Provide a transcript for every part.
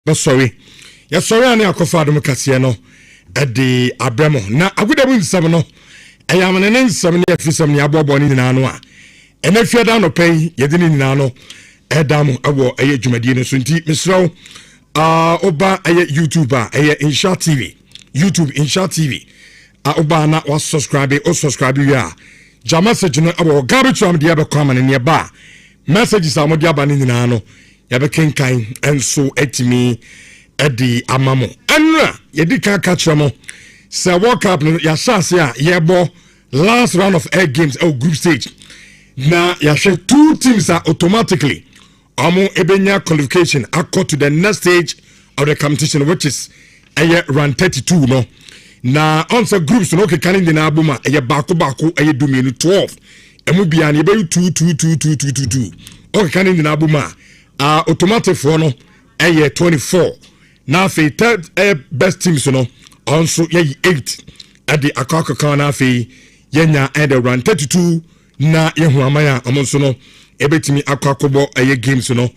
But sorry. Ya sorry ani akofa adom kase no de abramo na aguda mu nsam no ayamane ne nsam ne afisam ne abobo ne nyina no a ena fiada no pay ye de ne nyina no edam awo aye dwumadie no so nti misraw oba aye YouTuber aye Nhyira TV YouTube Nhyira TV oba na was subscribe ya ja message no awo garbage am dia be kwama ne ba messages amodi aba ne nyina no ya be kenkan enso etimi edi amamo anra yedi ka kachamo se World Cup ya chance ya yebo last round of 8 games group stage na ya share 2 teams are automatically amo ebenya qualification accord to the next stage of the competition, which is round 32 no na onse groups no ke kanin na abuma bako duminu 12 emu bia na be 2 o ke kanin na abuma automatic for no 24 na fe third best teams no also 8 at the akaka na fe yenya at the round 32 na yehu amaya amonso no ebetimi akwakobo games no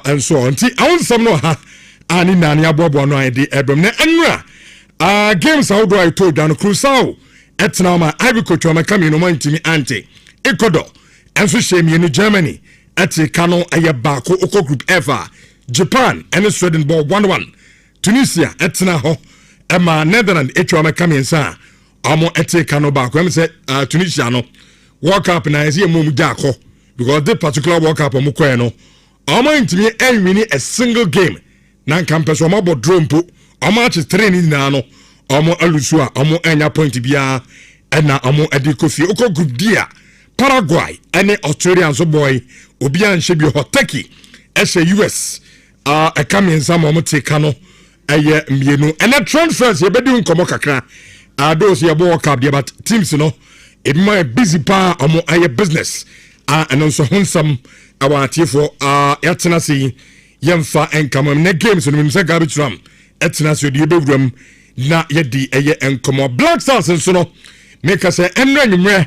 and so on ti awonsam no ha ani nani abobo no ide ebem na enra games how do I told down crusao etna ma Ivory Coast ma kami no mantimi ante Ecuador and so shemi in Germany ati kano bako oko group ever Japan and Sweden ball 1-1 Tunisia etna ho ema Netherlands etwa kami nsa amo eti kano bako em say Tunisia no World Cup na ezi mum jako because this particular World Cup omukwe no amo intimi win a single game na campus omo bo drompo omo ach training na no omo alusu a omo enya point bia na omo edi kofi oko group dia Paraguay ene Australian so boy obi an hye bi hoteki ese US a come some omo take no eye mienu ene transfers ye bedi nkomo kakra those ye World Cup dia but teams no it my busy pa omo eye business and also honsam our tifo yatena si yemfa enkamo na games no mimse garbage ram etena so de bewuram na yedi eye enkomo Black Stars nso no make us enra nwumre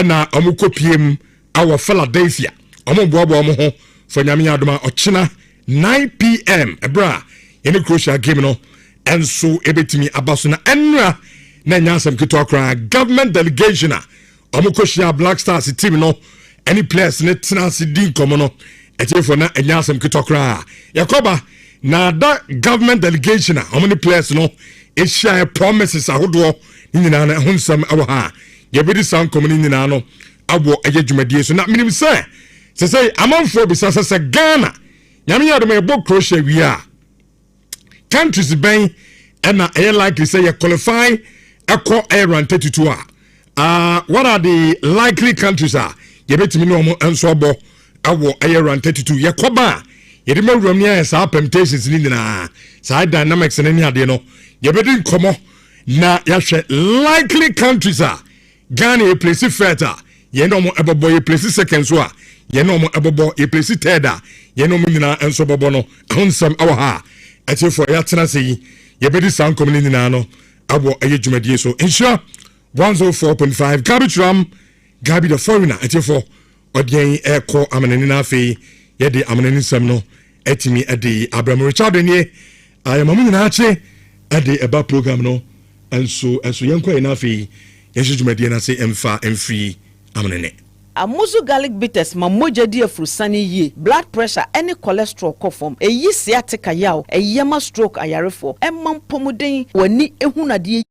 na omukopiem our Philadelphia omoboabo omo ho for nyame adoma ochina 9 p.m. ebra yene crucial game no enso ebetimi abaso na enra na nyasam kito akra government delegation omukoshia Black Stars team no any players ne tenancy din komo no for na nyasam kito akra yakoba na that government delegation how many players no it share promises ahodo ni na honsam awa yebedi sound community na no abo dwumadie so na minim say amanfo bi sasa Ghana nyame yado me bo crochet wi a countries ben na likely say you qualify round 32 what are the likely countries yebetimi no mo enso abo awo round 32 yakoba yede mawuram ne sa permutations ni na sa dynamics ne ade no yebedi nkomo na yahwe likely countries Ghana a place further ye no mo ebobo ye place second so ye no mo ebobo ye place third ye no mo nyina enso bobo no honsam awo ha ati for ya tena sei yebedi san community na no abo dwumadie so Nhyira 104.5 garbage ram gabi the foreigner ati for odien eko amanani na afi ye de amanani sam no etimi ade Abraham Richard nie ayamamu nyina ache ade eba program no enso yenko na afi dwumadie na se emfi amanane Amuzu garlic bitters mamoja di afrusani ye blood pressure any cholesterol kofom eyi sciatica yaw eyema stroke ayarefo emam pomuden wani ehunade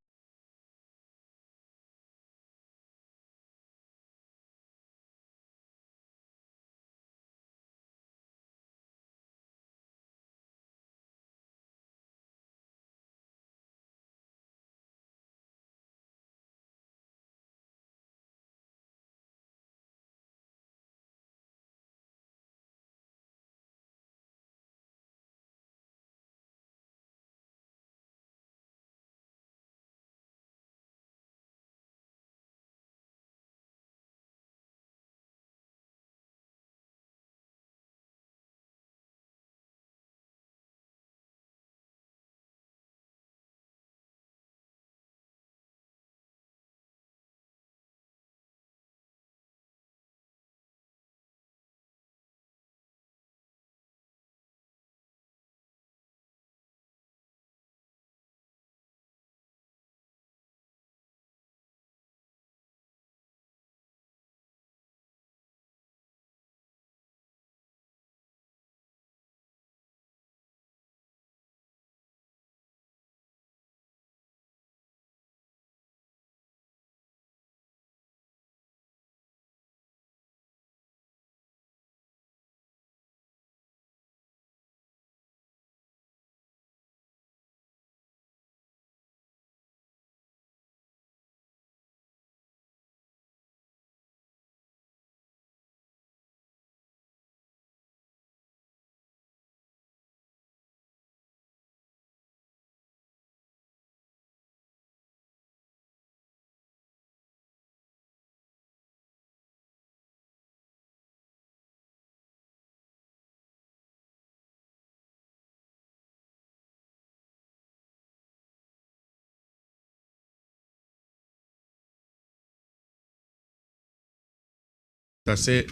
I said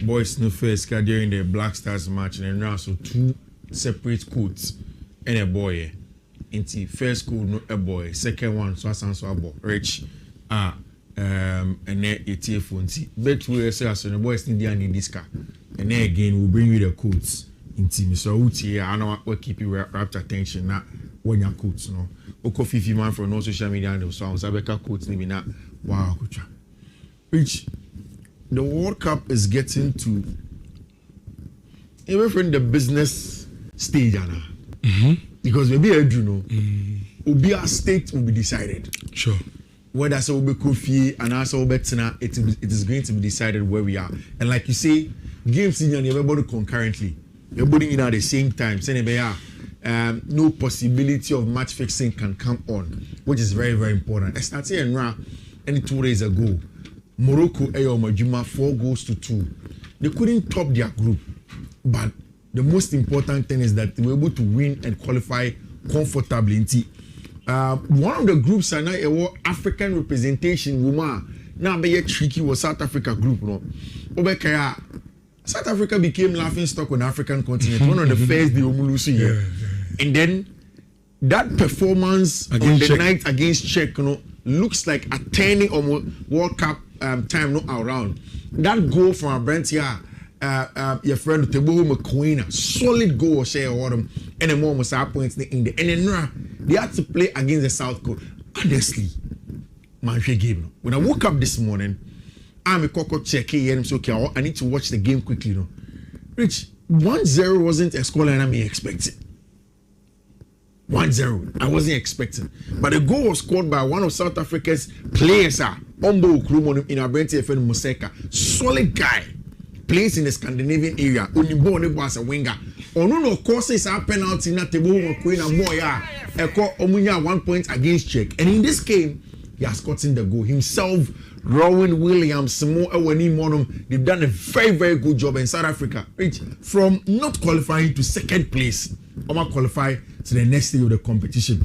boys no first car during the Black Stars match and then so 2 separate coats and a boy. Into first coat no a boy, second one so a boy. Rich and then a phone. Bet we say as the boys need this car. And then again we'll bring you the coats into Mr. Uti. I know what keep you wrapped attention now when your coats no. Oko 50 man from no social media and so on. Sabeka coats maybe not wow. Which the World Cup is getting to even from the business stage, Anna. Because maybe I do know, Obia state will be decided. Sure. Whether so will be Kofi and also it is going to be decided where we are. And like you say, games in and everybody concurrently, everybody in at the same time. Saying no possibility of match fixing can come on, which is very, very important. I started and 2 days ago. Morocco Majuma 4 goals to 2. They couldn't top their group, but the most important thing is that they were able to win and qualify comfortably. One of the groups are now a African representation woman. Now be tricky was South Africa group. No, South Africa became laughing stock on the African continent. One of the first the Omulusi here, and then that performance against on the Czech. Night against Czech, looks like a turning on World Cup time not around. That goal from our brand here, your friend Teboho McQueen, solid goal share them, and the more was our points in the and then they had to play against the South Korea. Honestly, man, game. When I woke up this morning, I'm a cocoa checking and so okay, I need to watch the game quickly. Rich, 1-0 wasn't a scoreline I may expect it. 1-0. I wasn't expecting. But the goal was scored by one of South Africa's players, Ombo Krumon in Abrenti FN Museka. Solid guy. Plays in the Scandinavian area. Only born as a winger. No, of course, it's a penalty. Not the ball Queen and boy. Omunya 1 point against Czech. And in this game, he has gotten the goal himself. Rowan Williams, Samo Ewani Monum, they've done a very, very good job in South Africa. Which from not qualifying to second place, Oma qualify to the next stage of the competition.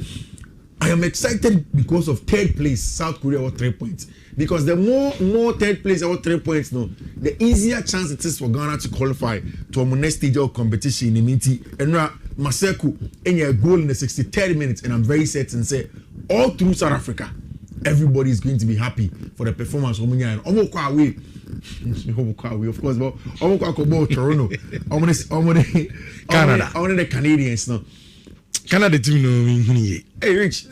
I am excited because of third place, South Korea or 3 points. Because the more third place or 3 points, no, the easier chance it is for Ghana to qualify to a next stage of competition in Minti. And Maseku, any a goal in the 63rd minute, and I'm very certain say all through South Africa, everybody is going to be happy for the performance of Munya and Omokwa away, of course, but Omokwa Toronto, Canada, only the Canadians now. Canada team no. Hey, Rich,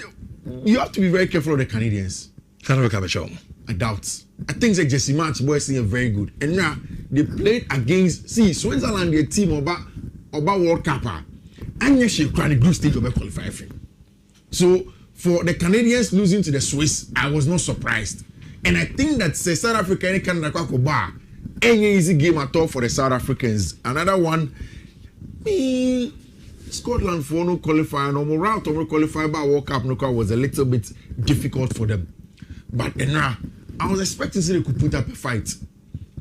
you have to be very careful of the Canadians. I doubt. I think that Jesse March boys are very good, and now they played against Switzerland, their team about World Cup, and yes, she cried the group stage of a qualifying. So for the Canadians losing to the Swiss, I was not surprised, and I think that South Africa and Canada any easy game at all for the South Africans. Another one, Scotland for no qualifying, no more route or qualify by World Cup was a little bit difficult for them. But I was expecting they could put up a fight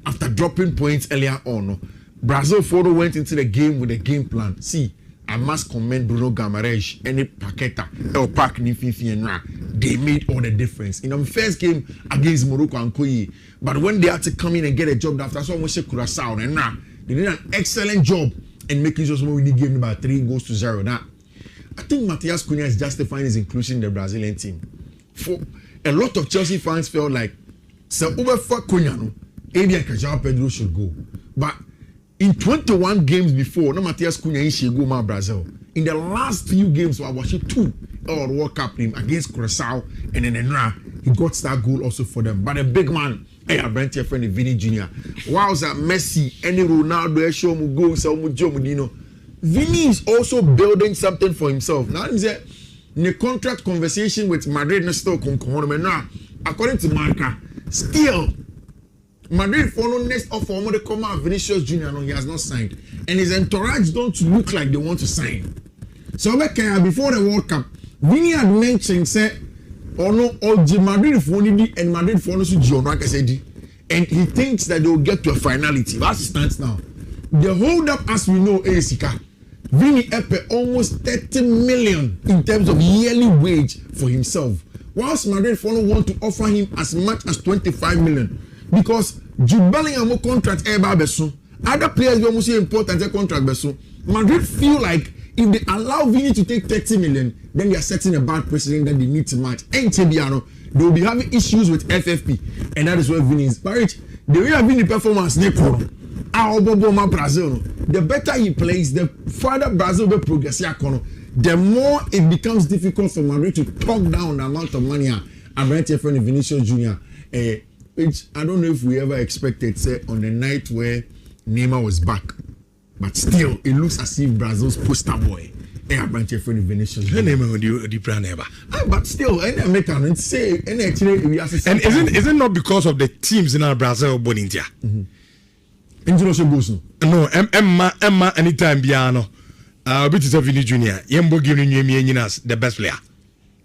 after dropping points earlier on. Brazil photo went into the game with a game plan. See, I must commend Bruno Guimaraes and Paqueta, El Park, Nififi and Ra. They made all the difference in the first game against Morocco and Koyi. But when they had to come in and get a job after so much Curaçao and Ra, they did an excellent job in making sure we win the game by 3-0. Now, I think Matthias Cunha is justifying his inclusion in the Brazilian team. For a lot of Chelsea fans felt like, so over for Cunha, Eddie and Kajal Pedro should go. But in 21 games before, no Matthias Cunha should go to Brazil. In the last few games, I watched 2 or World Cup team against Curaçao and then Enra, he got that goal also for them. But a big man, I brent your friend Vinny Jr. Whilst that Messi, any Ronaldo, show mu go, so mu Jomudino. Vinny is also building something for himself. Now he's in a contract conversation with Madrid and Stoke now, according to Marca, still Madrid follow next offer the come out Vinicius Jr. No, he has not signed, and his entourage don't look like they want to sign. So before the World Cup, Vinny had mentioned say, or no, or Madrid for and Madrid for and he thinks that they will get to a finality. That's stands now. The hold up, as we know, is Vinny Epe almost 30 million in terms of yearly wage for himself. Whilst Madrid want to offer him as much as 25 million. Because Jude Bellingham contract beso. Other players will say important contract beso. Madrid feel like if they allow Vini to take 30 million, then they are setting a bad precedent that they need to match. And Tibiano, they will be having issues with FFP, and that is where Vini is. But the way Vini performance, Brazil, the better he plays, the further Brazil will progress. The more it becomes difficult for Madrid to talk down the amount of money I'm right here from Vinicius Junior. Which I don't know if we ever expected, say, on the night where Neymar was back. But still, it looks as if Brazil's poster boy, branch here from Vinicius Junior. But still, any American say, any actually, we are saying. And isn't not because of the teams in our Brazil born India? No, Emma, anytime Biano. Bit is Vini Junior. Yembo giving you the best player.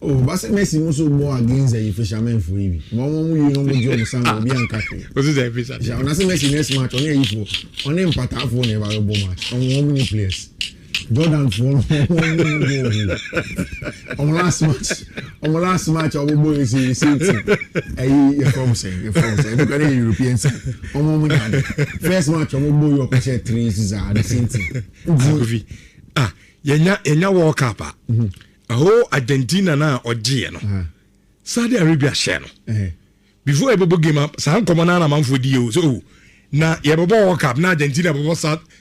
Oh, but Messi also more against the fisherman for him. One you know job some be uncappy. Was it a fisher? Yeah, when I say Messi next match on here on him part half one never go match. On one many players. Jordan for on last match our boy is the same thing. You from saying look at the Europeans. On one first match our boy you share 3 is the same thing. Yenya World Cup. Oh, Argentina na oje no. Saudi Arabia share no. Before ebe game up, san komona na man for di so na ye bebo World Cup na Argentina bebo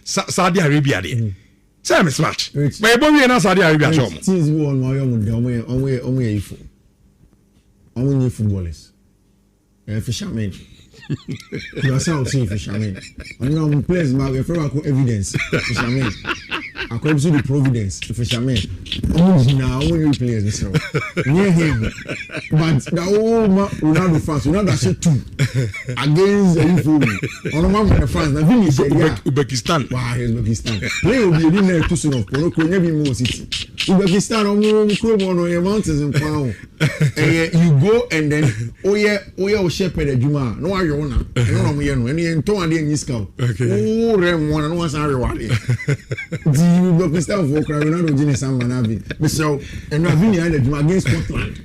Saudi Arabia de. Say me match. But ebe we na Saudi Arabia show mo. Teams we on my own ifo. On footballers. Fishermen. You are saying fishermen. I know players ma we from evidence. Fishermen. According to the providence, fishermen. Only players so. Near him. But the whole Ronaldo fans, Ronaldo shit too. Against the info. On the fans, na Vini said Uzbekistan. Wow, Uzbekistan. Play will be in there too soon of Morocco, never more city. Uzbekistan on your mountains and pound. You go and then oh shepherd Juma. No are you one. No no any to and in scout. Oh rem one no one reward. Uzbekistan for Ronaldo Junior Sam Manavi. So and Vini had against Scotland.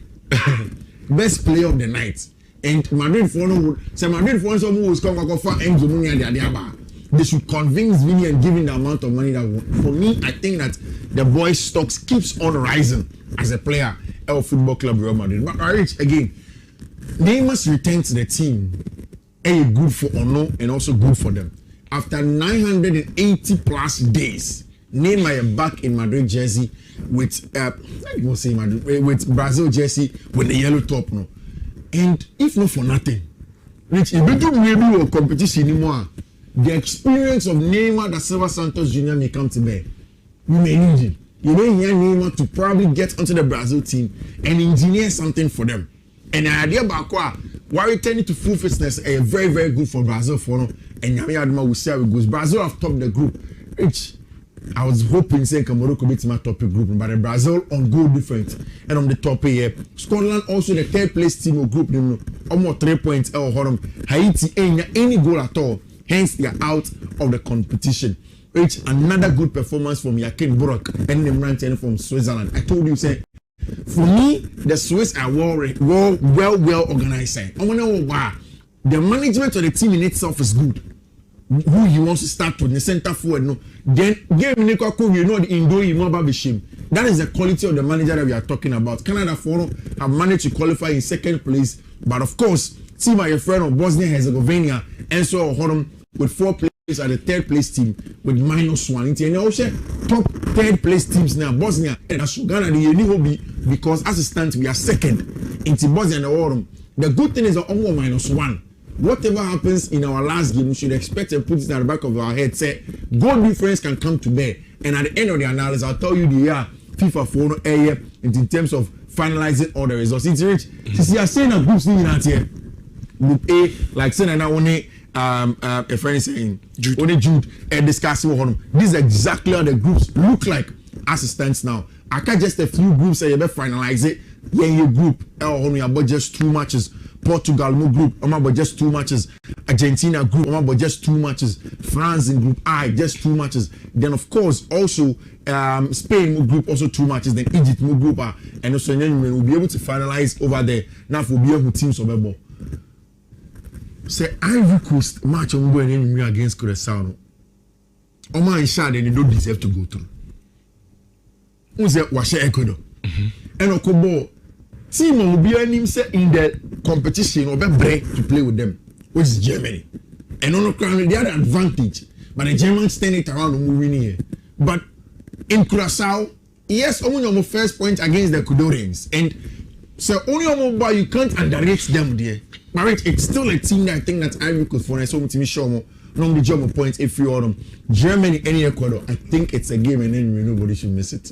Best player of the night. And Madrid for no say Madrid for some who come for Enzo money and the other. They should convince Vini and give him the amount of money that for me I think that the boy's stocks keeps on rising as a player of football club Real Madrid. But again, Neymar's return to the team good for Ono and also good for them. After 980 plus days, Neymar back in Madrid jersey with with Brazil jersey with the yellow top no. And if not for nothing, which if you do maybe a competition anymore, the experience of Neymar da Silva Santos Jr. may come to bear. You may need him. You may hear Neymar to probably get onto the Brazil team and engineer something for them. And the idea about why returning to full fitness is very, very good for Brazil for now. And Nhyira Adama will see how it goes. Brazil have topped the group, which I was hoping say Morocco beats my top group, but the Brazil on goal different and on the top here. Scotland also the third place team of group, almost 3 points. Haiti ain't any goal at all. Hence they are out of the competition. Which another good performance from Yakin Burak and Nemran from Switzerland. I told you say. For me, the Swiss are well organized. I want to know why. The management of the team in itself is good. Who he wants to start with the center forward, no. Then game the Indo Bishim. That is the quality of the manager that we are talking about. Canada Forum have managed to qualify in second place, but of course, team my friend of Bosnia Herzegovina and so on with 4 players at the third place team with -1. And also top third place teams now Bosnia and Ghana the be because as it stands we are second into Bosnia and the world. The good thing is that almost -1. Whatever happens in our last game, we should expect and put it at the back of our head. Say goal difference can come to bear, and at the end of the analysis, I'll tell you the FIFA for in terms of finalizing all the results. It's rich. See, I saying a group thing out here. Group A, like saying now only a friend saying only Jude and discussing with him. This is exactly how the groups look like as it stands now. I can't just a few groups say you better finalize it. Yeah, your group, about just 2 matches. Portugal no group, about just 2 matches. Argentina group, about just 2 matches. France in group I, just 2 matches. Then of course also Spain no group, also 2 matches. Then Egypt no group, and also we'll be able to finalize over there. Now we'll be able to teams of ball. say Ivory Coast match on going against Curaçao. Oma and Shad and they don't deserve to go through. Who said Washa Ecuador? And Okobo team will be in the competition or be break to play with them, which is Germany. And on the they had an advantage, but the Germans stand it around and moving here. But in Curaçao, yes, only on the first point against the Ecuadorians, and so only on mobile you can't underrate them there. But it's still a team that I think that Ivory Coast for. I saw me show more. Not the job of points if you are them. Germany and Ecuador, I think it's a game and then nobody should miss it.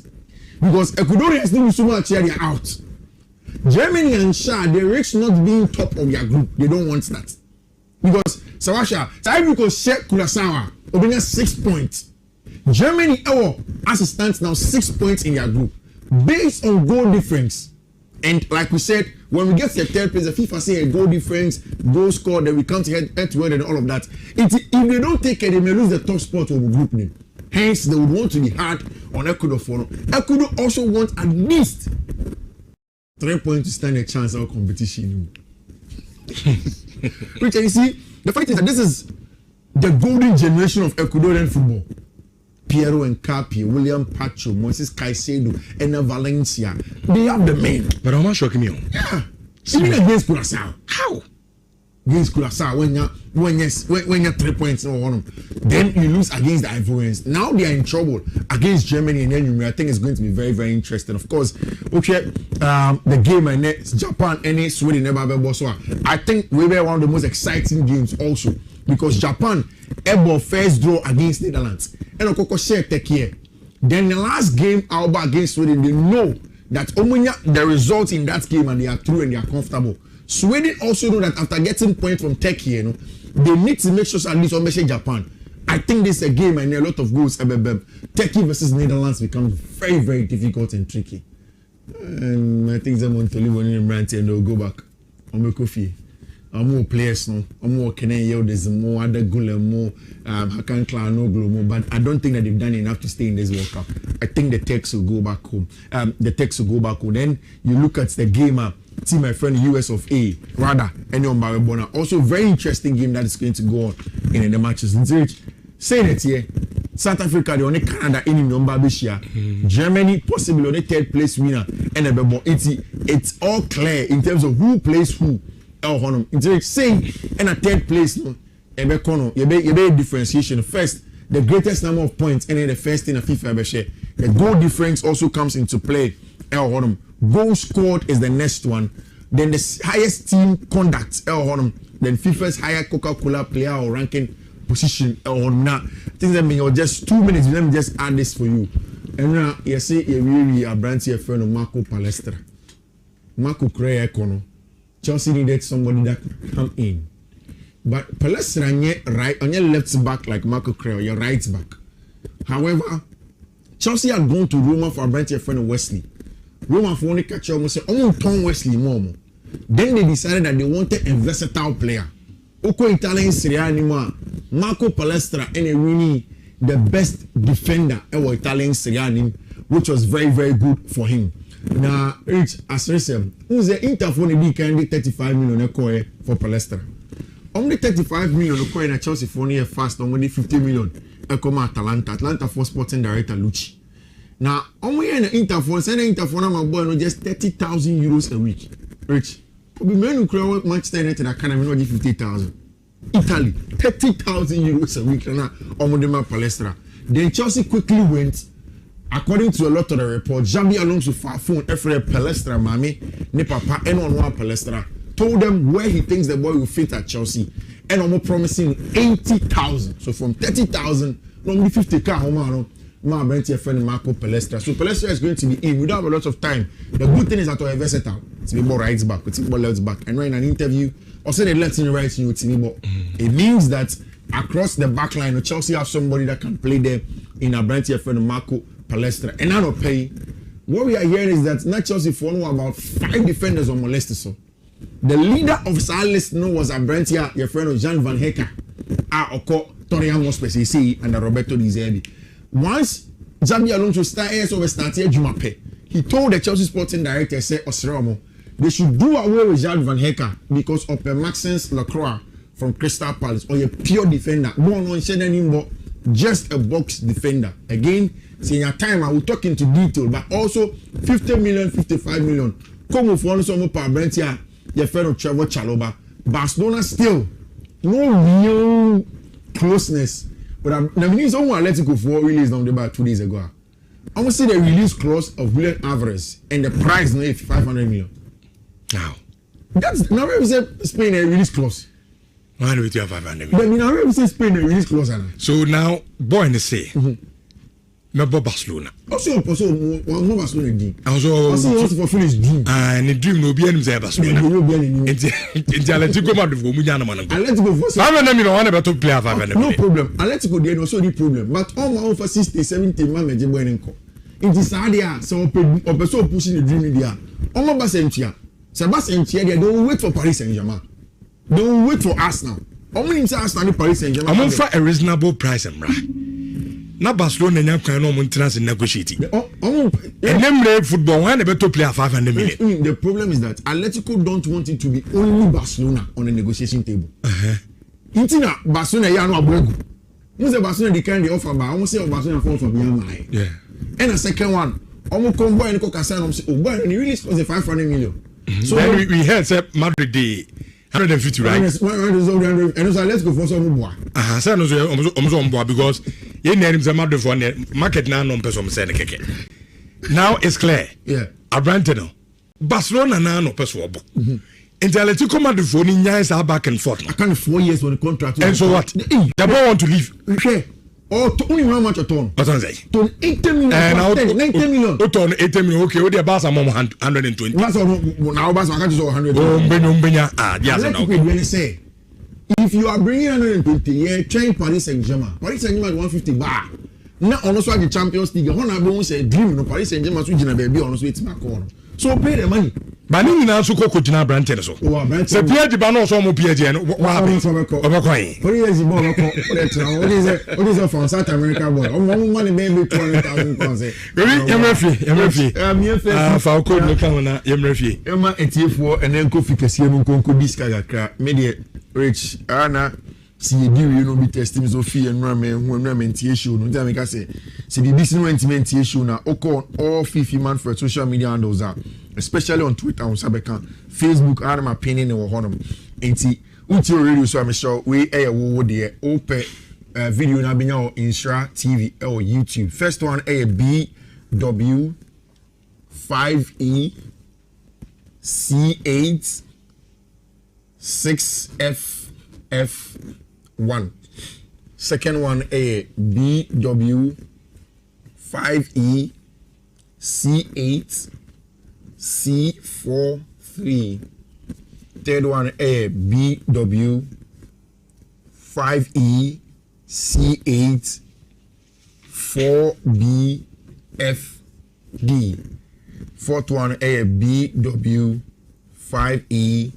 Because Ecuadorians do so much here, they're out. Germany and Shah, they risk not being top of their group. They don't want that. Because Sawasha, Ivory Coast share Curaçao, Obina 6 points. Germany, as it stands now, 6 points in their group. Based on goal difference. And like we said, when we get to the third place, the FIFA say a goal difference, goal score, then we count head to head and all of that. If they don't take it, they may lose the top spot of the group name. Hence, they would want to be hard on Ecuador for. Ecuador also wants at least 3 points to stand a chance of competition. Which you see, the fact is that this is the golden generation of Ecuadorian football. Piero and Capi, William Pacho, Moises Caicedo, Ena Valencia. They have the men. But how much shocking me? Yeah. Even against Curaçao. How? Against Curaçao, when you're 3 points on them, then you lose against the Ivorians. Now they are in trouble against Germany and then I think it's going to be very, very interesting. Of course, okay, the game and Japan and Sweden never. So I think we were one of the most exciting games also because Japan ever first draw against Netherlands and Okoko share take here. Then the last game Alba against Sweden, they know that the results in that game and they are through and they are comfortable. Sweden also know that after getting points from Turkey, they need to make sure at least on Japan. I think this is a game and a lot of goals. Turkey versus Netherlands becomes very, very difficult and tricky. And I think them want to leave on in Branty and they'll go back. I'm coffee. I'm more players now. I'm more Canadian. There's more other goal and more Hakan Clan no glow more. But I don't think that they've done enough to stay in this World Cup. I think the Turks will go back home. Then you look at the game. See my friend US of A, rather, any on Barabona. Also, very interesting game that is going to go on in the matches. Saying it here, South Africa, the only Canada in number this year. Germany, possibly on the third place winner. And it's all clear in terms of who plays who. Saying in a third place, you be differentiation. First, the greatest number of points, and then the first in a FIFA share. The goal difference also comes into play. Goal scored is the next one. Then the highest team conduct. Then FIFA's higher Coca-Cola player or ranking position. Now, I think that means just 2 minutes. Let me just add this for you. And now you see a really a brand here friend of Marco Palestra. Marco Crea Kono. Chelsea needed somebody that could come in. But Palestra on your left back like Marco Crea, your right back. However, Chelsea had gone to Roma for a brand here friend of Wesley. Roma for only catch almost say, Tom Wesley more. Then they decided that they wanted a versatile player. Oko Italian Serie A anymore. Marco Palestra and a really the best defender ever Italian Serie A, which was very, very good for him. Now, Rich, as I said, who's the Interphone be candy 35 million for Palestra? Only 35 million in Chelsea for near fast, only 50 million. Atlanta for sporting director Lucci. Now, only an Interphone, send an Interphone, my boy, just 30,000 euros a week. Rich, we men who create Manchester United Academy, not 50,000. Italy, 30,000 euros a week. Now, Omodema Palestra. Then Chelsea quickly went, according to a lot of the reports, Xabi Alonso phone every Palestra, Mami, ne Papa, and on one Palestra, told them where he thinks the boy will fit at Chelsea, and almost promising 80,000. So from 30,000, only 50k home. My friend Marco Palestra. So Palestra is going to be in. We don't have a lot of time. The good thing is that we're versatile. It's more right back, it's more left back. And right in an interview, also they left in the right in your it means that across the back line, Chelsea have somebody that can play there in a branch here friend Marco Palestra. And I don't pay. What we are hearing is that not Chelsea for about 5 defenders on molested. So the leader of our list was a branch here, your friend Jan van Hecker. Torian Mospes, and Roberto Di Zerbi. Once Xabi Alonso started Jumape, he told the Chelsea sporting director, say Osramo, they should do away with Jan van Hecker because of Maxence Lacroix from Crystal Palace or a pure defender. No one said anymore. Just a box defender. Again, see your time I will talk into detail, but also 50 million, 55 million. Come for some power brand here. Your friend of Trevor Chalobah. Barcelona still no real closeness. But I'm someone Atletico for released on the about 2 days ago. I want to see the release clause of Julian Alvarez and the price now 500 million. Now, that's now we say Spain a release clause. Why do we have 500 But million? now we say Spain a release clause. So now, boy, and say, remember Barcelona. Also, one more Barcelona dream. Also, for Phillips dream. And the dream no be any Barcelona. It's Atletico Madrid for Mujana Man. Atletico for 500 million, one about to play 500 no million. problem. Atletico there also the problem. But all my own for 60, 70 man me jebo enko. It is hard there. So opeso pushing the dream in there. All my Basentia. Sebastian they don't wait for Paris Saint-Germain. They don't wait for Arsenal. How many times Arsenal Paris Saint-Germain? I'm on for a reasonable price and right. Now Barcelona and Yam no maintenance and negotiating. And them football one better play 500 million. The problem is that Atletico don't want it to be only Barcelona on the negotiation table. Intina Barcelona ya no abogu. You say Barcelona they kind of offer but I want say Barcelona phone for me. Yeah. And the second one, almost come boy and go kasa and say, oh boy, and he really was a 500 million. So then we heard say Madrid the 150 right? And so let's go for some more. Say no so almost on board because you name say Madrid for market now no person say keke. Now it's clear. Yeah. Abrante Barcelona now no person obo. Into Atletico Madrid for ni nyai back and forth. I can't 4 years on the contract. And so what? They don't want to leave. Okay. Or only how much a ton? What say? To 80 million. And 90 million. To 80 million. Okay, what the Barca mom 120. That's all. Now Barca can't just 100. Yes, now. Say, if you are bringing 120, yeah, train Paris Saint-Germain. Paris Saint-Germain 150 bar. Now, also the Champions League. One of them say dream. No Paris Saint-Germain switching a baby on sweet smack on. So pay the money. But you now so coach na Branten so. Se PSG ba no so mo PSG no wa be. Obakoyin. What is the ball? What is from South America boy? Money maybe 200,000 pounds. Yemrefi. Falco no kan na Yemrefi. Ema etiefo enen ko fikese mu nkonko biska gakra. Me de rich ana si ye diwi no bi testim so fi enrame hu enrame tie show no tell me ka say si BBC no intimate tie show na okon all 50 man for social media handles are especially on Twitter on Sabeka Facebook and my opinion in honum enti unti radio so am sure we wo de open video na benya on Nhyira TV or YouTube. First one BW 5E C8 6FF1. Second one BW 5E C8 C43. Third one BW 5E C8 4BFD. Fourth one BW 5E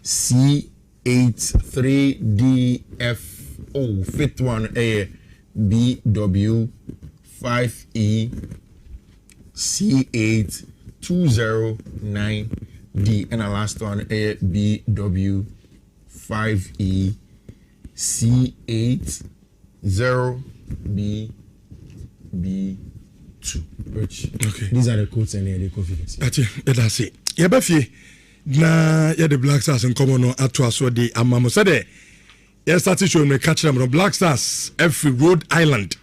C83DFO. Fifth one BW 5E C8209D. And the last one BW 5E C80BB2. Which okay. These are the codes and the confidence. That's it. Yabafie na ya the Black Stars in common no atwa so de amamo said there. Ya start show me catch them no Black Stars every Rhode Island.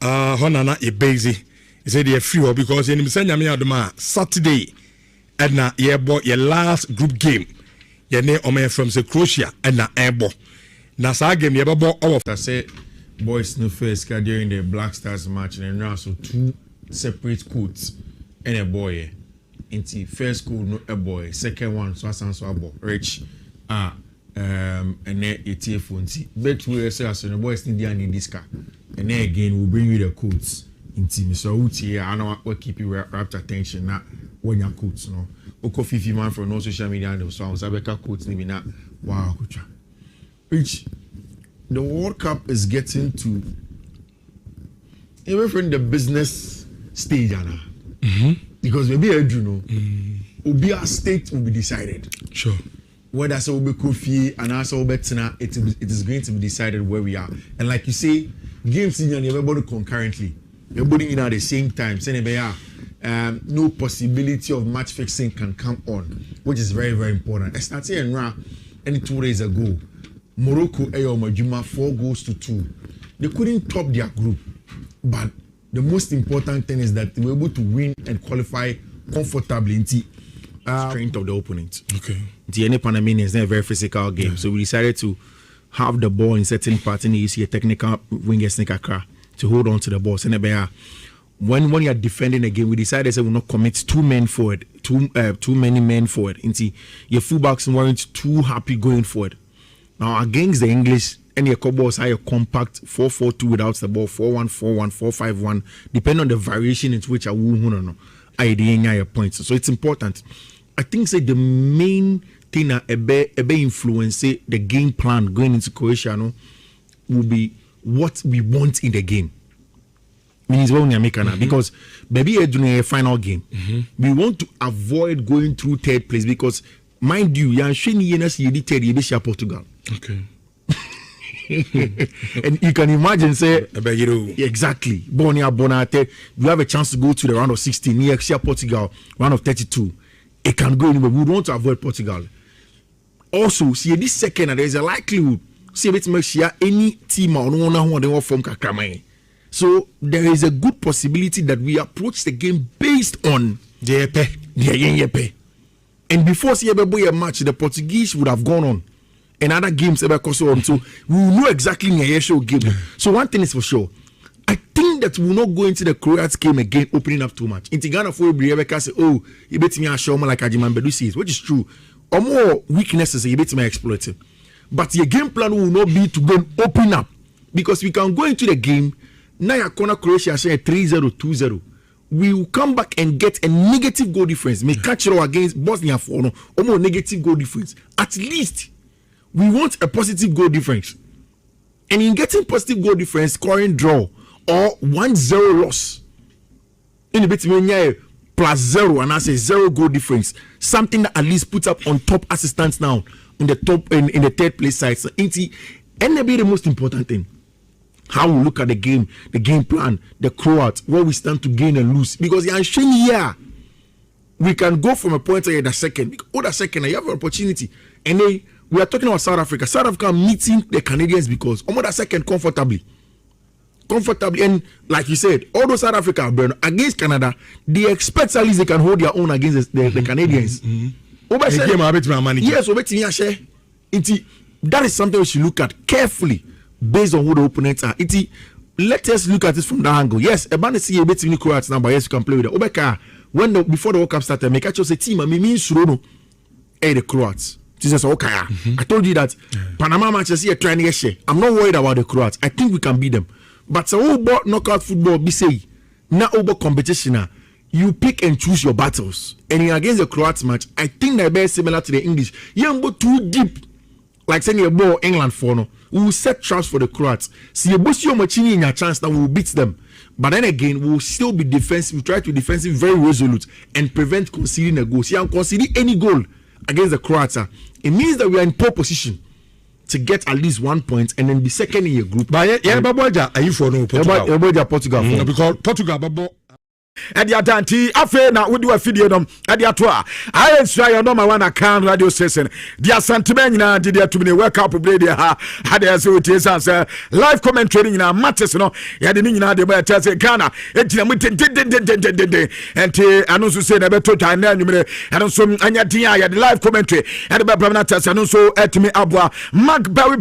Honana e busy. He said they free because you send me adoma Saturday and na ye boy your last group game. Your name ome from the Croatia and na airbo. Na sa game ye bo of I say boys no first during the Black Stars match and now so two separate codes and a boy. Into first school no a boy, second one so as a boy rich and then ETF funti. Bet we say as the boys need in this car. And then again we'll bring you the codes into me. So here I know what keep you wrapped attention now when your codes no. Oko 50 man from no social media and so on Sabeka codes maybe not wow kucha. Rich the World Cup is getting to even from the business stage Anna. Because maybe I do know, Obia state will be decided. Sure. whether so be coffee and also betina, it is going to be decided where we are. And like you say, games in everybody concurrently, everybody in at the same time. Saying no possibility of match fixing can come on, which is very, very important. I started in any 2 days ago. Morocco Majuma 4 goals to 2. They couldn't top their group, but the most important thing is that they were able to win and qualify comfortably into strength of the opponent. Okay. The any Panamanian is not a very physical game, so we decided to have the ball in certain parts and you see a technical winger sneaker car to hold on to the ball. So when you are defending a game, we decided that we will not commit too many men forward. Into your fullbacks weren't too happy going forward. Now against the English, any balls are a compact 4-4-2 without the ball, 4-1-4-1, 4-5-1, depending on the variation in which I will your points. So it's important. I think say the main thing that influence the game plan going into Croatia will be what we want in the game. Means when we make because maybe during a final game, we want to avoid going through third place because mind you, Portugal. Okay. And you can imagine, say, exactly. Bonate, you have a chance to go to the round of 16. Near Portugal, round of 32. It can go anywhere. We want to avoid Portugal. Also, see this second, there is a likelihood. See, it makes any team or no one from Kakramai. So there is a good possibility that we approach the game based on the and before a match, the Portuguese would have gone on. And other games ever cost on, so we will know exactly Nhyira show game. So one thing is for sure, I think that we will not go into the Croats game again opening up too much. In Ghana for Rebecca say, oh, you bet me a show like Ajiman Bedu says, which is true. Or more weaknesses, you bet me exploiting. But your game plan will not be to go and open up because we can go into the game. Now your corner Croatia say 3-0, 2-0. We will come back and get a negative goal difference. May catch it against Bosnia for no, or more negative goal difference. At least. We want a positive goal difference. And in getting positive goal difference, scoring draw or 1-0 loss. In the bit +0 and I say 0 goal difference. Something that at least puts up on top assistants now in the top in the third place side. So and the most important thing. How we look at the game plan, the Croats, where we stand to gain and lose. Because you're showing here. We can go from a point to the second. The second, you have an opportunity. And then we are talking about South Africa. South Africa meeting the Canadians because almost a second comfortably. And like you said, all those South Africa against Canada, they expect at least they can hold their own against the Canadians. Yes, that is something we should look at carefully based on who the opponents are. Let us look at this from that angle. Yes, a see a bit in Croats now, but yes, you can play with it. Before the World Cup started, make sure say team, I mean, the Croats. Jesus, okay. I told you that Panama matches here trying to share. I'm not worried about the Croats. I think we can beat them. But so about knockout football, be say not over competition. You pick and choose your battles. And against the Croats match, I think they're very similar to the English. You don't go too deep, like saying you ball England for no. We will set traps for the Croats. See, you boost your machine in your chance that we will beat them. But then again, we will still be defensive. We try to be defensive, very resolute, and prevent conceding a goal. See, I'm conceding any goal against the Croats. It means that we are in poor position to get at least 1 point and then be second in your group. But are you for no Portugal? Because Portugal, Edi atanti afe na wodi wa fidie dom edi ato a I ensure your number one account radio station dia sentiment na di dia tumine wake up play dia ha dey say we say live commentary na matches no ya de ni nyina de ba tell say Ghana ejina mu enti anu so say na beto tan na nwumere anu so anya din ya de live commentary edi ba bra na tell say anu so etimi abua Macberry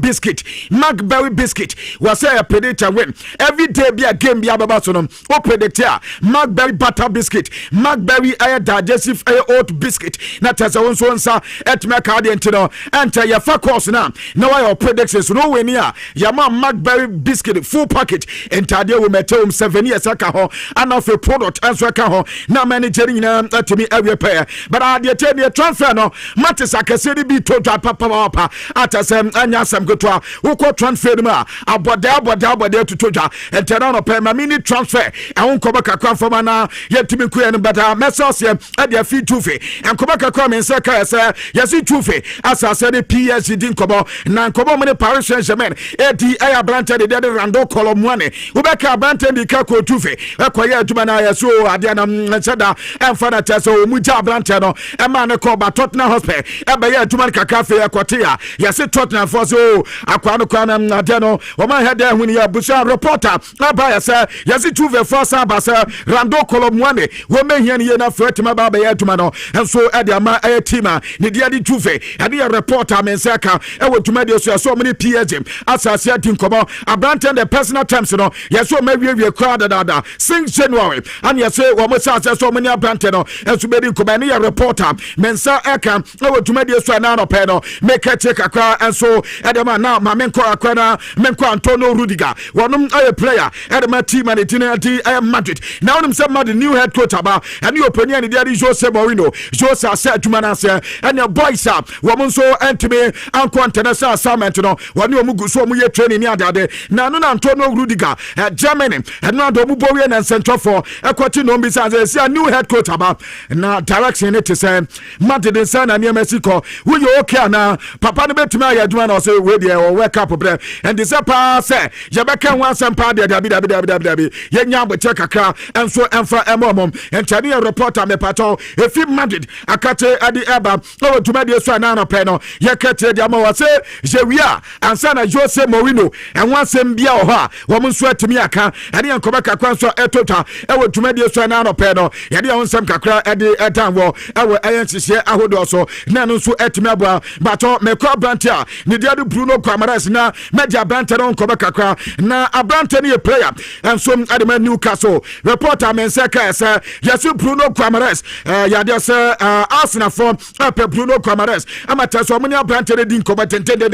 biscuit was say a predator win every day be a game be ababa so no o predictor Macberry butter biscuit, Macberry digestive oat biscuit. Na tesa won so nsa etme card entino enter your fuck course now. Now your predictions no we near. Your Macberry biscuit full package enter there we metem 7 years aka ho and of a product answer aka ho na managing na etimi every pair. But I dey tell you transfer no matters akase bi to papa atasem anya sam gotwa wo ko transfer ma abode to toja enter no pay ma mini transfer e won ko ba kakwa from na yɛtumi kuya no bata message ade afi tufe enkoba kakra me nsa ka yɛsɛ yɛsi tufe asase de PSG din kobo na kobo mo ne Paris Saint-Germain edi aya brante de rando kolomwane ubeka brante di ka ko tufe ekoye aduma na yɛso ade na ncheda emfa na teso mu ja brante no ema ne ko ba Tottenham Hotspur ebe ye aduma kakra fe ekote ya yɛsi Tottenham for so akwa no kwa na ade no wo man head huni ya busa reporter aba yɛsɛ yɛsi tufe for sa ba sɛ rando kolomwane wo mehia ne ye na fretima ba be ye aduma no enso ade ama team ne dia di tufe ade ya reporter men saka ewo tuma de so many PSG asase ati nkomo abrante the personal terms no yeso mawie crowd da since January and yese wo mo sa so many abrante no enso be di nkomo ne ya reporter men sa eka ewo tuma de so na no pe no make check akra enso ade ma na ma men ko akra na men ko Antonio Rudiger wonum a player ade ma team and ati Madrid now wonum say Madrid new head coach aba and you opinion dia di Jose Mourinho Jose asa tuma na say and your boys up wo mo so entime anko international assignment no woni omu guso omu ye training ni adade na no na Antonio Rudiger Germany and no do mu bowie na central for ekwati no bi say new head coach aba na direction it say Madrid say na ne Mexico wo ye okay na papa no betimi ayaduma na say we dey o wake up bre and this pa say je beka wan sampa de dabi ye nya boche kakra enso emfa emomom entani reporter me pato efi Madrid akate adi eba o tuma de so na no pe no ye kete de ama wa say jewia ansa na Jose Mourinho enwa sem bia o ha wo mo so atimi aka ade enkoba kakra so etota e wo tuma de so na no pe no ye de onsam kakra ade etan wo e wo ayenhye ahodo so na no so atimi abua bato me ko brantia ne dia de Bruno Guimaraes na media brantia no enkoba kakra na abrante ne player enso ade ma Newcastle reporter men say ka say yesu Bruno Guimaraes ya de say Arsenal for Bruno Guimaraes amata so many abrante de din koba tentende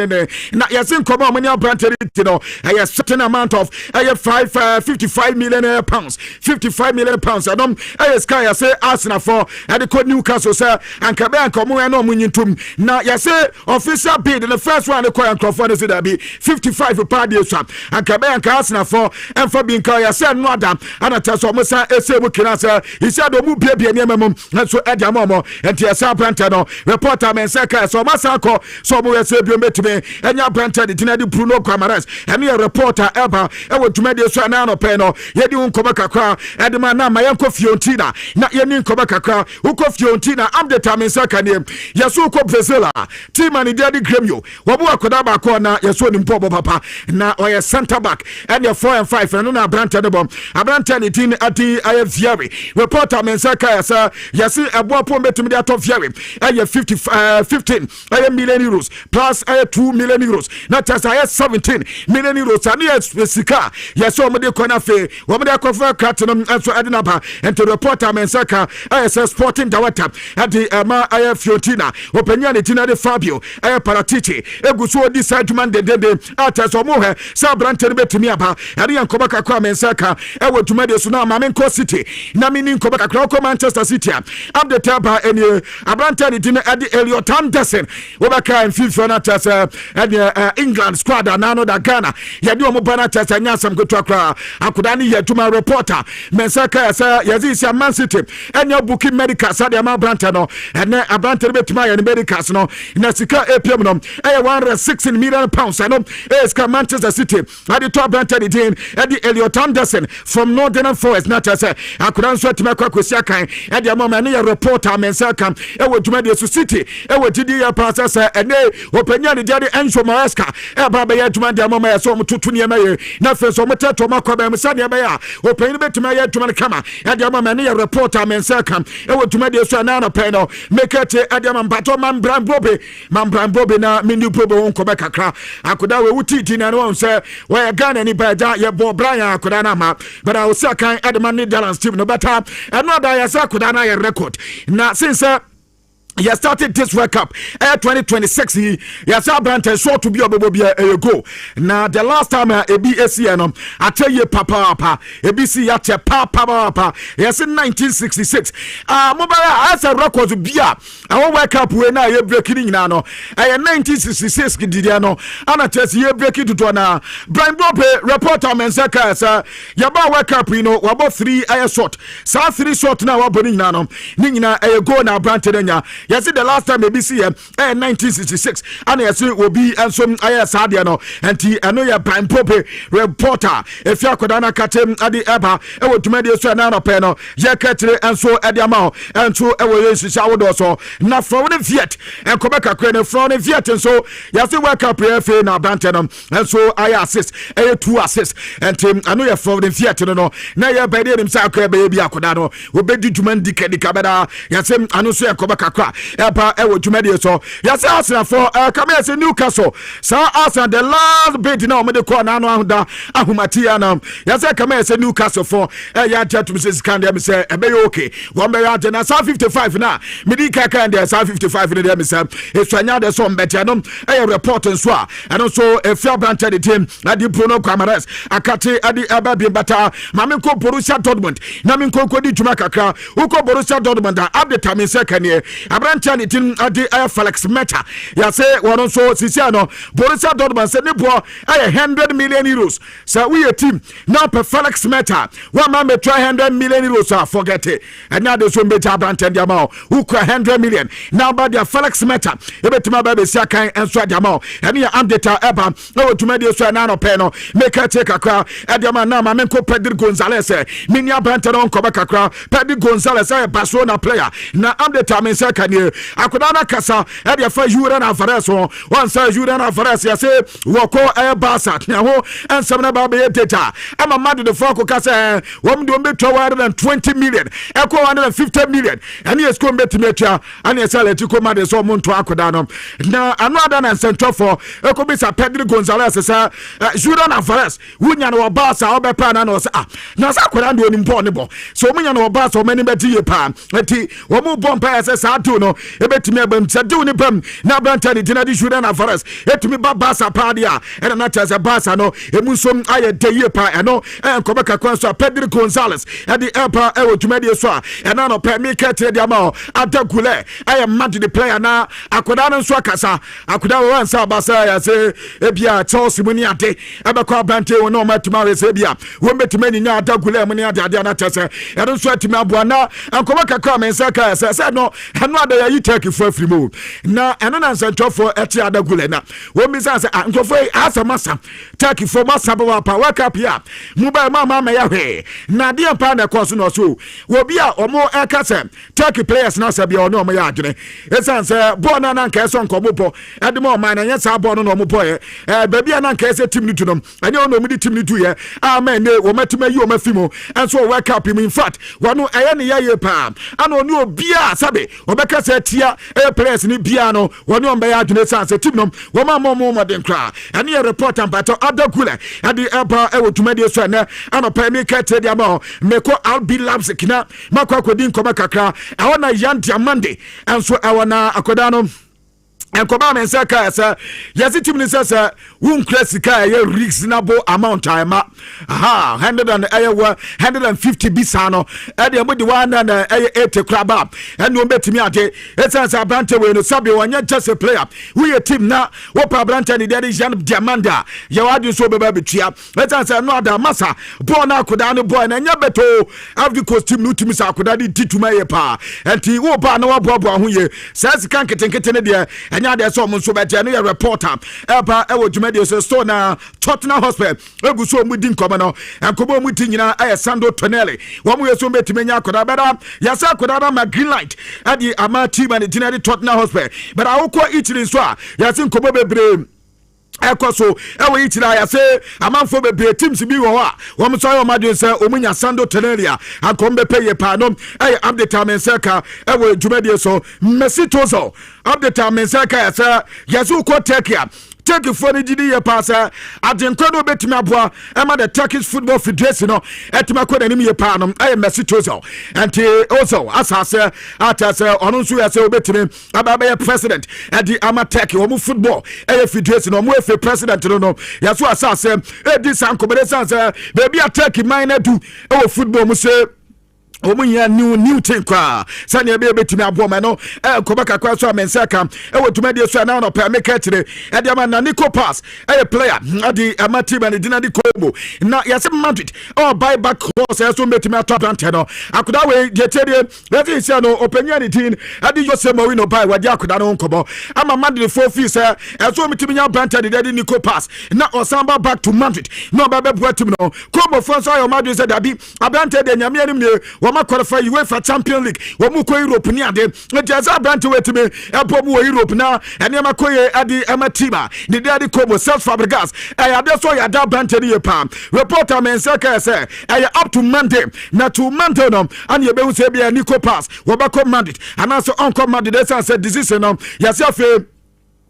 na yesin koba many abrante de no a certain amount of 55 million pounds 55 million pounds adom sky say Arsenal for and the Newcastle say and kabe and komo na omunyintum na yese official bid the first one the coin crowdfunding say that be 55 per day swap and kabe and Arsenal for and for being call yese no adam and ataso mo say esebu kina say he said do mu bia ne memum na so edia momo and yese abrante no reporter men say ka so masako so mo yese bi metime enya abrante de tinadi Bruno Guimaraes and your reporter eba e wo dwuma de so na no pe no ye di unkoba kakra e de ma na ma yenko Fiorentina na ye ni unkoba kakra uko Fiorentina update men say ka ne yeso uko Brazil team and dia di Grêmio wo bo akoda ba ko na yeso ni mpo papa na oye center back and your 4 and 5 no na abrante de bom abrante ni tin ati Fieri reporter men say ka yesi ebo po metime de ato Fieri e 15 million euros plus 2 million euros na tasa 17 million euros and yes sika yes o me de kona fe wo me de kofa kratinum enso adinaba and to reporter men saka ISS sporting director at the Fiorentina openya ne tina de Fabio Paratici eguso di side man de ataso mo he sa brante ne betimi aba ade yankoba kakwa men saka e wo tuma de so na ma menko City na mini nkoba kakra ko Manchester City update aba eni abrante ne tina ade Elliot Anderson wo baka en FIFA na tasa England squad anano da Ghana ya di omo bana tasa nyasam ko twakra akoda ne yatuma reporter mensaka yasa yazisi Man City enya booking medical sadia ma branta no ene abranta betuma ya medical no na sika APM no 116 million pounds no eska Manchester City adi to abranta di din edi Elliot Anderson from Northern Forest na tasa akoda so atima kwa kwesi akan edi amama ne reporter mensaka ewo dwuma de su City ewo tidi ya pasasa ene openya ne dia de Enzo Maresca eba be ya dwuma de amama ya so mututu ne ma ye na fe so mutato makwa be msa ne be ya openya betuma ya dwuma kama edi amama ne reporter mensaka ewo dwuma de so na pe no mekete edi amama bato mambrambobe na mini probe won ko be kakra akoda we wuti na no say we Ghana ni ba ja ye bo Brian akoda na ma but I was sakan edi man ne Dallas team no better eno da ya sa akoda na ye record na since You started this World Cup 2026. Yes, I brand sure to be a go. Now the last time ABSC I tell you papa ABC at papa yes in 1966. Mobile as a record to be a World Cup when I breaking in 1966 Didiano and I tell you breaking to Tona Brian Bope reporter Mensaka Yaba World Cup about 3 shot. So 3 shot now opening nano Nina a go now brand. Yes, the last time ABC 1966 and yes will be and some Ayasadiano and I know your Brian Pope reporter if you could katem at the Eba I would to make this another panel Yakatre and so at the amount and so I will shower also not from the Viet and Quebec from the Viet and so yes the work up here now Bantanum and so I assist 2 assists and Tim I know you're from the Viet no now you're by himself baby Akodano will be to man Dick Cabada yes I know so Quebec Epa ewo tumedi so yes Arsenal for come here say Newcastle so Arsenal the last bit now me de call na no ahunda ahumatia na yes come here say Newcastle for ya chat to say scan dem say e be okay one be ya na 55 na me di kaka dem 55 in dem say eswanya de so mbeti no report nso a and so e fair branch the team na di Bruno Guimaraes akate adi ababi bata ma me ko Borussia Dortmund na me ko di tuma kakra uko Borussia Dortmund update am second year Abrancha ni tin adi Felix Meta ya say one so sisiano Borussia Dortmund say ne bo 100 million euros so we a team now per Felix Meta one man me try 100 million euros forget it and now they so Meta Abrancha the amount who 100 million now but the Felix Meta e betima ba be sia kan enso the amount and ya update eba no to me dey so na no pe no make a take akra e the man na ma me ko Pedro Gonzalez mini Abrancha don ko ba kakra Pedro Gonzalez Barcelona player na update am second year akodana kasa e dey fa Julian Alvarez one say Julian Alvarez ya say woko Barca na ho ensem na ba be data ama mad the foko kasa wom do be 120 million e ko 150 million and yes ko betmetia and yes let ko mad so monto akodana na another na center for e ko be sa Pedro Gonzalez sa Julian Alvarez wunya no Barca obepa na no sa na sa akodana do ni mpo ne bo so munya no Barca o mani beti ye pa eti wo mu bompa sa do no e betimi abam sa do ni bam na Branta ni tina di Julian Alvarez etumi ba Barca pa dia e na tese Barca no e mu som aye de ye pa e no e ko beka kwanso Pedro Gonzalez e di epa e wo tumi de so e na no pe mi kete dia ma adagule aye mad the player na akoda no so akasa akoda wo ansa Barca ya se e bia Chelsea mu ni ade e be ko Branta wo no matuma we se bia wo betimi ni nya adagule mu ni ade na tese e no so atimi abo na ko beka kwa mensa ka se no eno ada ya yitaki for free mo na eno na center for eti adagule na wo mi say ntofo asa masa taki for masa ba pa wake up ya mu ba mama ya hwe na de pa na course no so wo bia omo eka se taki players na se bia ono omo ya adwene esan se ball na na nka so nko mopo ede mo man na nya sa ball no no mopo ye ba bia na nka se team ni tu no ene ono mi di team ni tu ye amen ne wo matuma yi o mafimo enso wake up him in fact wano eye ne ye pa ana oni obia sabe obeka se tia players ni bia no woni on be ya adwene san se team no wo ma mo modern kra ene ye report am pato adakule ade eba e wotuma de so na ana pa mi ka te dia ma meko albi labs kina makwa kodi nkoma kakra awona yan diamande enso awona akoda no enkoba mensa ka sa yesi team ni sa won classica ye reasonable amount time 150 bisano e de mo di one na 80 kraba ene o betimi ade esansa Branta we no sabe wanya just a player we a team na wo pa Branta ni there is Jan Diamanda ye wadu so beba betua esansa no ada masa ball na akoda no boy na nya beto after costume no timi sa akoda di tituma ye pa enti wo pa na wo bobo ho ye sasa kan ketenkete ne de nya de so mo so beti no reporter eba e wo dwumade so store na Tottenham Hotspur egu so mu di nkoma no enkobo mu ti nyina Sandro Tonelli wo mu yeso betime nya akoda beda yasa akoda na green light adi ama team and tinari Tottenham Hotspur but awoko itiri so a yasa nkobo bebre ekoso ewe itira ya se amanfo bebre teams bi wo a wo mso ayo madwen se omunya Sandro Tonelli akombe peye pa no update amenseka ewe dwumade so Messi Tozo update amenseka ya se yasu ko take Turkey for the GD pass. I didn't know bet me aboa. Emma the Turkish Football Federation. Etimako the name panum. I am Messi Tozo. And also as I say, Onunsu as a bet me. Ababe president at the Ama Turkey Omu Football. Federation or more president. No. Yes, what I say. This uncle, baby a Turkey minor do. Oh, football must say. Omunya new thing kwa sanya be betimi aboma no kobaka kwa so amensaka wotuma de so na no pa make kire e de ma na Nico Pass player adi amati ba ne dinadi kobo na yase Madrid buy back cross so betimi atop ante no akoda we je tede let say no openya ni tin adi Jose Mourinho buy wadi akoda no nkobo ama Madrid for fees so metimi nya branta de dadi Nico Pass na osamba back to Madrid no ba be buatim no kobo for so your Madrid said abi abrante de nyame anim ne wama qualify UEFA Champions League wamu ko Europe ni ade jaza brante wetime ebomu Europe na enema koye adi amatiba ni dadi kobo South Fabregas ade so ya da brante ni pam reporter mensaka say up to Monday na to Monday no and ye be hu say bia Nico Pass wabako Madrid and also uncle Madrid say decision no yasafe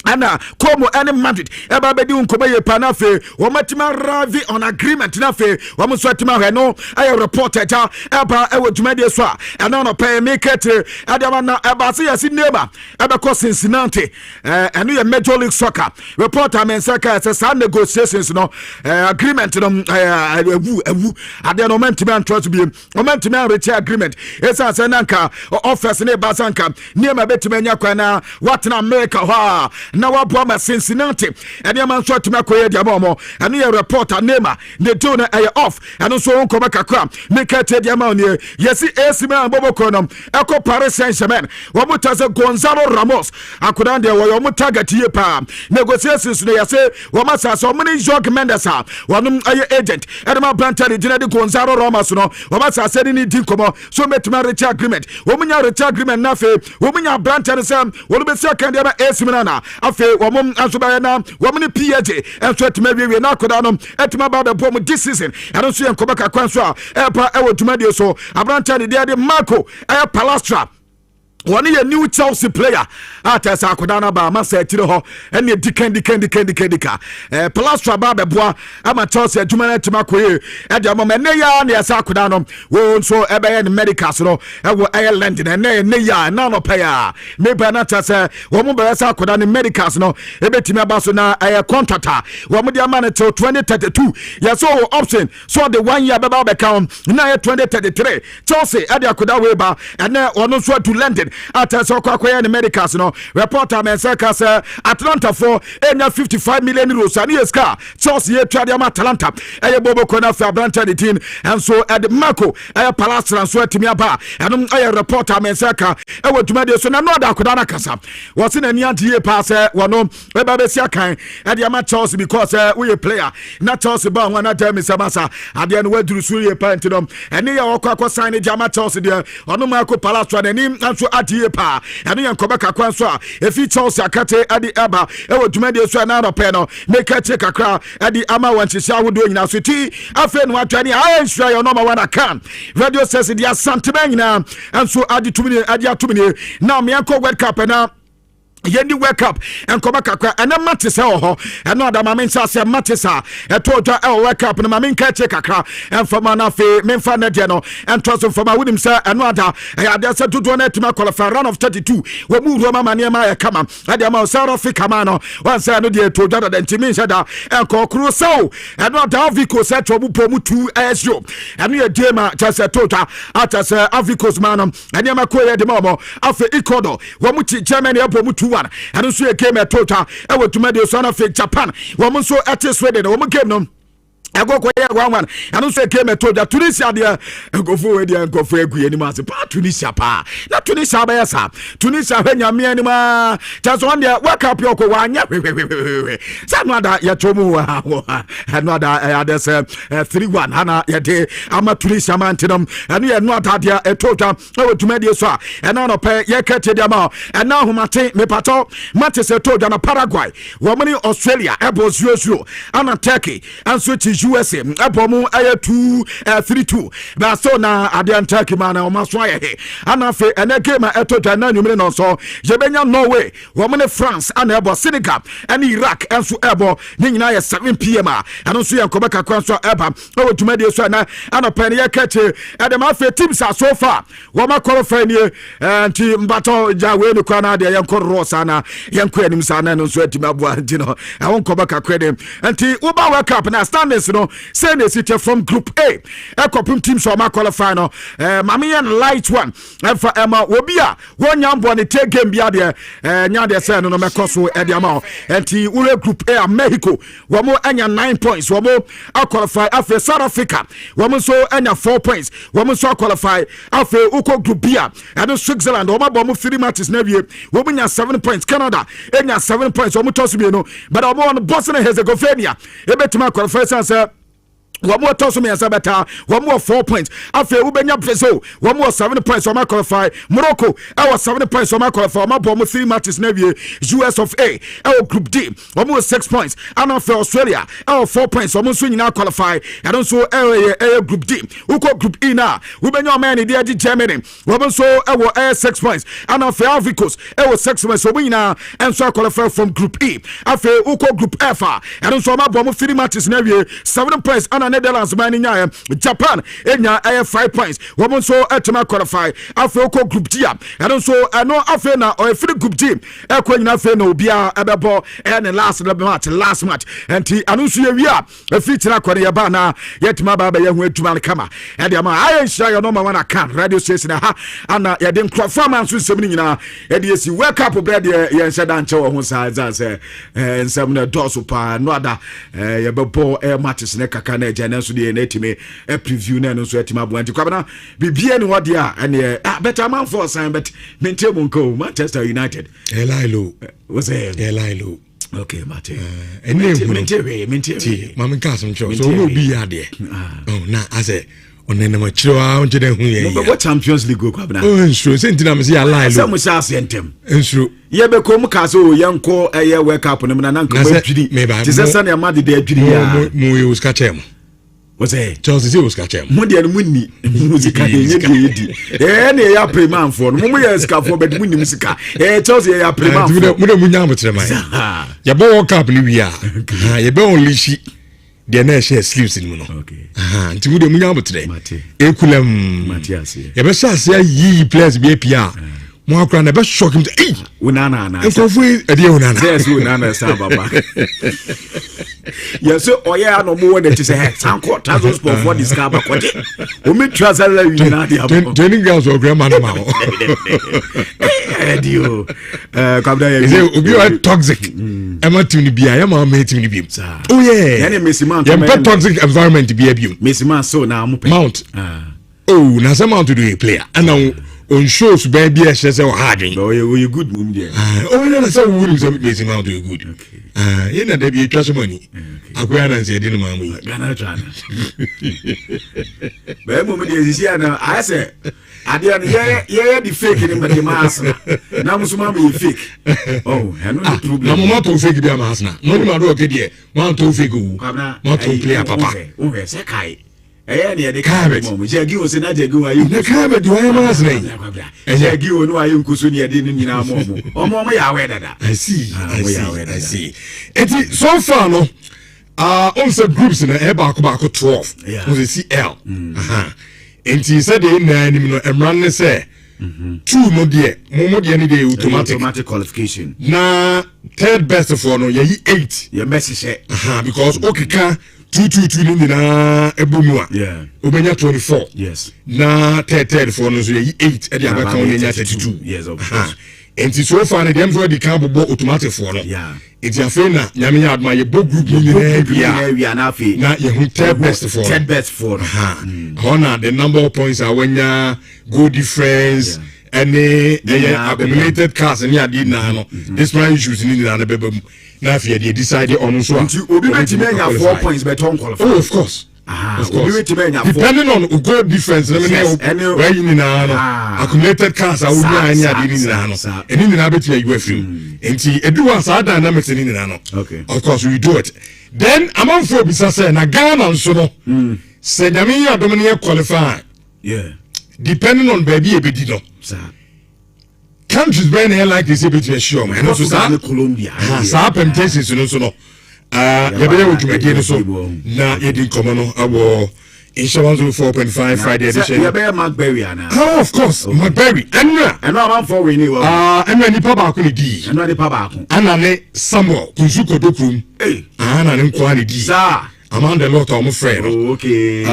ana komo any Madrid eba bedi unkoba ye panafe womatima ravi on agreement na fe womuswatima he no aye reporter ja eba ewo dwumade so a ana no pay make it adama na eba se yesi neighbor eba ko Cincinnati eno ye Major League Soccer reporter mensaka say sa negotiations no agreement no ewu ade no mentime antrust bi momentime reach agreement esa say nanka offers ne basanka niema betima nya kwa na what na America ha na wabo ma Cincinnati ene man so tuma koye dia momo ene ye reporter Neymar the do na off ene so won ko makakra make it dia ma oni yesi AC Milan boboko no eko Paris Saint-Germain wo mutaze Gonzalo Ramos akodan de wo mo target ye pa negotiations no yesi wo masa so many Jorge Mendes ha wonum aye agent ene ma branta de de Gonzalo Ramos no wo masa se ni din komo so metuma reach agreement wo munya reach agreement na fe wo munya branta de sam wo be se kan de AC Milan na afe womum ansoba na womni PSG enso etima wiwe na akoda no etima ba be bom this season eno so yenkoba kakwan so a epa ewotuma de so abranta de Marco Palastra one ye new Chelsea player ata sa akoda na ba masa etire ho ene dikandika Palastra ba beboa ama Chelsea adwuma na tima koye e de mama ne ya na sa akoda no wo so ebe ye medicals no ewo Ireland na ne ya na no pa ya me ba na ta se wo mo ba sa akoda ne medicals no ebetimi aba so na contractor wo mo de ama na till 2032 ya so option so the 1 year baba be count na 2033 Chelsea e de akoda we ba ene ono so to London ata so kwakoya ne medicals no reporter mensaka say Atlanta for enya 55 million euros ani eska Chelsea ye twade am Atlanta eye bobo kona fa branta the team and so at Marco Palastra so atimi aba eno eye reporter mensaka e woduma de so na no da koda na kasa wose na niante ye pass wono e ba be sia kan e de am Chelsea because we player na Chelsea ba ho na tell me sabasa ade no waduru so ye pant no ene ye okwa sign de am Chelsea de ono Marco Palastra na nim so die pa eno yankoba kakwan so a efi Chelsea akate adi aba ewo dwumade so na no pe no make check kakra adi ama wanchisia wodo nyina so ti afa no atwani ensure your number 1 account radio says dia santema nyina enso adi atumini na me yanko World Cup na yendi wake up and come back and matches ho and no da mamen say matches e toja e wake up na mamen ka check akra and for man afi memfa na de no and trust for my wonim say and no da ya dey say to na tima qualify round of 32 we mu ro mama ne ma e kama e dey ma South Africa man no one say no dey toja da ntimi say da e ko kru so and no da Avico say to bu pomu 2 SO and no dey ma just toja at say Avico's man and ma ko ye dey ma afi Ecuador we mu ti Germany e pomu 2 and so game at total I would to make the son of Japan woman so at Sweden woman game no I go kwa 1-1 and so came at told Tunisia there go forward and go for a any master Tunisia pa na Tunisia ba yesa Tunisia when ya me anima just one there work up your ko wanya some other ya tomu and other others 3-1 hana ya de ama Tunisia man tinum and you not had ya a total I would to make the so and now pay ya catch them out and now mate me pato mate se told na Paraguay woman Australia ebos 0-0 and Turkey and switch USA ebomu aye 2-3-2 ba so na adianta kima na omaso aye he ana fe ene game eto dana nwumire no so yebenya Norway wo ne France ana ebo Senegal ene Iraq enso ebo nyina ye 7 pm ano so ye nkobeka kwa so eba o tumade so na ana pane ye kache ede ma fe teams so far wo ma qualify ni anti mbato ja we ni kwa na de ye nkoro sana ye nkwa nim sana no so atima bo anti no awon nkobeka kwa dem anti uba World Cup na standings no say they sit from group A ekopim teams so ma qualify no mamian light one for Emma Wobia one yambo ne take game bia de nya de say no mekoso e de ama anti ure group A Mexico wo mo anya 9 points wo mo qualify after South Africa wo mo so anya 4 points wo mo so qualify after uko group B and Switzerland wo ma bo mo 3 matches na wie wo mo nya 7 points Canada enya 7 points wo mo toss me no but wo mo Bosnia and Herzegovina ebetima qualify say one more toss me as a better, one more 4 points. After Ubenya Brazil, one more 7 points on my qualify. Morocco, our 7 points on my qualify. My bomb 3 matches Navy, US of A, our group D, one more 6 points. And after Australia, our 4 points, almost swinging now qualify. And also our group D, Uko group E now. Ubenya man in the Germany, one so our 6 points. And after Africos, our 6 points. So we now and so qualify from group E. After Uko group F, and also my bomb 3 matches Navy, 7 points. And Netherlands man in Japan enya 5 points women so etma qualify afro group D and also no afro na or free group D ekwanyina afro na obia ebebo and last match and anunsu yewia afitira kwere ya ba na yetima ba ye hu aduma kama and am I share your number one account radio station ha ana ye den performance nsem ni nyina e de esi wake up bread ye nsheda nche wo hu sa say nsem na dosu pa no ada ye bebo matches ne kaka na and so the netime a preview na no so etima bo anti kwabana bibia ni wode a ene better man for sign but maintain go Manchester United Elilo was Elilo okay mate maintain mama kasum cho so no bi ya de oh na ase onene ma chiro onje de hu ye but what Champions League go kwabana oh nsuro sentina me say Elilo say mo sha sentem nsuro ye be ko mu ka so yanko eye World Cup no na nko ba dwiri ti se sa na ma de dwiri ya mu ye uska chem was it Chelsea say uska chem mo de munni musika de ye di na ya preman for no mo ya ska for but munni musika Chelsea ya preman for mo de munya mo trema ya bo World Cup ni wi a ya be only shi de na share sleeves ni mo no okay nti mo de munya mo tre ekulam Matias ya be sha se yi players bi apia mo akra na be shock him unana na so fu e de unana yes unana sa baba yes oya no mo wona ti say sanko tazo sport for this car bakoje o me travel la wi na dia bo training grounds or grandma no ma radio kabda ya is obi o toxic e ma tuni bia ya ma tuni bia oh yeah yani Messi man ya toxic environment bia bia Messi man so na mo mount oh na some mount to do a player and on shows baby I say hard oh you good mum there oh no so we will some Messi man do good okay you know there be trust money akwai na say dey ma mu Ghana trana be mum dey sisi ana I say ade an ye the fake ni me mas na musuma be fake oh no problem na mo to fake be mas na no ni ma do okay there man to fake o man to play papa o we say kai ne de cabbage mo jagi o se na jagi wa yi na cabbage wa mas na jagi o no ayi nkuso ne de ni nyina mo mo ya we dada I see it so far no on some groups na e ba ko 12 we see CL enti said the na ni no emran ne say two no de mo de ni de automatic qualification na third best for no ye 8 ye message because okika 2 ni na ebomu a obenya 24 yes na third for no so ye 8 e de abaka on nya 32 yes of course enti so far na dem so de kan bobo automatic for no enti afi na nyame ya adma ye bo group ni na bia na afi na ye hu third best for honor the number of points are when ya goal difference any accumulated cars ni adi na no this man issues ni na beba mu na afi dey decide on so obi beti me nya 4 points but on qualify oh of course depending on goal difference where you ni na no accumulated cars are we ni adi ni na no eni ni na beti ya UFU enti edu wa sa dynamics ni na no okay of course we do it then amanfo bisa say na Ghana nso no say nyame ya dom ne qualify depending on baby ebedi no countries when they like this bit to sure man also say Colombia sa permutations no so no ya be wo dwumadi no so na yedi komo no abo insurance 4.5 Friday edition ya be McBerry ana of course McBerry and amanfo we ni wo and ni pa ba ko ni di and ni pa ba ko ana ne Samuel kunzuko dokrum ana ne nko ani di sa among the lot of my friend okay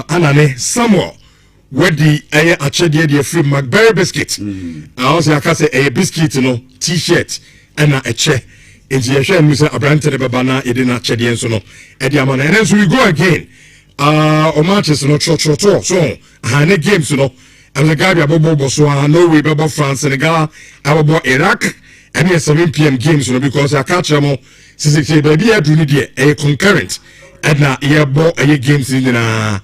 ana ne Samuel wedi eye achede de free McBerry biscuit also akase eye biscuit no t-shirt ana eche enti ye hwe mi se abrante de baba na yede na achede enso no e de amana and so we go again o matches no so hane games no and the guy abobo so Norway babo France Senegal abobo Iraq and 7 p.m. games no because I catch them sisi baby adu ni de e concurrent and na ye bo e games ni na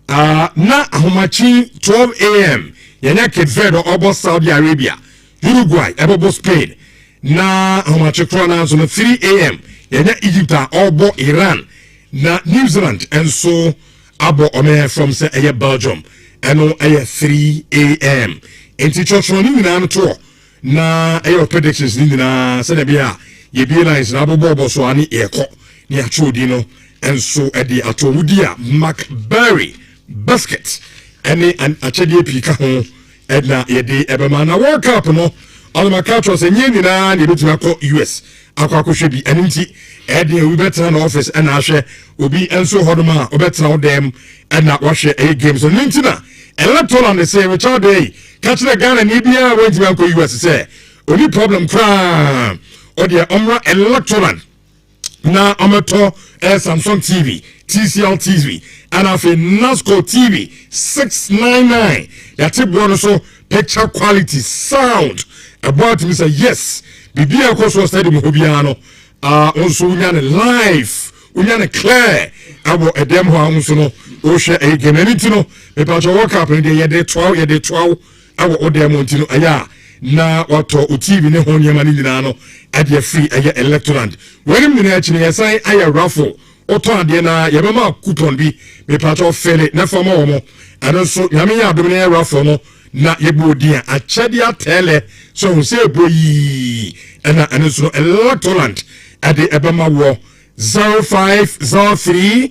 na ahomachi 12 a.m. yenya Kedvedo obo Saudi Arabia Uruguay obo Spain na ahomachi krona so 3 a.m. yenya Egypt obo Iran na New Zealand and so abo ome from say Belgium and no 3 a.m. enti chocho ni na to na predictions ni na say bia ye be lines na abo so ani eko ni achodi no and so edi atomudia McBerry basket any an achede pika ho edna yede ebema na World Cup no all my catchers enye ni na ni betima ko US akwakohwe bi enenti edi we better na office and ahwe obi enso hodoma obetra odem na wahwe e games so nintina electoral and say Richard Day catch the Ghana ni bia wentima ko US say only problem crime or the omra electoral na amato Samsung TV TCL TV and afi Nasco TV 699 yati bro so picture quality sound about me say yes bibia ko so study mo bia no onso unya ne live unya ne clear abo edem ho onso no o hwe e genaniti no me pa cho work up de ye de 12 abo odem ntino aya na wato o TV ne ho nyama ni nyina no ade free aya electoral wenim ni na chine yesan aya raffle oto ade na ye be ma coupon bi me pa cho fele na fama wo mo ado so nyame ya adom ne raffle no na ye bo dia achede atele so hu se boyi and so electoral ade ebema wo 0503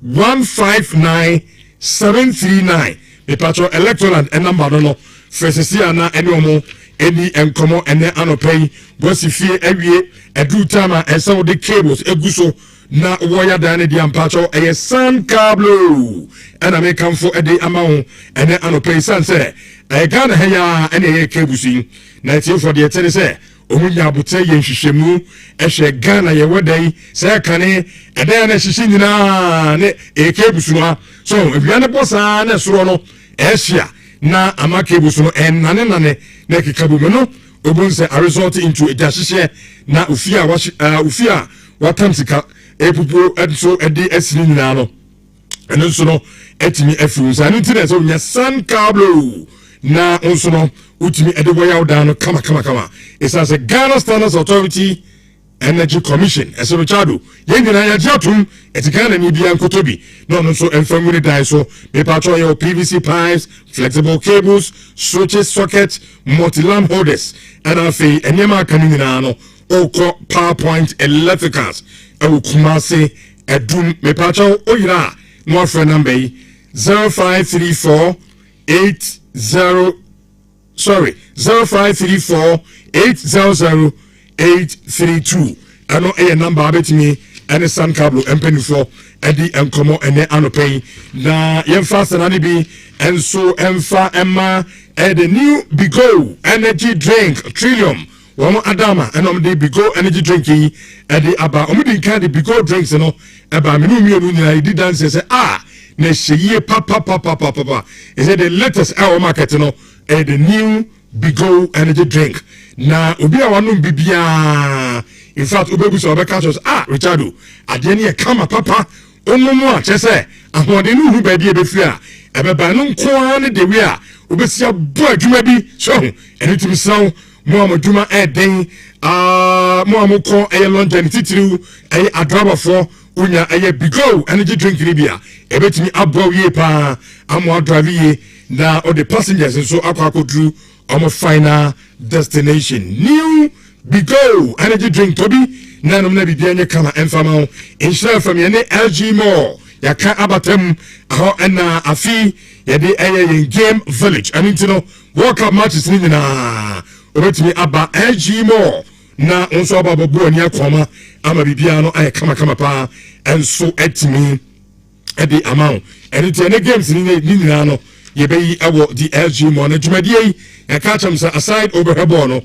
159 739 me patro electoral and number no fresia na ene omo eni enkomo ene anopay bosifie awie edu tama enso de cables eguso na woya dan de ampacho eye san cablo ana me kamfo ede amawo ene anopay sanse e Ghana heya ene ye cables na tiefo de tene se omunya abute ye nhwehwemu ehwe Ghana ye wedai se kane ede na hwehwe nyina ne e cables no so ebiane bossa na soro no ehia na amake buso enane na kikabu no obunse a result into a dashie na ufia watamsika epupo enso edi esini nyina no eno so no etimi afiru sa no tine so nya san cablo na onso no utimi ede boya odan no kama it as a Ghana Standards Authority Energy Commission eso chado ye nyina ya jatum etikana ni bia nkotobi no so enfamuni dai so me patro your PVC pipes, flexible cables, switches, sockets, multi-lamp holders and afi enyema kanina no oko PowerPoint electricals e Kumasi edum me patro oyira no friend number 0534 800 832 ano e number abetimi ene san cablo empenifo edi enkomo ene anopay na yemfa na bi enso emfa emma the new Bigo energy drink Trillium womo adama enom de Bigo energy drink yi edi aba omudi kan de Bigo drinks no eba menu mienu nyina edi dance say na hyeyi papa is it the latest our market no the new Bigo energy drink na obi a wanum bibia in fact obebu so obeka so Richardo ade ne e kama papa omumu a chese ahode no hu ba bi ebefi a ebeba no nko ne de wi a obesia bo adwuma bi so ene timi saw mo amadwuma den mo amko London titiriu adraba for unya bigo energy drink ribia ebetimi abo ye pa amo drive ye na all the passengers so akwakodru omo final destination new bigo energy drink tobi na no na bibia nye kama enfama inshallah from ye LG Mall yaka abatem aho na afi ye de in game village and you know World Cup matches ni na obetimi aba LG Mall na onso ababu ani akoma ama bibia no kama pa enso etimi the amount and it's any games ni no ye be awo the LG Mall na dwumadie ya catch am aside over hebo no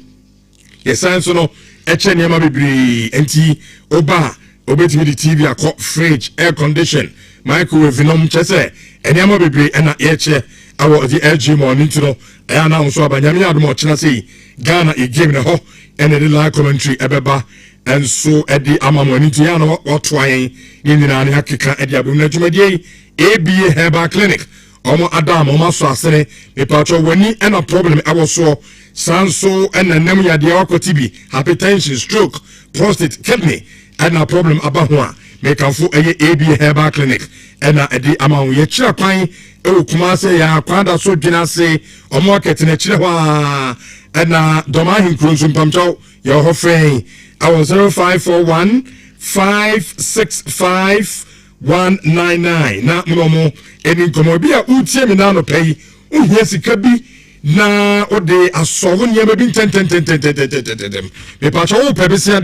ye san so no eche niam bebre enti oba obetimi the TV akọ fridge air condition microwave no mchese eniam bebre na ye che awo the LG Mall ni no ya na onso abanyame adom ochina sei Ghana e game na ho and the live commentary ebeba and so at the amamoni to yana what trying in the nani hakika at the abuna jumadie ABA Herbal Clinic omo adam omo so asene me pacho wani and a problem I was so sanso and nem ya dia wakotibi hypertension stroke prostate kidney and a problem abahwa me kan fo ABA Herbal Clinic and at the amount ye chira kwan e kuma se ya kwanda so dwina se omo aketene chire hwa and Domahin Krunzum Pamcho, your Hoffing, our 0541 565 199. Na Momo, and in Comobia, Utiaminano pay, yes, it could be na or they are so when you have been 10. The Pacho Pebisia,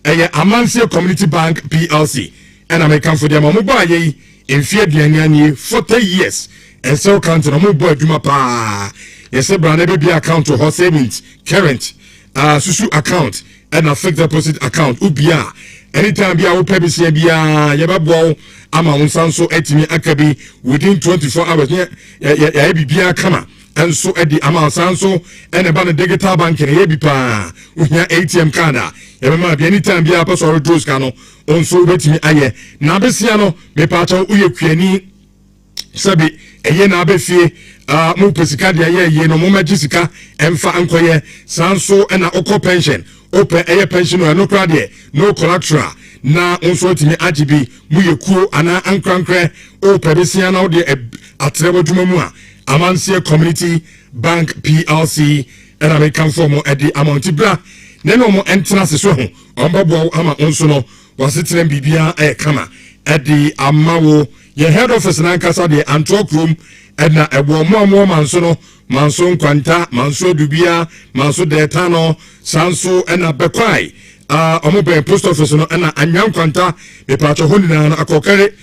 Amansia Community Bank PLC, and I may come for them on mobile in fear the 40 years, and so can't no more Jumapa. Yes, brand baby account to her savings, current, susu account, and a fixed deposit account. Ubia. Anytime be our pebble bia yababo ama unsanso etimi akabi within 24 hours. Ya bia kama. And so at the amount sanso and about digital bank in Yabipa. With your ATM card. Yamma be anytime be a person or drugs cano. On so betimi aye. Nabesiano me pacha uye kweni sabi eye na abefie mu pesika de ye no mo magisika emfa ankoye sanso na okọ pension open eye pension no kra de no collateral na onso timi agibi mu yekuo ana ankrankre o pedesia na de atrebo dwuma mu a Amansia Community Bank PLC and American form at the amount bra na no mo entrance so ho ombabo ama onso no wasitren bibia kama at the amawo your head office na kasa de Antwerp room and na ebo mo manso no manso kwanta manso dubia manso detano sanso and na bekwai omo be post office no and na anyan kwanta be pacho honina na akokare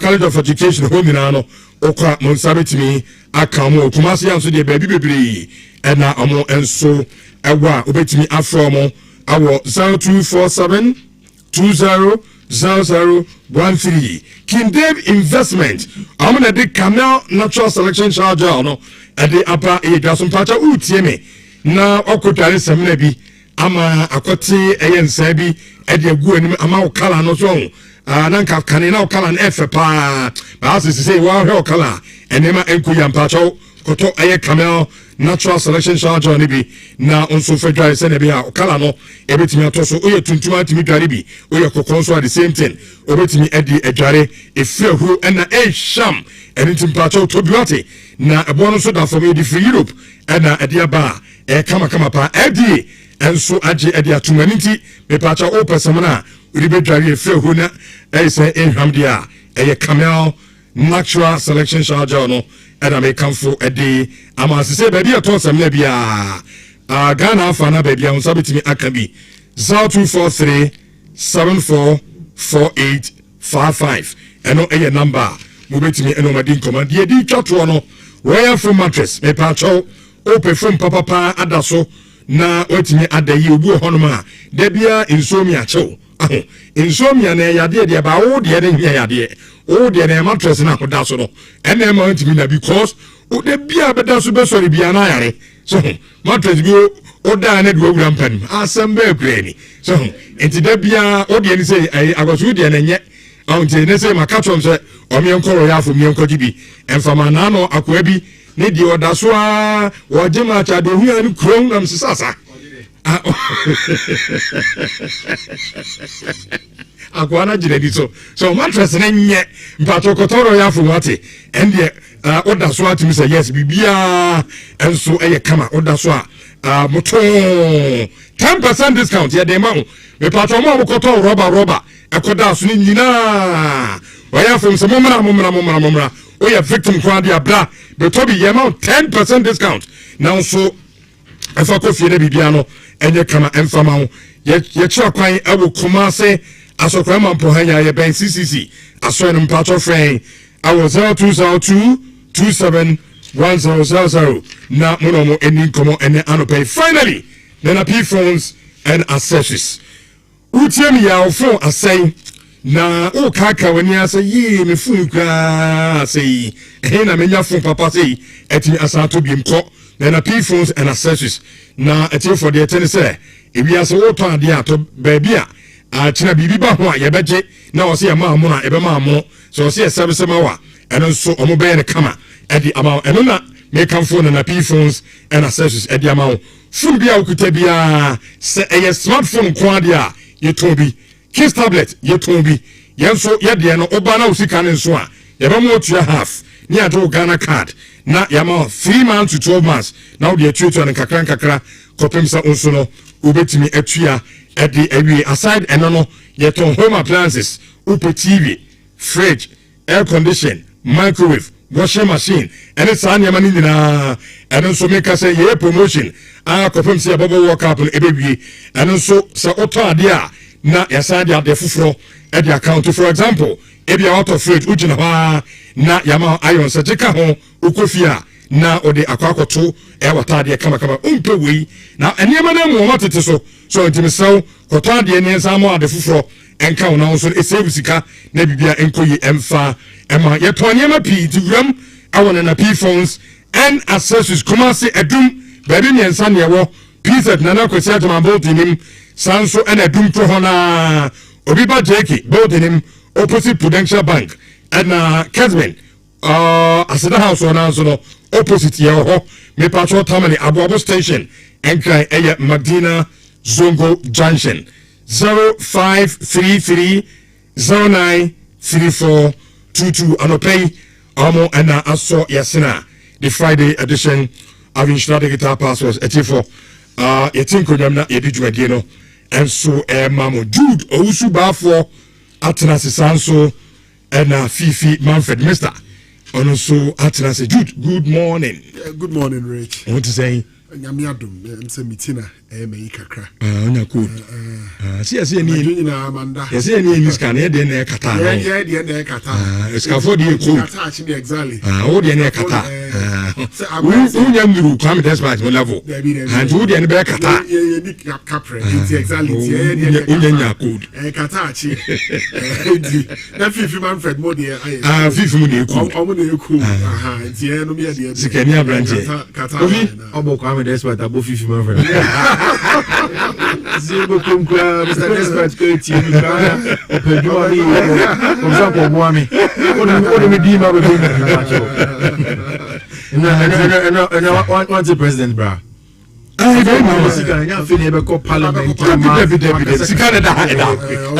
college of education honina no okwa monsabetimi akamu kumasi anso de baby bebre and na omo enso ewa obetimi afro awo 0247 200013 King Dave Investment. I'm gonna do Camel Natural Selection Charger no at the upper age of some pacha utieme. Now okotare semnebi ama akoti ayensebi at the gu ama okala no so nanka kanina okala na efe pa ba say wa he okala enema enkuya mpacha koto aye Camel Natural Selection Charger ni bi na onso fedra se ne bi a okala no ebetimi atoso oye tuntuma timi dware bi oye kokonso at the same thing obetimi edi edware efehu na sham enitim pacho tobiwate na ebo no so da from the free Europe na edi aba kama pa edi enso age edi atumaniti me pacho o personana uri be dware efehu na say enham dia Camel Natural Selection Charger no and I may come for a day. I'm as say, baby, I told some nebia. Ghana Fana baby, I'm sorry to me. I can be 0243 744855. And no a number. Move to me and no my din command. Ye di chatwano. Where from mattress? Me pacho. Open from papa adaso. Na wetimi ade yi obu honoma. Debia insomnia cho. Insomnia na yade de ba o de ne yade. Oh, the mattress na daso no. And them want to be because the beer bedaso be sorry be anayare. So mattress go order na do pen. Assemble granny. So enti da bia o de ni say I was with the enye. Until they say my catchum say o mi enko royal for mi enko gibi. Enfama na no akwa bi ne di odaso a wo jema cha de hu ani krom nam sisasa. akwana jiredi so mattress ne nye mpato kotoro ya fu wate ende order so atimi say yes bibia enso eye kama order so moto 10% discount ya de ma me pato mo kotoro rubber akoda so ni nyina waya fu se momra o ya victim kwa dia bra be to be yema 10% discount now so afa ko fie na bibia no enye kama emfama ho ye kira kwan awo Kumase asokwa mampo hanya ye ben CCC aso en mpacho friend awo 0202271000 na mono eni komo ene anopay finally na P phones and accessories utiemi ya phone asay na o kaka wani asa yi me phone kwa say na menya phone papa say eti asato bi mko na P phones and accessories na eti for the ten say ebi asa wo to ade ato baby a china bibi ba ho a ye beje na o se ya ma mo na ebe ma mo so o se service ma wa eno so o mo be ne kama edi ama eno na make am phone na P phones and accessories edi ama phone bia okuta bia se e smartphone kwa dia ye to bi kiss tablet ye to bi ye so ye de no oba na usika ne so a ye ba mo tua half ni ato Ghana card na ya ma 3 months to 12 months na o de tutu ne kakra kopem sa onso no ubetimi atua edi ewi aside enono yeton home appliances upe TV fridge air condition microwave washing machine ene sa anya mani nyina ene so make say ye promotion kopem se babo work up ebewie ene so se oto ade a na yasade ade fufuro edi account for example ebi out of fridge ujina ha na yama iron surgical ho ukofia na ode akwakoto watade kama umpe wei na enema na mu matete so ntimisaw kotade ne nsamo ade fufuro enka wona nso esebu sika na bibia enkoyi emfa ema yeto enema pi tiwram awona na P phones and accessories Kumase adum baby ne nsa ne wo pz na na kwesi atama botinim sanso en adum to hona obi ba jeki botinim opposite Prudential Bank and Kesman aseda house ona nso no opposite ye ho me patrol tamani Abuabo station enkran eye Magdina Zongo Junction 0533093422 anopay amo ena aso yasina the Friday edition of Inshra Guitar Passwords etifo yetinko nyamna yedi dwumadie no enso mamo Jude owusu bafo atena sesanso ena Fifi Manfred Mr. ono so atena se Jude good morning. Good morning Rich. What to say? Nyamiadum mse mitina me kakra. Onya cool. See ni na Amanda. Yes ni ni scan e de na kata. Yeah de na kata. Scaffold e cool. Kata achi exactly. O de na kata. Unya miru kwam despite mo level. And u de na be kata. Yeah ni capre. Exactly. Unya nya cool. Kata achi. Na Fifi Manfred mo de Fifi mo de cool. Omo de cool. Ntie no me de. Sikani abranche. Kata. Obo kwame despite abo Fifi Manfred. Zibo kumkwa Mr. Despite ko ti mi ka Opejo ani comme ça pour moi mi. On me dit ma bébé. Na want the president bra. Very much. Sika nya fi ne be ko parliament. Sika da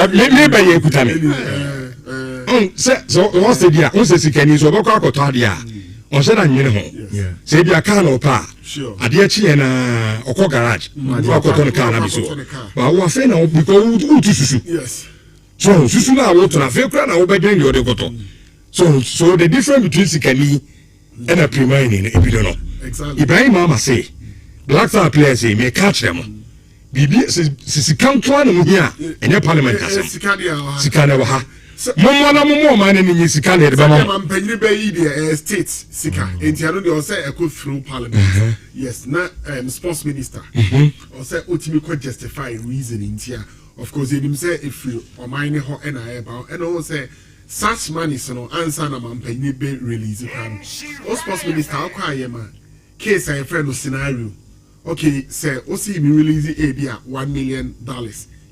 le be ye kutami. So once the dia on se sikani so boko akoto ade a on se na nwene ho. Se bia ka na opa. Ade chi na okọ garage. Akoto ne ka na biso. Ba wo afa na because utu susu. Yes. So susu na wo to na fe kra na wo be dwen de koto. So the difference between sikani and a primary in ebidono. Exactly. Ibrahim mama say black star players say me catch them. Bibi sikan kwa no here enye parliament asem. Sikane wa ha. Momo man ni sikane de ba mama. Man penyi be yi the state sika. Enti ano de o say e go through parliament. Yes, na sports minister. O say otimi ko justify reason intia. Of course him say if you o mine ho na e ba and o say such money so no answer na man penyi be release plan. O sports minister akwa ye man. Case I friend no scenario. Okay, say o see me release a bia $1 million.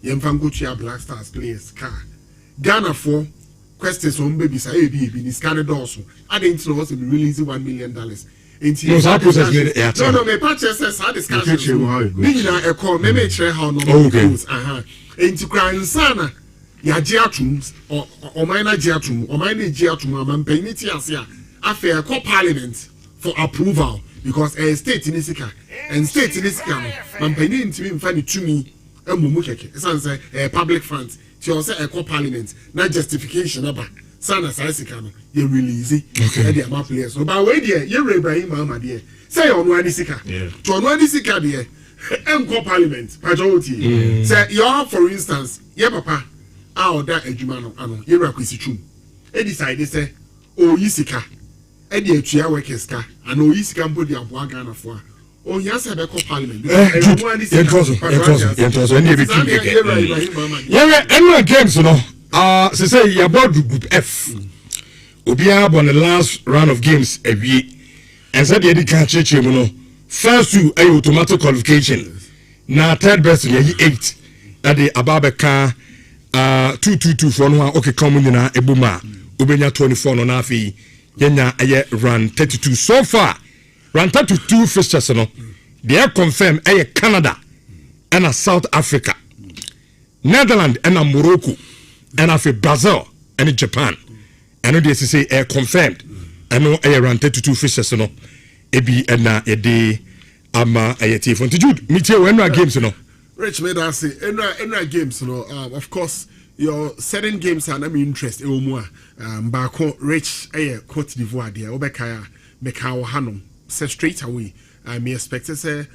Yemfa go to Black Stars players car. Ghana for questions on baby say be ni scan also. I didn't know was release $1 million. No, that process made it. No, me patches says how discussion. Nina a call, me share how no goes. Into crying sana. Ya jiatums or minor jiatum or minor jiatum, and penity as ya. After a parliament for approval because a state in Isika and state in Isika, and penny to him funny to me. A mumukeke, it's a public funds. She also a parliament, not justification about. Sana Sasikano, you release it. Okay. And players. So, by way, dear, you're Ibrahim, Mama, dear. Say on one Sika. To on one Sika, dear. Parliament, majority. Say, you are, for instance, yeah, papa, our that Ejumano, you're a quisitum. They decided, say, oh, Yisika, Eddie, Chia Wekeska, and oh, Yisika, put your Wagana for. Oh, yes, I have a parliament. Yeah, games, you know. Say you about group F. Obia on the last round of games every and said you can't change you know. First two a automatic qualification. Now third best you 8. That the Ababeka 2-2-2 for no okay come in na ebuma. Ubenya 24 no na fi yenya aye run 32 so far. Run 32 fixtures no. They are confirmed aye Canada and South Africa. Netherlands and Morocco. And after Brazil and Japan, and they say confirmed. I know around 32 fishes, no. Ebi and a day, ama a tea from Jude. Meet you when games, no. Rich made us say, enra games, no. Of course, your certain games are not interest. Back rich a Cote d'Ivoire, dear Obekaya, Mekao Hanum, say straight away. I may expect to say,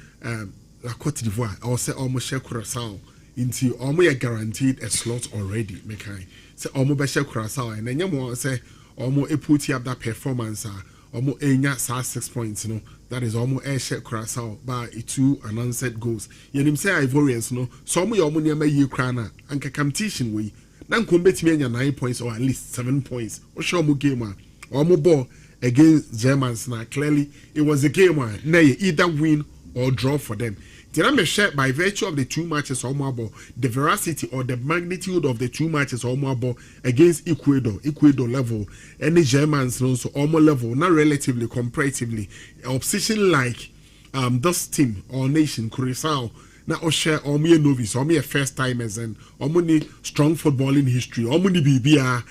La Cote d'Ivoire, or say almost share Curacao. Into almost guaranteed a slot already. Mekai say almost beshe Curacao and then you say almost put up that performance. Almost enya 6 points. No, that is almost a share Curacao by 2 unanswered goals. You know say Ivorians no. Some you almost near my year crana and competition way. Then compete me 9 points or at least 7 points. Or show mu game almost ball against Germans. Now clearly it was a game where nay either win or draw for them. Then share by virtue of the 2 matches almost the veracity or the magnitude of the 2 matches almost against Ecuador level, any Germans also almost level, not relatively, comparatively. Opposition like this team or nation, Curacao, now share or me a novice, or me a first timers and or money strong footballing history, or money BBR.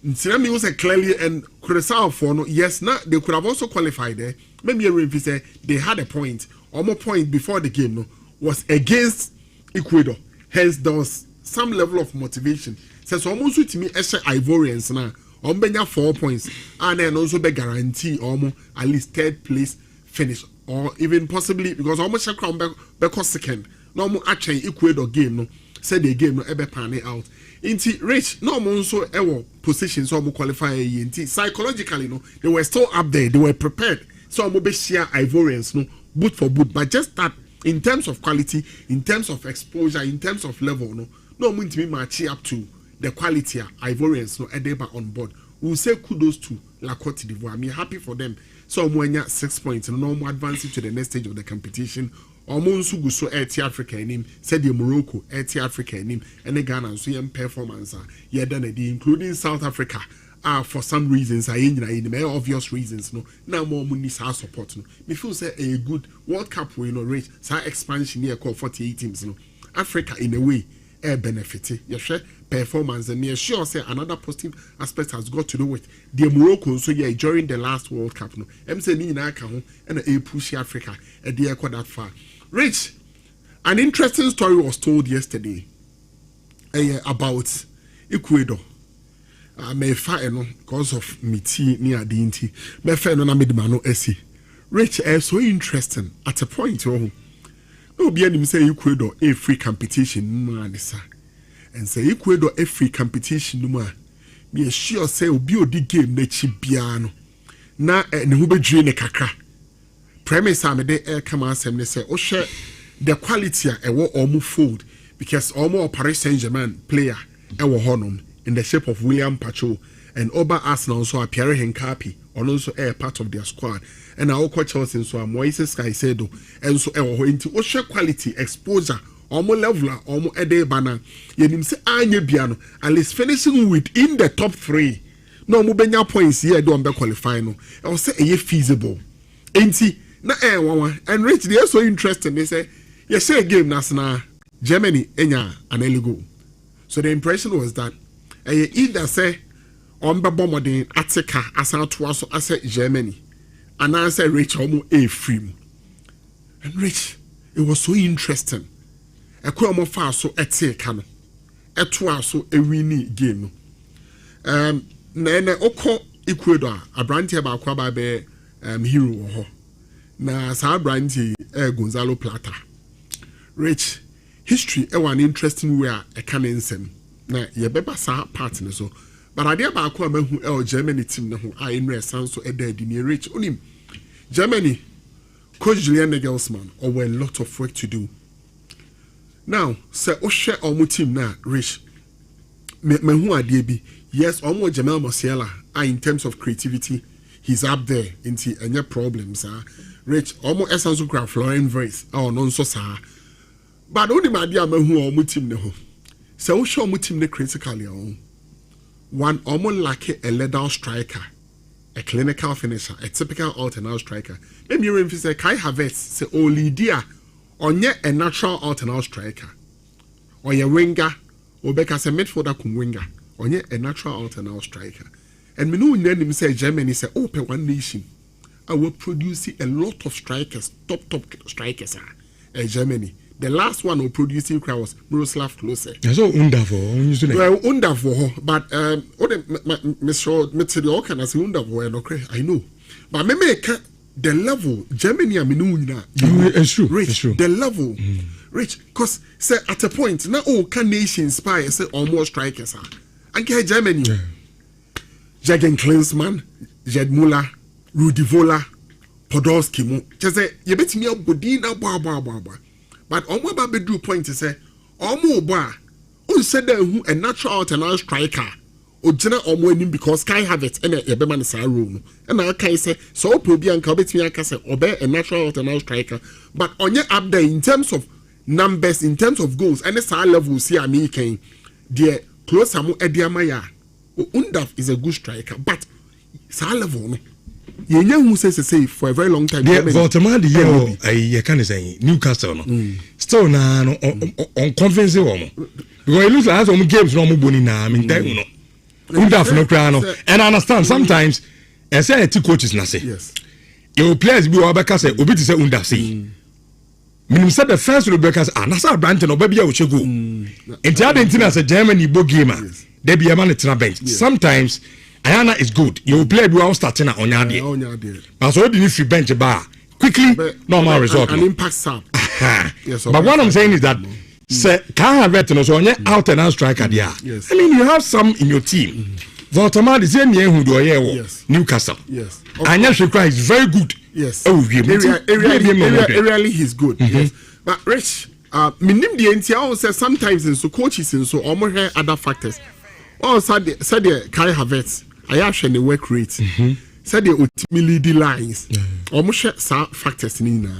Tirami was clearly and Curacao for no, yes, not they could have also qualified there. Maybe a review say they had a point. Or more point before the game no, was against Ecuador. Hence, there was some level of motivation. Says almost with me, extra Ivorians now. Benya 4 points, and then also be guarantee almost at least 3rd place finish, or even possibly because almost check crown back second. No more actually Ecuador game no. Said the game no ever pan it out. Inti rich no more so ever positions so more qualify inti psychologically no they were still up there, they were prepared. So more be share Ivorians no. Boot for boot, but just that in terms of quality, in terms of exposure, in terms of level, no going to be matching up to the quality of Ivorians, no Edeba on board. We'll say kudos to La Cote d'Ivoire. I'm happy for them. So I'm 6 points, no more advancing to the next stage of the competition. Almost so Air Africa in him, said the Morocco, Air Africa in him, and the Ghana, so young performance, yeah, done it, including South Africa. For some reasons, in the very obvious reasons, no. Now more money support. No, me feel say a good World Cup will reach some expansion here called 48 teams. No, Africa in a way benefit. You share performance and me sure say another positive aspect has got to do with the Morocco. So yeah, during the last World Cup, no, I'm saying in Akaho and a push Africa and they are quite that far. Rich, an interesting story was told yesterday about Ecuador. May fire no because of me tea near the inti. May fire no na midmano esi. Rich so interesting at a point. Oh, no be any say Ecuador a free competition man sir. And say Ecuador a free competition no man. Me sure say obi odi game na chibiano. Na ne ho bedwire ne kakra. Premise am de come asem ne say o share the quality e wo omo fold because omo Paris Saint-Germain player e wo honom. In the shape of William Pacho and Oba Arsenal also appear Henkapi and also a part of their squad. And our coach Chelsea so Moises Caicedo and so into Osha quality exposure almost leveler almost a day banner. Yenim say Anya Biano at least finishing within the top 3. No Mubenya points here don't be qualify no. I will say a feasible. enti na wawa and Rich they are so interesting. They say you say a game nasna Germany enya an early goal. So the impression was that either say on Babomodin Attica as I said Germany and I said Rich almost a free. And Rich, it was so interesting. A quite far so at Cano. At so a winning game. Nene Oko Ecuador, a brandy about Quababe hero. Na sa brandy Gonzalo Plata. Rich, history one interesting way a canon sem. Na ye beba sa partner so. But I dear about who Germany team na who I in rest so a dead in Rich onim. Germany. Coach Julian Nagelsmann or a lot of work to do. Now, say Oshe or team now, Rich. Me who are DB? Yes, almost Jamal Musiala. In terms of creativity, he's up there into any problems. Rich almost essence of craft Florian Vrace or non so sa. But only my dear me who are team no. Say Oshe or team the critically on. One almost like a leather striker. A clinical finisher, a typical alternate striker. Maybe you remember say Kai Havertz say only dia on yet a natural alternate striker. Or your winger, or back as a midfielder cum winger, on yet a natural alternate striker. And we know him say Germany say open one nation. I will produce a lot of strikers, top strikers Germany. The last one who produced him was Miroslav Klose. So wonderful. Well, wonderful, but Mr. Material can as wonderful. I know, but me make the level Germany. I mean, it's true. Rich, it's true. The level, Rich, because say at a point now all can nations spy say almost strikers are. And get Germany, Jürgen Klinsmann, Gerd Müller, Rudi Völler, Podolski. Just say you bet me up Bodina, blah. But Omo Babedu point to say, Omo Ba, who said that who a natural alternate striker, or Jenna Omo because Kai Havertz and a Beman is a room. And I can say, so Probi and Kabit Miaka obey a natural alternate striker. But on your up there, in terms of numbers, in terms of goals, and the side level, see, I mean, the close Samu Ediamaya, Undaf is a good striker, but side level, no. You know who says say for a very long time. Yeah, Baltimore the year I can say Newcastle no. Still na on conference woman. Because it looks like some games no mo boni na I mean time no. Undaf no kra no. And I understand sometimes I say two coaches na say. Yes. Your players be obeka say obi to say Undaf say. Minim said the first Rebecca say anasa branch no ba bia wo chego. Enti Argentina say Germany bo game a. They be a man at bench. Sometimes Ayana is good. You play well starting on your day. But so if you bench bar quickly, normal result. An impact sub. Yes, but what I'm saying is that say can't have veteran so on your out and out striker there. Yes. I mean you have some in your team. Baltimore the same year who do yes. Newcastle. Yes. And Nhyira is very good. Yes. Oh, really he's good. Yes. But Rich, minim the NTL says sometimes in so coaches and so almost other factors. Oh, said the Kai Havertz. I actually the work rate. Said the ultimately lines. Almost factors in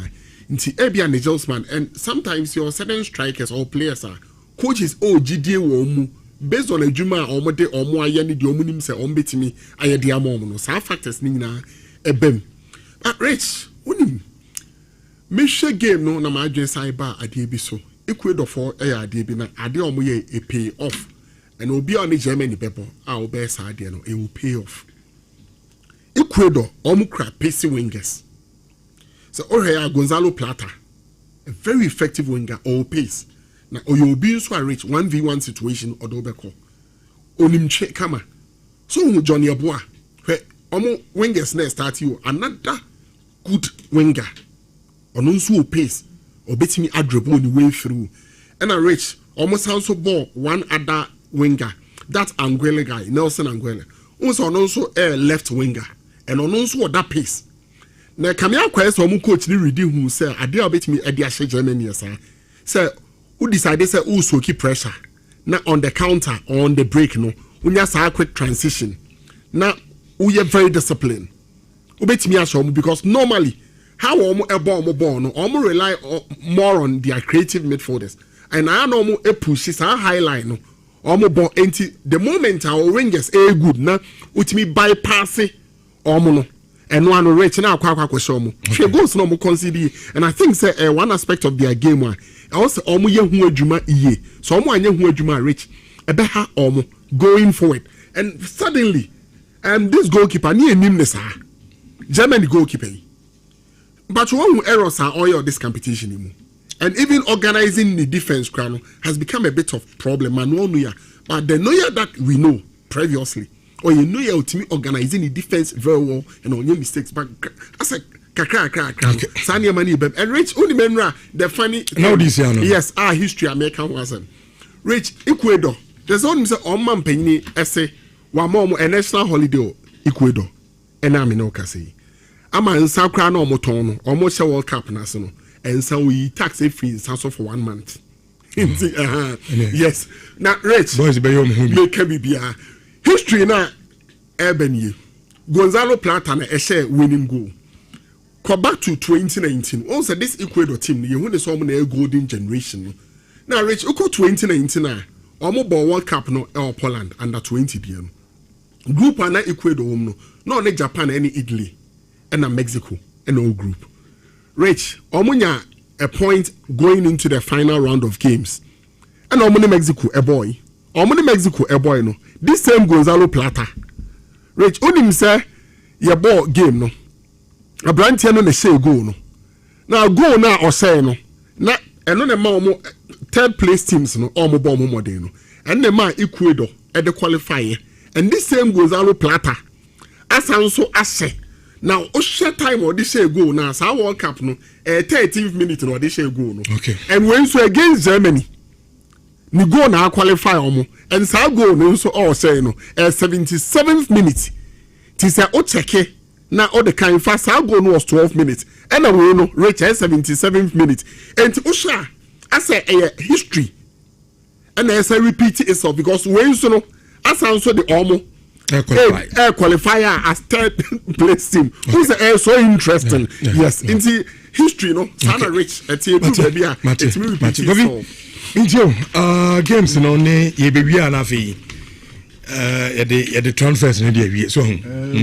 into Abby and the Nagelsmann. And sometimes your certain strikers or players are coaches. Oh, GDA womu based on a juma or more or more. I need your munim say on bet me. I had the amount. Some factors nina a bem. But Rich, unim. Mesha game no na my dress I bar at the so. Equator for a DB na ade omoye a pay off. And will be on the Germany people, our best idea, it will pay off. Ecuador, Omukra, pacey wingers. So, Orea Gonzalo Plata, a very effective winger, all pace. Now, you'll be so rich 1v1 situation or Dobeko. Onimche Kama. So, Johnny Abua, where Omo wingers next start you, another good winger. Or also pace, or bet me adribble on the way through. And a rich, almost also ball one other winger, that Anguilla guy, Nelson Anguilla, also a left winger, and also that pace. Now, come here, question coach ni ready who say, I dare bet me a dear Germany, sir. Sir, who decided say also keep pressure. Now on the counter or on the break, no, when you say a quick transition. Now, we are very disciplined. Bet me because normally, how a ball no, rely more on their creative midfielders. And I know a push is a high line, no. The moment our wingers are good now, which me bypass it, and one rich now kwa show mo she goes no mo consider and I think say one aspect of their game one also omo ye hu adwuma iye so omo anye hu adwuma rich ebe ha omo going forward and suddenly this goalkeeper ni enim ne sa Germany goalkeeper but one errors are all this competition anymore. And even organizing the defense crown has become a bit of problem. And but the Neuer that we know previously, or you know you're organizing the defense very well and on your mistakes. But as a Sanya Mani and Rich only menra the funny no this year, no. Yes, our history American wasn't. Rich Ecuador. There's only say man penny essay one more a national holiday Ecuador. And I'm in Okasi. I'm in South Crown or Motono, almost a World Cup national. And so we tax it free in South for 1 month. Yes. Now, Rich, history now, Ebony, Gonzalo Plata and a share winning goal. Come back to 2019. Also, this Ecuador team, you want to saw a golden generation. Now, Rich, you go 2019 now, almost World Cup no Poland under 20 DM. Group and Ecuador, no only Japan, any Italy, and Mexico, and all group. Rich, Omunya a point going into the final round of games. And Omuni Mexico a boy. Omuni Mexico a boy no. This same Gonzalo Plata. Rich, only say your ball game no. A brand no ne say go no. Now go now or say no. Na and no the third place teams no or mo ball mo no. And the man Ecuador at the qualifier. And this same Gonzalo Plata. As also as say. Now, share time or this year go now. So World Cup no, 13th minute or this year go no. Okay. And when so against Germany, we go now qualify omo. And so go no so all say no. 77th minute. Tis a check now all the kind fast. So go no was 12 minutes. And I will no reach 77th minute. And Osha, I say history. And I say repeat itself because when so no, as also the omo. Qualifier as third place team. Who's so interesting? Yes, into history, no. Sana rich. It's games, no. Ne ye baby anafi. The transfers in the so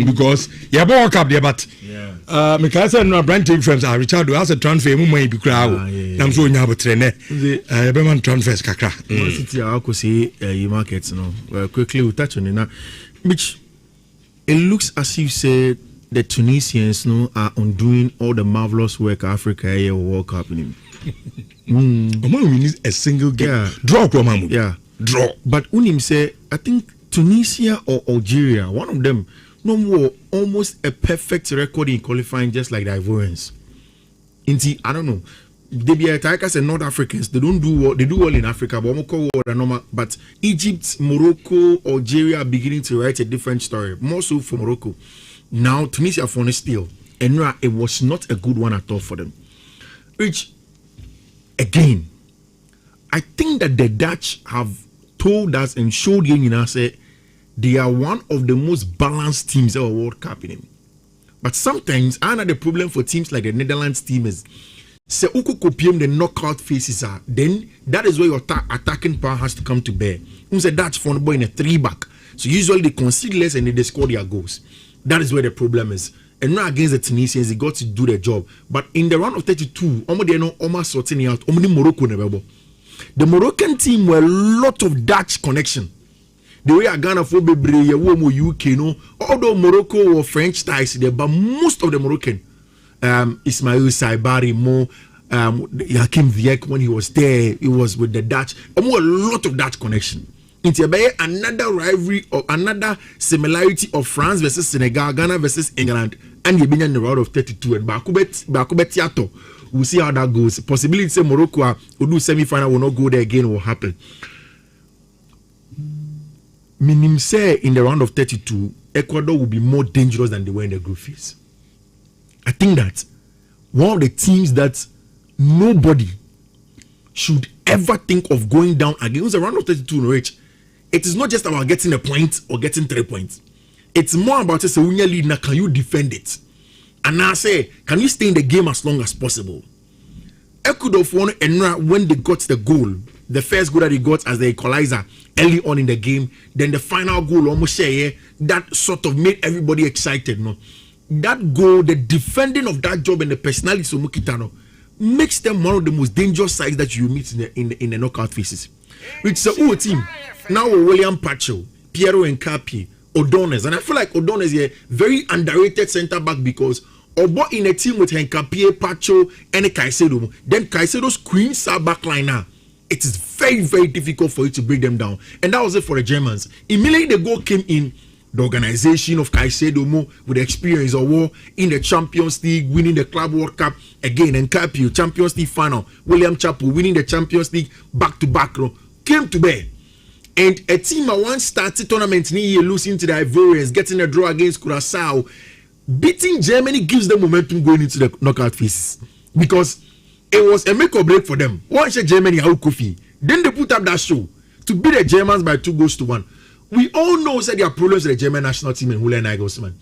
because you World Cup there, but because no brand friends are Richard has a transfer. Mu may be crowd. I'm so you have a trainer. Everyone transfers kakra. City I could say you markets no. Quickly we touch on it. Which it looks as if say the Tunisians are undoing all the marvelous work Africa here World Cup in. We need a single game. Yeah. Draw, Mamu. Yeah. Draw. But Unim say I think Tunisia or Algeria, one of them, no more almost a perfect record in qualifying, just like the Ivorians. Inti, I don't know. They be attackers and North Africans. They don't do well. They do well in Africa, but Egypt, Morocco, Algeria are beginning to write a different story. More so for Morocco. Now Tunisia for still, and it was not a good one at all for them. Which, again, I think that the Dutch have told us and showed you say they are one of the most balanced teams of World Cup in him. But sometimes another problem for teams like the Netherlands team is. Se uku kopium the knockout phases are, then that is where your attacking power has to come to bear. Who's a Dutch for boy in a 3-back. So usually they concede less and they score their goals. That is where the problem is. And not against the Tunisians, they got to do their job. But in the round of 32, almost sorting out Morocco. The Moroccan team were a lot of Dutch connection. The way Ghana for Bebre, UK, no, although Morocco or French ties there, but most of the Moroccan. Ismail Saibari, Hakim Ziyech, when he was there, he was with the Dutch. A lot of Dutch connection. Into another rivalry or another similarity of France versus Senegal, Ghana versus England, and you've been in the round of 32. And Bakubet we'll see how that goes. Possibility say Morocco will do semi-final, will not go there again, will happen. Minim say in the round of 32, Ecuador will be more dangerous than they were in the group phase. I think that one of the teams that nobody should ever think of going down against the round of 32 in which it is not just about getting a point or getting 3 points. It's more about say when you lead now, can you defend it? And I say, can you stay in the game as long as possible? Ecuador when they got the goal, the first goal that they got as the equalizer early on in the game, then the final goal almost that sort of made everybody excited, no. that goal, the defending of that job, and the personality of Mukitano makes them one of the most dangerous sides that you meet in the knockout phases. It's a whole team. Now William Pacho, Piero Nkapi, O'Donnell, and I feel like O'Donnell is a very underrated centre back because Obo in a team with Nkapi, Pacho, and Caicedo, then Caicedo's queen side back line now. It is very, very difficult for you to break them down. And that was it for the Germans. Immediately the goal came in, the organization of Caicedo with the experience of war in the Champions League, winning the Club World Cup again, and Capio, Champions League final, William Chapo winning the Champions League back-to-back, came to bear. And a team at one started tournament near losing to the Ivorians, getting a draw against Curaçao, beating Germany gives them momentum going into the knockout phases. Because it was a make or break for them. Once Germany out Kofi, then they put up that show to beat the Germans by 2-1. We all know that there are problems with the German national team and Julian Nagelsmann.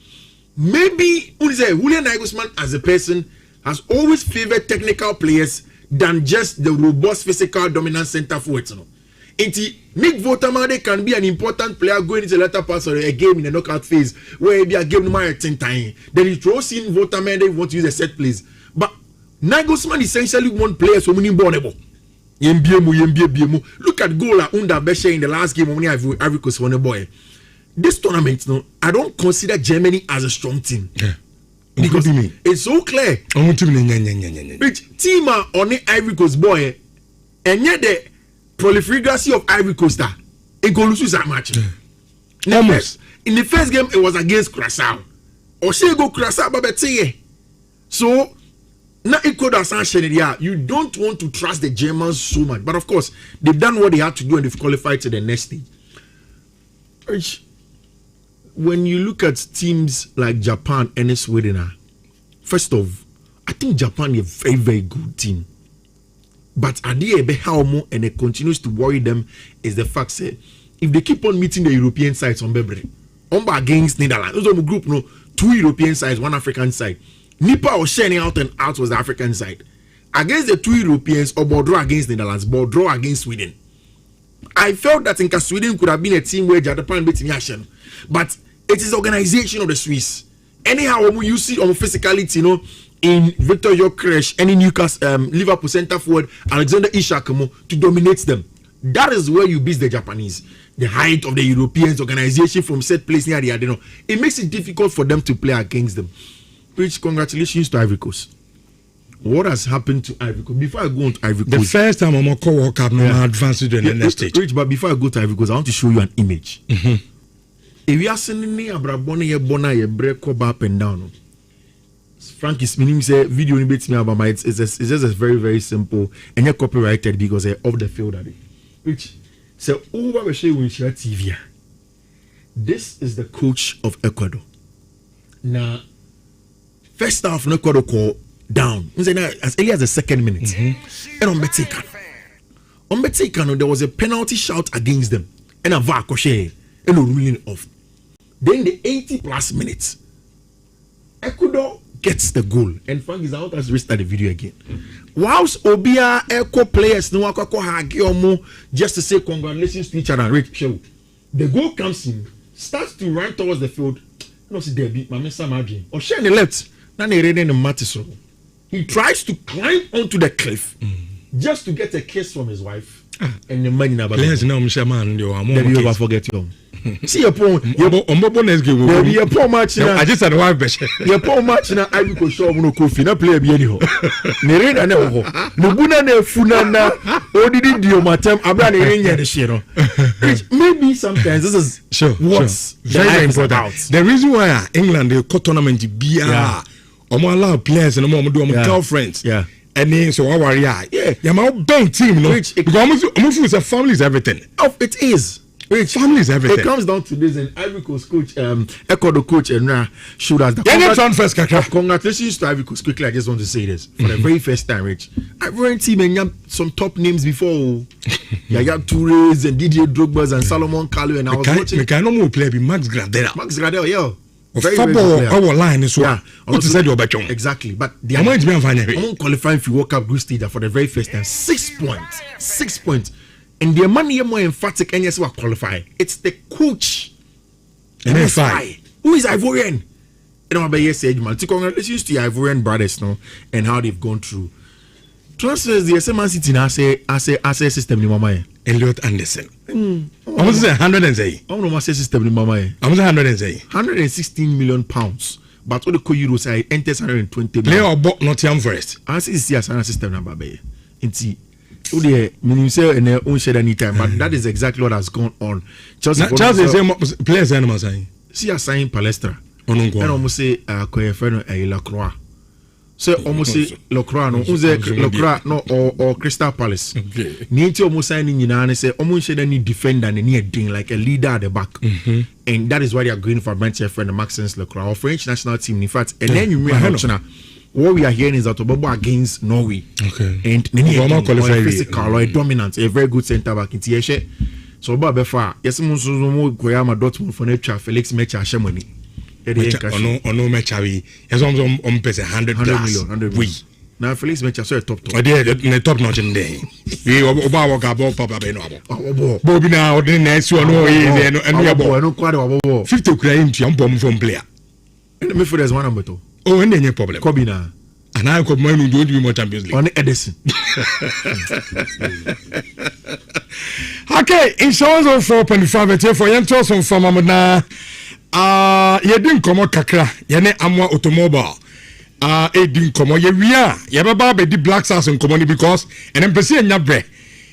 Maybe Julian Nagelsmann as a person has always favored technical players than just the robust physical dominant center forwards. Nick Votamade can be an important player going into the latter parts of a game in the knockout phase where he be a game number 10 time. Then he throws in Votamade if want to use a set plays. But Nagelsmann essentially want players who are bornable. Look at goal Unda Beshe in the last game when Ivory Coast won a boy. This tournament, no, I don't consider Germany as a strong team. Yeah. Because it's so clear. Which team are on the Ivory Coast boy, and yet the proliferation of Ivory Coast, it goes lose that match. Yeah. Almost. In the first game, it was against Curaçao. Or she go Curaçao, but so. Now, you don't want to trust the Germans so much, but of course, they've done what they had to do and they've qualified to the next stage. When you look at teams like Japan and Sweden, first off, I think Japan is a very, very good team. But and it continues to worry them is the fact that if they keep on meeting the European sides on Bebre, against Netherlands, those are group, 2 European sides, 1 African side. Nipa was shining out and out was the African side. Against the 2 Europeans, or Bordeaux against Netherlands, Bordeaux against Sweden. I felt that Sweden could have been a team where Japan beat Nation. But it is the organization of the Swiss. Anyhow, you see on physicality, in Victor Gyökeres, any Newcastle, Liverpool centre forward, Alexander Isak to dominate them. That is where you beat the Japanese. The height of the Europeans, organization from set place near the Adeno. It makes it difficult for them to play against them. Which congratulations to Ivory Coast. What has happened to Ivory Coast? Before I go on to Ivory Coast, the first time I'm going to World Cup, no advance to the next stage. Rich, but before I go to Ivory Coast, I want to show you an image. If you are seeing me, Abrabona, ye bona, ye break up and down. Frank is meaning say video ni bit me about my it's just a very, very simple and you're copyrighted because they're off the field at it. Which so over we show you TV. This is the coach of Ecuador. Now. First half, no Ecuador call down. As early as the second minute. And on Betekano, there was a penalty shout against them. And a VAR and a ruling off. Then the 80+ minutes, Ecuador gets the goal. And Frank is out as restart the video again. Whilst Obia Echo players just to say congratulations to each other. The goal comes in, starts to run towards the field. No, see Debbie, my Mr. Margin. Or share the left. He tries to climb onto the cliff just to get a kiss from his wife. And the money never players now, Mr. Man, you ever forget you. See your poor match now. I just had a wife. Your poor match now. I will show no coffee. No play be anyhow. Nerena never. No buna ne funana. Odidi dio matem. Abra nerenya the share. Maybe sometimes this is what's very important. The reason why England the tournament be allow players and do girlfriends. Yeah. And then so our yeah, my bank team, because almost a family is everything. Oh, it is. Family is everything. It comes down to this, and Ivory Coast coach, Ecuador coach, and showed us the congratulations to Ivory Coast. Quickly, I just want to say this for the very first time, Rich. Ivorian team and some top names before. Yaya Touré and Didier Drogba and Salomon Kalou, and I was watching. We can no play Max Gradel. Max Gradel, yeah. Football, our line is what said you're back on. Exactly, but the amount qualifying for World Cup group stage for the very first time, 6 points. 6 points. And the money more emphatic and yes, we qualify. It's the coach. MFI. Who is Ivorian? Congratulations to your Ivorian brothers, no, and how they've gone through. Transfers the SMA City now say system in Mama. Elliot Anderson. I was say 100. I'm not say system in Mama. I was 100. 116 million pounds. But all the euros I enters 120 million. Player Player bought Nottingham Forest. I see a system number by. Inti. You say in their own shed anytime, but that is exactly what has gone on. Chelsea is players animal saying. See a sign Palestra. And almost say a Lacroix. So almost say Lacroix no Lacroix no or Crystal Palace. Need almost signing and say almost should any defender and near ding like a leader at the back. And that is why they are going for Manchester and Maxence Lacroix or French national team. In fact, and then you what we are hearing is that Obobo against Norway. Okay. And physical or dominant, a very good centre back in Tieshe. So Obobo far, yes, Musumo Goyama Dortmund for nature, Felix Mecha Shemoni. No match awi. Yes, on pese 100 million. Oui. Now Felix Mecha so top. The top notch in there. We Oba waka ball papa be no abo. Bobby na ordinary next one no no quad 50 kura into am from player. In the midfield there's one number 2. Oh, and any problem. Kobina. And I could mind don't be more Champions League. On Edison. Okay, insurance of 4.5 for young Charles from Amana. You didn't come out kakra. Yane amwa automobile. Didn't come out. You baba be the Black Stars in common because and then perceive nyabre.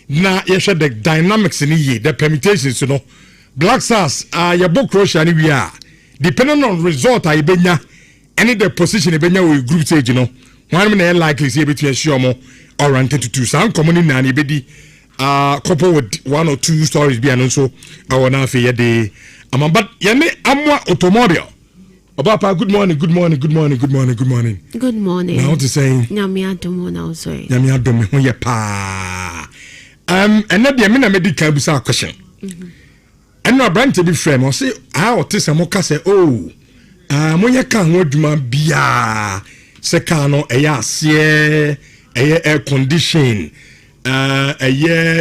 Na you share the dynamics in the permutations, you know. Black Stars your book Russia ni we are. Depending on result I benya. Any the position ebenya we group stage you know one man likely say between Shomo or rented to two some common na ni bedi couple with 1 or 2 stories be and so our na fe de but yene amwa automobile Obapa good morning now to say nyame adomo na so nyame adomo ho ye pa and na de me na medical busa question and no brand to be frame or say how to say mo ka say oh monya kan ho adwuma bia se kan no ase air condition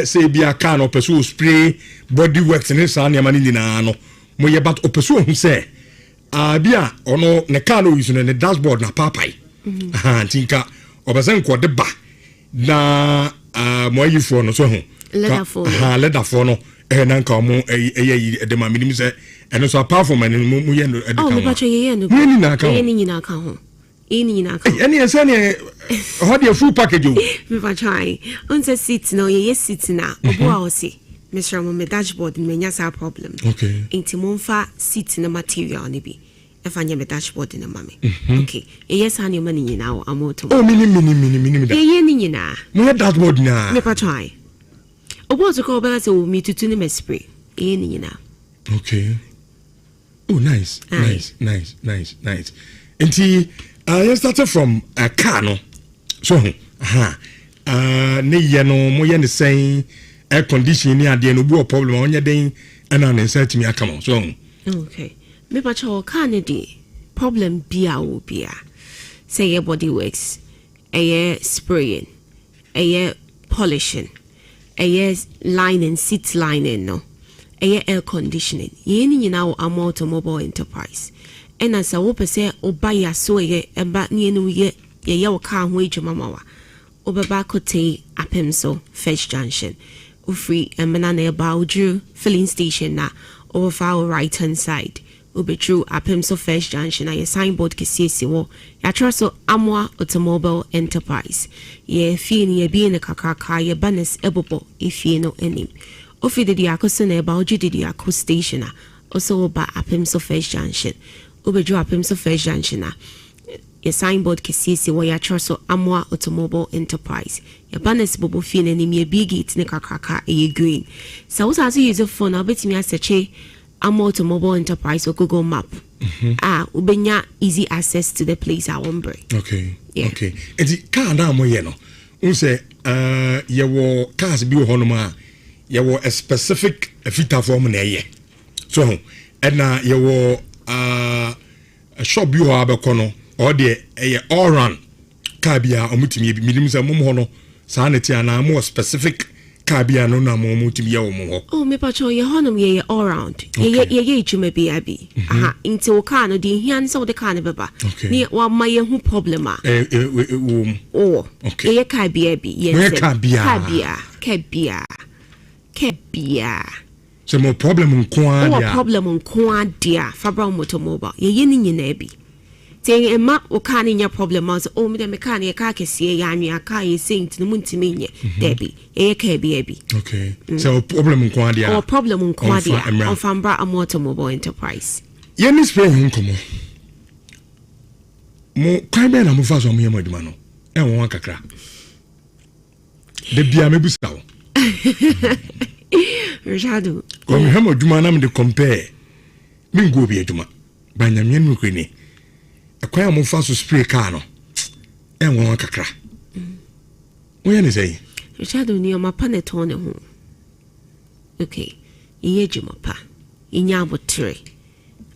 say bia kan no person spray body works in sa na mani nyina no moye but opeso hu say bia ono ne kan no use no ne dashboard na papai tinka obasen ko de ba na moyi fo no so hu leather for no na nka mo de ma minim say and so apart from any mu ye no edeka oh but ye no ni na ka ni nyina ka ho ni nyina ka any ese ne how the full package o me va try on the seat no ye seat na obo a o si Mr. Mo me dashboard me nya sa problem okay enti mo mfa seat na material ne bi e fa nya me dashboard na mame okay ye sa ne mani nyina o amoto oh mini da ye ni nyina mo ye dashboard na me va try obo to ko ba say o mi tutu ni me spray ye ni nyina okay. Oh, nice. And you started from a car, no? So, ne no mo yen the same air conditioning near the no problem on your day and an insert me come on. So, okay. Me pa cho car ne di problem bia wo bia. Say your body works. A spraying. A polishing. A lining, seat lining, no. Air conditioning. Ye ni nyina wo Automotive enterprise. And as a wope say oba ya so ye eba ni enu ye wo car ho adwuma mawa. Obeba kote apem so First Junction. Ufri emena na eba udru filling station na over our right hand side. Ubetru apem so First Junction na ye signboard kesiesi wo. Ya so amwa Automotive enterprise. Ye fie ni ye bi ne kakaka ye banes ebobo ifie no enim. Ofi de diakoso na eba oju de diako station na also oba apem so First Junction. Ubedru apem so First Junction na ye signboard kesiesi wo ya so amwa Automotive enterprise. Ye banes bobo fie na nim ye big it ne kakaka ye green. So wo sa use phone na betimi asearch Automotive enterprise or Google map. Ubenya easy access to the place I want break. Okay. Yeah. Okay. And the car na mo ye no. Un say ye wo cars bi wo honoma ye wo a specific filter form na ye. So and na ye wo a shop bi wo abekono or the all run car bia omutimi bi minim say mom hono sa na ti ana more specific car bia no na mo mutimi ya wo mo. Oh, me pacho ye honum ye all round. Ye chume bi abi. Aha, into o car no di hian so the car ne beba. Ni wa ma ye hu problem a. Oh. Okay. Ye car bi abi. Ye car bia. So mo problem nko dia. Oh, problem nko dia. Fabra Automotive. Ye ni nyina bi. Saying a map or can in your problem as oh, me can ye car see ya car ye sing to the muntimine, Debbie, a baby. Okay. So problem in Quadia or problem in Quadia of Fambra and Automobile Enterprise. Yen is playing home. Mo Carmen and Mufas on me, Modimano, and one cacra. The Biamebusao. Rajadu. When we have a Jumanam to compare, Mingo be a Juma, by Namian Mukini. A choir mo fast to spray cano. And one cacra. When is a shadow near my panetone home. Okay, ye jumapa. In yabo tray.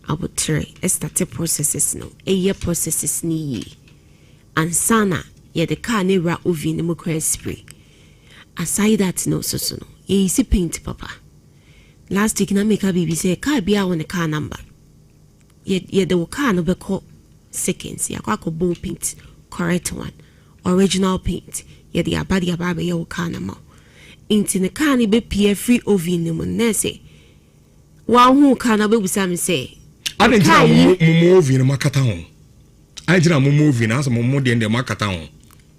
I would tray. A started processes no. A year processes ni. And sana, ye the car near uvi no more spray. Aside that no so no. Ye see paint papa. Last week na make a baby say car be on a car number. Ye the car no be called seconds, ya kwa ball paint, correct one, original paint, ya the abadi ababe ya wakana mo. Inti ne kani be pie free ovi ne mo nese. Wa hu kana be busam say. I didn't tell mu ovi ne makata ho. I didn't mu ovi na so mu de de makata ho.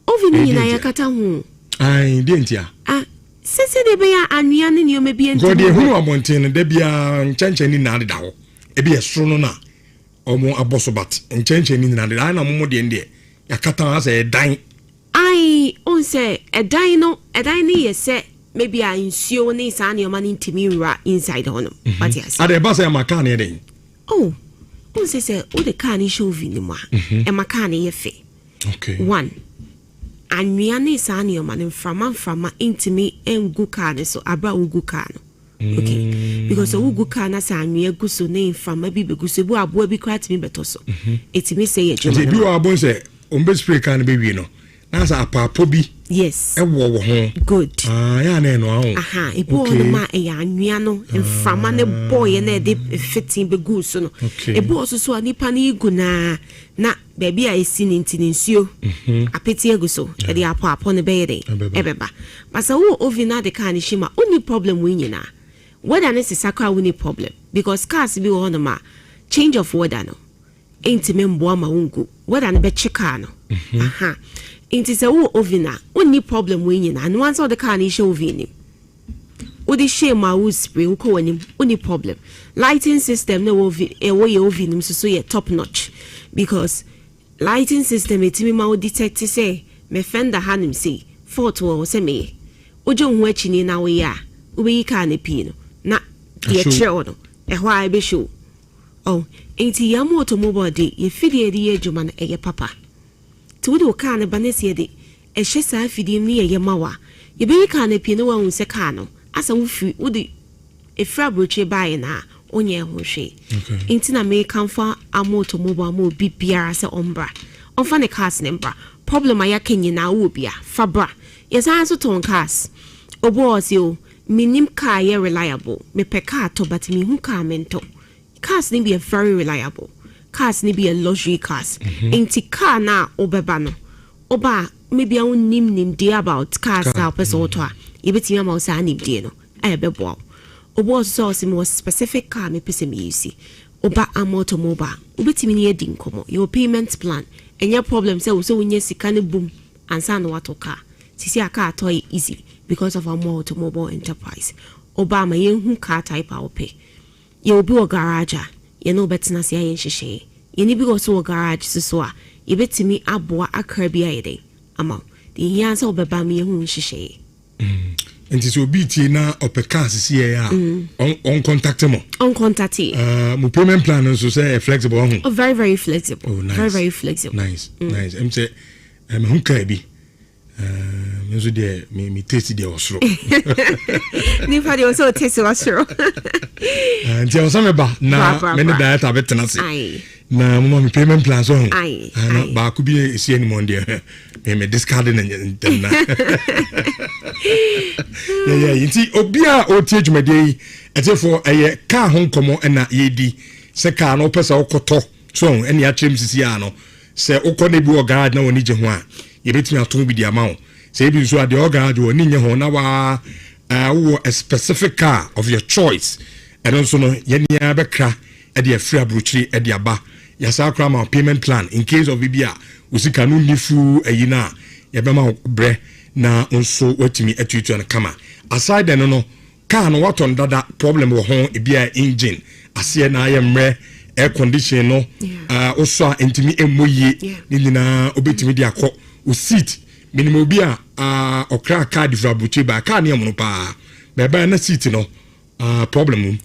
Ovi ni na ya kata ho. Ai didn't ya. Ah, sese de be ya anua ne ne o me bi enti. God de hu abonten de bia nchancha ni na de da ho. E bi esro no na. Omo abosobat enchenche ni na de na mo de ndie yakata as e dan ai on say a dan ni say maybe I nsuo ni sa na man intimi ra inside hono but yes ade ba say maka na den oh on say o de car ni show vi ni mo e maka na ye fe okay one anwia ni sa na man frama intimi engu car ni so abra ugu car no. Okay, because ugu kana sa anwia gu so na infama bi be gu so bu abo bi kwat mi beto so etimi say ye jema bi wa bon say ombe spray kan be wi no na sa apapo bi yes e wo ho good ya na no ahun aha e bo no ma e anwia no infama ne boy na de fitting be gu so no e bo so anipa na igu na baby a esi ni ntini nsuo apeti egu so e de apo ne be ye ebeba basa wo ovina de kan shima only problem we nyina whether necessary we need problem because cars be on ma change of weather no ain't membo ma wungu whether ne be chika no aha ain't say wo ovina only problem we nyina and once all the car ni show ovini wo di share ma wo spray wo ko wanim only problem lighting system no wo ye ovinim so ye top notch because lighting system etimi ma wo detect say me fender hanim say fault wo say me ojo hu achi ni na wo ya wo be car ne pi no na ye chere no e ho ai be show oh enti ya mo Automobile de ye fidie de ye djuma na eye papa ti wo de car ne banese de e hye sa fidie ni ye mawa ye be car ne pi no wa hu se car no asa wo fi wo de e fra broche bai na onye ho hwe enti na me kan fa Automobile mo bibia se ombra onfa ne cars ne mbra problem aya kenyi na wo bia fabra ye san so ton cars obo osio minim car ye reliable me pe car to but me hu car mento cars ni be very reliable cars ni be a luxury cars enti car na obeba no oba maybe I nim dey about cars na person auto a yebetimi ama usa nim dey no bebo obo so me was specific car me pese me use oba Automobile obetimi ni edi nkomo your payment plan enya problem say so unye sika ne boom ansa no wato car sisi aka to easy because of our Automobile Enterprise Obama yen hu car type a ope ye obi o garage ye no betina se yen hihye ye ni bi go so garage so a ye betimi aboa akra bi ayede ama the yan so obeba me hu hihye enti so obi tie na opeka sisi ye a on contact mo mo payment plan so say flexible ho oh very flexible nice. very flexible nice em say me hu ka bi mezo de me taste de osro ni fa de so taste osro nti o me ba na me ne diet abetena se na mama me payment plan so Aye, ana aye. ba ku bi esi any money me discard na na yeah inti obi a o tie dwumade yi etefo eye car ho nkomo na yedi se car no pesa okoto so eni a chem sisi ya no se ukọ na bi o garage na woni je ho a ye betimi ato bi di amount se bi so ade o garage woni nye ho na wa wo a specific car of your choice and also no ye nia bekra e de free abrochiri e de aba ya sa kra ma payment plan in case of bibia usika no nifu ayina ye be ma bre na onso watimi atutu na kama aside then no car no what on dada problem wo ho e bia engine ase na ayemre air condition no also intimi emoye ni nyina obetimi de akọ o seat minimum bia okra card for abuchi ba car ne amono pa be ba na seat no problem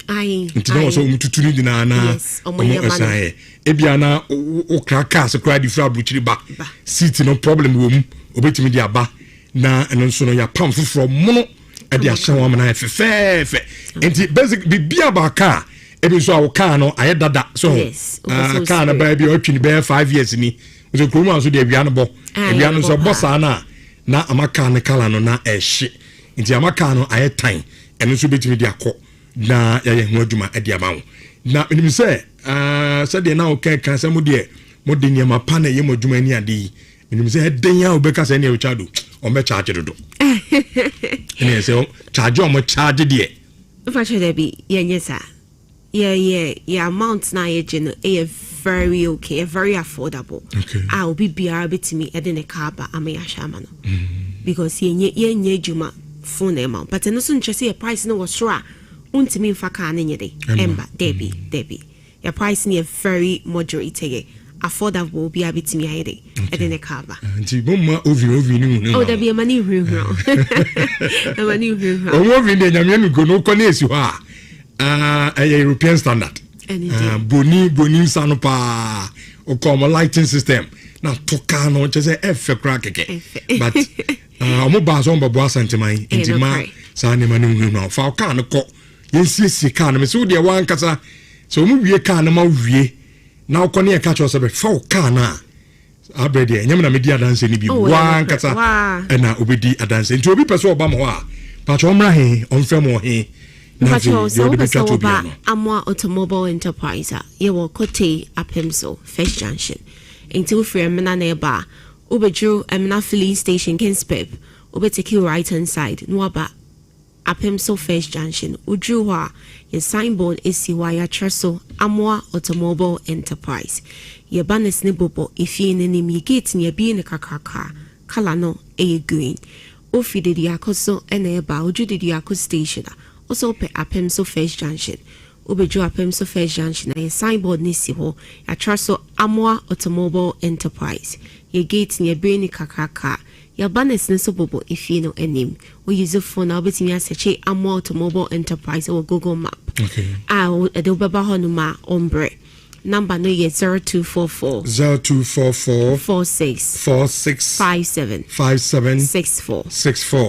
nti no so mututu ni na na omo asaye e bia na okra car so card for abuchi ba seat no problem wo mu obetimi de aba na eno so no ya pam from mono e de ahye wa na fefefe nti basic bibia ba car ebi so awo car no aye dada so car na ba bi o twini be 5 years ni so kroma so de awia no bo awia no so bossa na amaka ne kala no na ehye nti amaka no aye tan eno so betimi de akọ na ya ye ho adwuma e de amawo na enim se se de na o kan se mo de nyama pa na ye mo adwuma ni ade enim se den ya obeka se ne e chado o me charge dodo ene se charge o mo charge de Fa chede bi yenyesa yeah amount na ye geno very okay, very affordable. Okay. I'll be betimi edin a car ba amaya shamano. Because ye juma phone amount. But no soon just a price no was sure. Untimi fa car any day. Emba, Debbie. Your price near very moderate. Affordable be betimi ide edin a car ba. Nti bomma ovi ni. Oh, there be a money room. A money room. O mo vi de nyame mi go no ko na esi ho a European standard. Boni sano pa o come lighting system na toka no che say efe kra keke but omo ba so mbo asanteman intima sa ne manu no fa ka no ko yensi ka no me so de wan kasa so mu wie ka no ma wie na ko ne ka cho se be fa ka na abrede nyam na me di adanse ni bi wan kasa na obedi adanse nti obi pese oba mo ho a pa cho mra he onfem mo he Amwa Automobile Enterprise, ye will kote apemso, First Junction. Until free amena neba, Ubedru amena filling station Kenspep, Ube take you right hand side, Nwaba apemso First Junction, Udruwa, your signboard is Siwaya Treso, Amwa Automobile Enterprise. Ye banes nibobo, if ye in enemy gate near being a kakaka, Kalano, a green. Ofi de diakoso, and a bow, Judy diako station. Also pe apemso First Junction. Ubejo apemso First Junction na signboard nisi ho ya traso Amwa Automobile Enterprise. Ye gate ni ebe ni kakaka. Ya banes nso bobo ifi no enim. We use a phone na obetimi asearch Amwa Automobile Enterprise or Google Map. Okay. Ede obeba ho no ma ombre. Number no ye 0244 46 57 64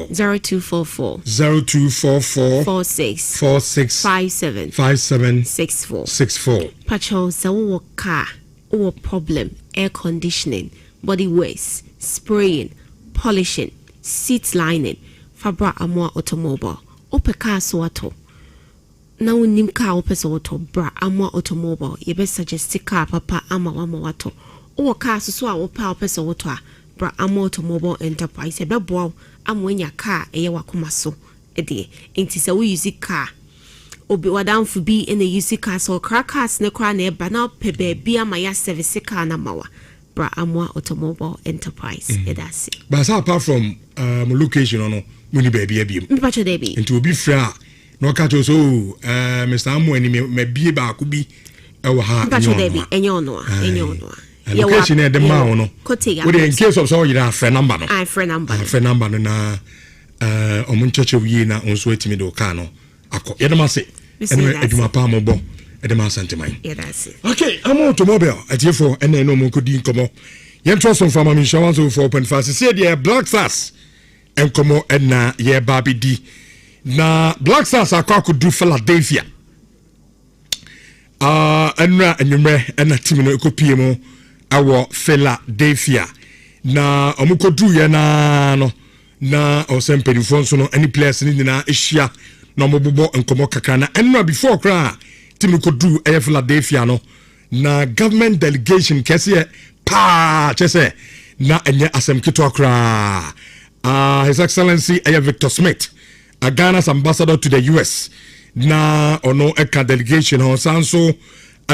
0244 46 57 64 Patrol sa wo car wo problem air conditioning body waste spraying polishing seat lining Fabra Amwa Automobile ope car so ato na unim car opese auto bra Amwa Automobile ye be suggest car papa ama wato o car so a wo pa opese auto a bra Amwa Automobile Enterprise be boa amwanya car eye wakoma so ede enti se we use car obi wadamfu bi in the use car so cars ne kra na e ba na pe be ama ya service car na mawa bra Amwa Automobile Enterprise edase but apart from location no muni baby abiem mpacho debi enti obi fra no catch so Mr. Amu ani me bie ba ko bi e wo ha enyo no location e de ma wo no we in case of so you friend number no friend number no na omun cheche wi na onso atimi do ka no akọ ye dem ase ene aduma pa mo bo e dem asanteman okay Amwa Automobile atiefo ene no mo ko di nkomo ye trust on farmer insurance 4.5 say the Black Stars enkomo na ye babidi na Black Stars akwa do Philadelphia Enra enyume ena team no ekopie mu awo Philadelphia na omukodu ye na no na osempedifo nso no any players ni na ehia na omobobo nkomo kakra na enra before kra team kodu e Philadelphia no na government delegation kese pa chese na enye asem kito kra His Excellency Victor Smith a Ghana's ambassador to the US na ono eka delegation on sanso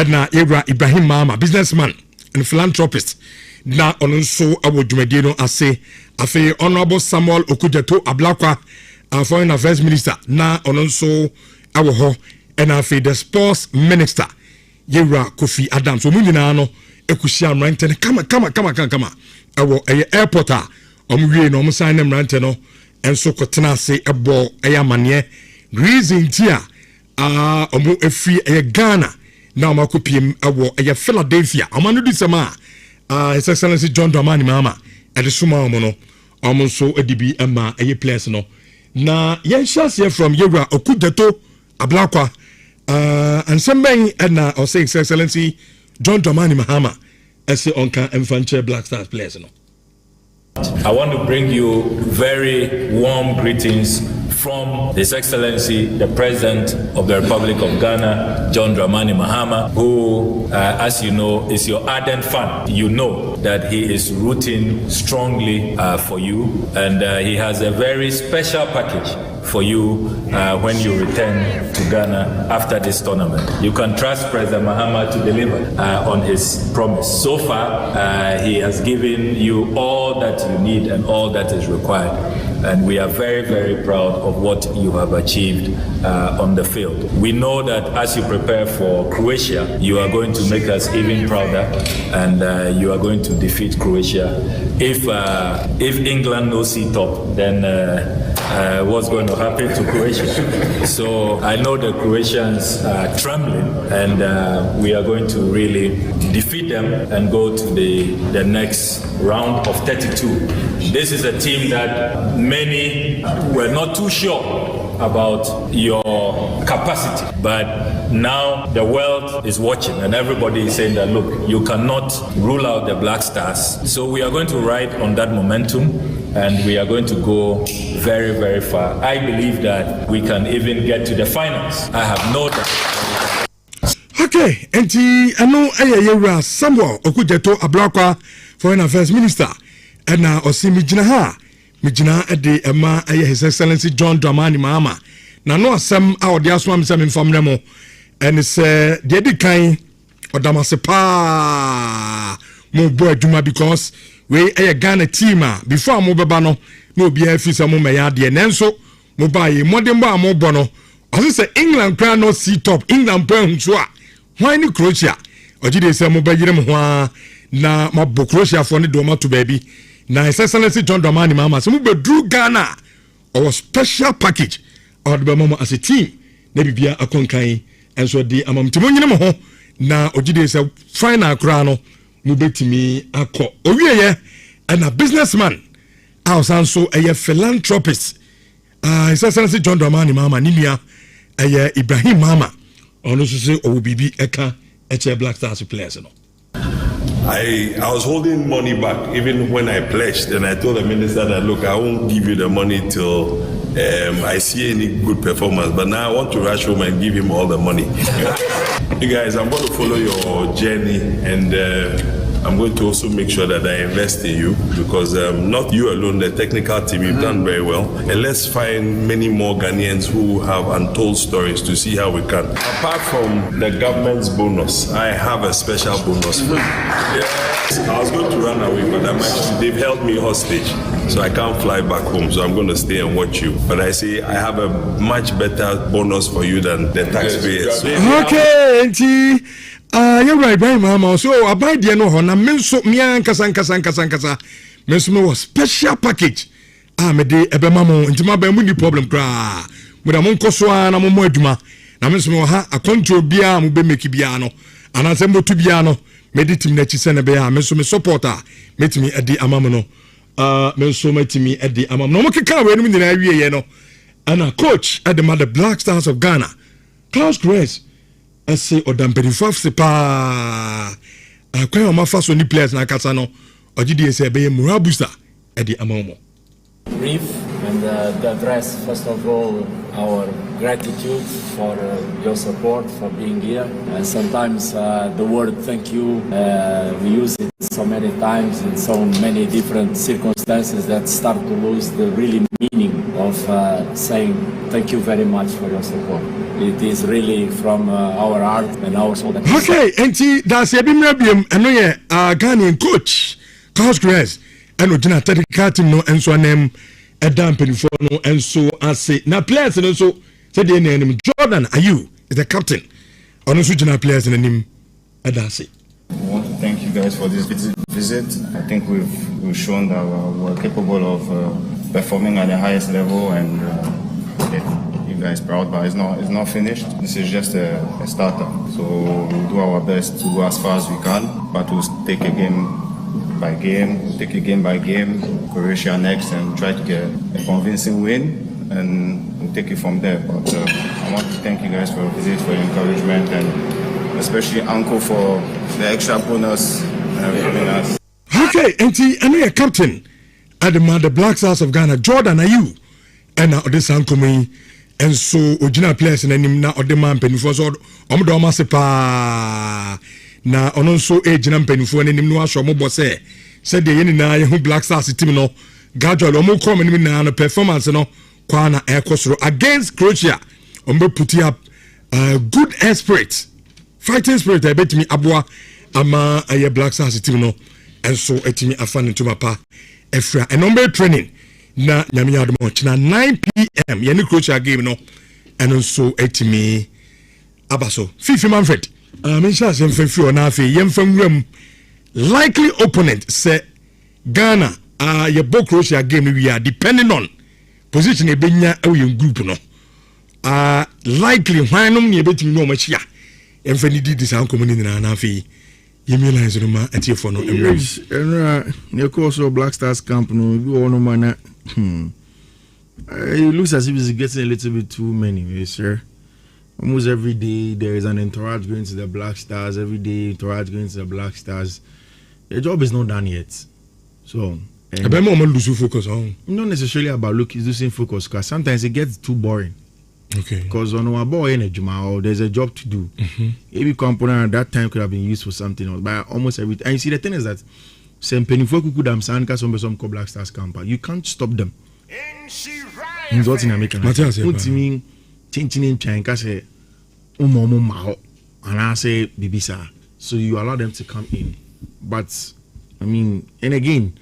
na Ibrahim Mama businessman and philanthropist na ono so awodwumade no ase afi honorable Samuel Okujeto Ablakwa foreign affairs minister na ono so awo ho and afi the sports minister Yewra Kofi Adams so munyina no ekushia mrante kama awo airport a omwie no omsan mrante no enso kotena ase ebo ayamane reason tia omo efri Ghana na omakopiem awo Philadelphia amanu disema His Excellency John Dramani Mahama edesuma omo no omo so edibi ama place no na yenshase from Yewra Okudeto Ablakwa and somebody na or say His Excellency John Dramani Mahama as onka Mfanche Black Stars players no. I want to bring you very warm greetings from His Excellency, the President of the Republic of Ghana, John Dramani Mahama, who, as you know, is your ardent fan. You know that he is rooting strongly for you, and he has a very special package for you when you return to Ghana after this tournament. You can trust President Mahama to deliver on his promise. So far, he has given you all that you need and all that is required. And we are very, very proud of what you have achieved on the field. We know that as you prepare for Croatia, you are going to make us even prouder, and you are going to defeat Croatia. If England no see top, then what's going to happen to Croatia? So I know the Croatians are trembling, and we are going to really defeat them and go to the next round of 32. This is a team that many were not too sure about your capacity, but now the world is watching and everybody is saying that, look, you cannot rule out the Black Stars. So we are going to ride on that momentum, and we are going to go very, very far. I believe that we can even get to the finals. I have no doubt. Okay, enti ano Yewra Samuel Okujeto Ablakwa foreign affairs minister na osimi mijina ede ema His Excellency John Dramani Mahama na no asem a ode asoma msem mfamre mo and say de di kan odamase pa mo bo aduma because we Ghana team before mo beba no na obi afisa mo meya de nenso mo ba ye modern ba mo bo no I say England crown no see top England pa hunso a why ni Croatia ojide say mo ba yire mo ho na mabo Croatia for ne do ma to baby na His Excellency John Dramani Mahama so mo be drew Ghana our special package or the mama as a team na bibia akonkan enso de amamtimo nyine mo ho na ojide say final kra no mo betimi akọ owieye and a businessman also a philanthropist His Excellency John Dramani Mahama ninia Ibrahim Mama ono so say obibi eka eche Black Stars players no. I was holding money back even when I pledged, and I told the minister that, look, I won't give you the money till I see any good performance, but now I want to rush home and give him all the money. You guys, I'm going to follow your journey, and I'm going to also make sure that I invest in you, because not you alone, the technical team, you've done very well. And let's find many more Ghanaians who have untold stories to see how we can. Apart from the government's bonus, I have a special bonus for you. Yes, I was going to run away, but they've held me hostage, so I can't fly back home, so I'm going to stay and watch you. But I say I have a much better bonus for you than the taxpayers. Okay, auntie. You're right, Mama. So, about the no na menso mian kasa. Menso me was special package. Me de ebe mamo ntima ba mu ni problem kra. Mo da mon koso na mo aduma. Na menso me ha akonto bia mo be make bia no. Anase mo tu bia no. Me de tim na chi se na be ha menso me supporter. Metimi edi amam no. Menso metimi edi amam no. Mo keka we no ni na awie ye no. Ana coach at the Black Stars of Ghana. Klaus Grace. say odamperifo se pa akwan ma fa so ni players na kasa no ogidi say be moral booster e di amawo brief and to address first of all our gratitude for your support, for being here. And sometimes the word thank you, we use it so many times in so many different circumstances that start to lose the really meaning of saying thank you very much for your support. It is really from our heart and our soul. Okay, and that's a bimrabium and Ghanaian coach, Carlos Grace, and Ojina Teddy no and so name a dampen for no and so I say now players and also said the name Jordan are you is the captain on the players in the name Adasi. I want to thank you guys for this visit. I think we've shown that we're capable of performing at the highest level and you guys proud, but it's not finished. This is just a starter. So we'll do our best to go as far as we can, but we'll take a game by game, Croatia next, and try to get a convincing win, and we'll take it from there. But I want to thank you guys for your visit, for your encouragement, and especially Uncle for the extra bonus and everything else. Okay, and I know your captain at the Black Stars of Ghana, Jordan, are you? And now this uncle me, and so original players and then now the man penny for so Masepa. Na ono so age na mpanifo ne nim no ahwo mo bo se the yeni na ye hu Black Stars team no gradually omo come nim na no performance no kwa na ekosoro against Croatia ombe put up good spirit, fighting spirit I bet me aboa ama aye Black Stars team no and so etimi afan ntuma pa efra and ombe training na nyame adom china 9 p.m. ye Croatia game no and so etimi abaso Fifi Manfred Misha Semfefi on Afi, Yemfam likely opponent say Ghana, your book Croatia game we are depending on position a benya away group no. Likely why no me bet me no much ya. Emfani did this uncle in Afi. Yemila Roma at your phone. Near course of Black Stars camp no go on man. It looks as if it's getting a little bit too many, sir. Almost every day there is an entourage going to the Black Stars. Every day entourage going to the Black Stars. The job is not done yet. So losing focus on. Not necessarily about losing focus, because sometimes it gets too boring. Okay. Because on our boy in a Juma, there's a job to do. Every component at that time could have been used for something else. But almost every and you see the thing is that some Penifoku could have some Black Stars camper. You can't stop them. In what in America? What mean? Changing Chanka say umomo mao and I say bibisa, so you allow them to come in. But I mean, and again,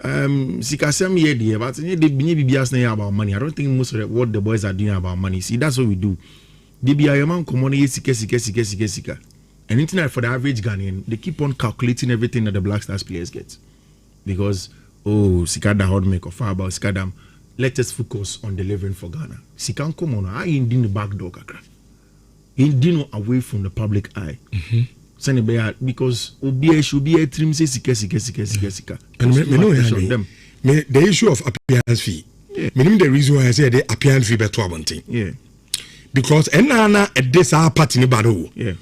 Sikasem here, but they be about money. I don't think most of what the boys are doing about money. See, that's what we do. They be a man common sika. And internet for the average Ghanaian, they keep on calculating everything that the Black Stars players get. Because Sikada hard make of about Sikadam. Let us focus on delivering for Ghana. She can come on. I ain't in the back door, kakra. Ain't away from the public eye. Because OBA should be a trim say sika. And the issue of appearance fee. Meaning the reason why I say the appearance fee better one thing. Yeah. Because enana a this our party ni bado. Yeah.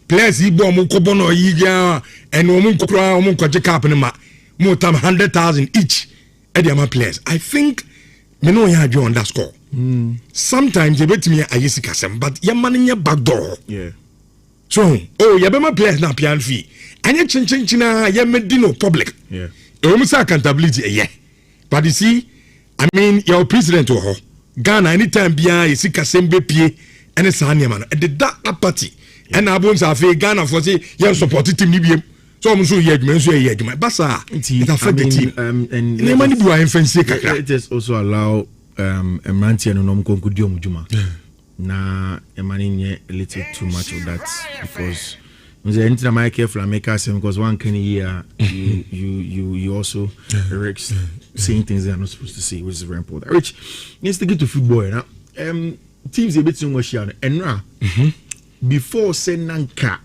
Players he bo mo kobono yiga and omo kokra omo kwaje cap ni ma mo tam 100,000 each. Ediama players. I think me know you had you on that score. Sometimes you bet me a yesikasem, but your money in your back door. Yeah. So, you be my players na pian fee. And you chinchina, you medino public. Yeah. Almost accountability, yeah. But you see, I mean, your president to Ghana anytime bia yesikasem be pie and it's a man. And the dark party. And I bones are Ghana for say you support team ni. So I'm sure you Basa, it affect the team. And it is also allow a man to know Konkudio Juma. Na a man a little too much of that because the entire my careful make us because one can hear you also Rick's saying things they are not supposed to say, which is very important. Rich needs to get to football now. Teams a bit too much here and now before Senanka.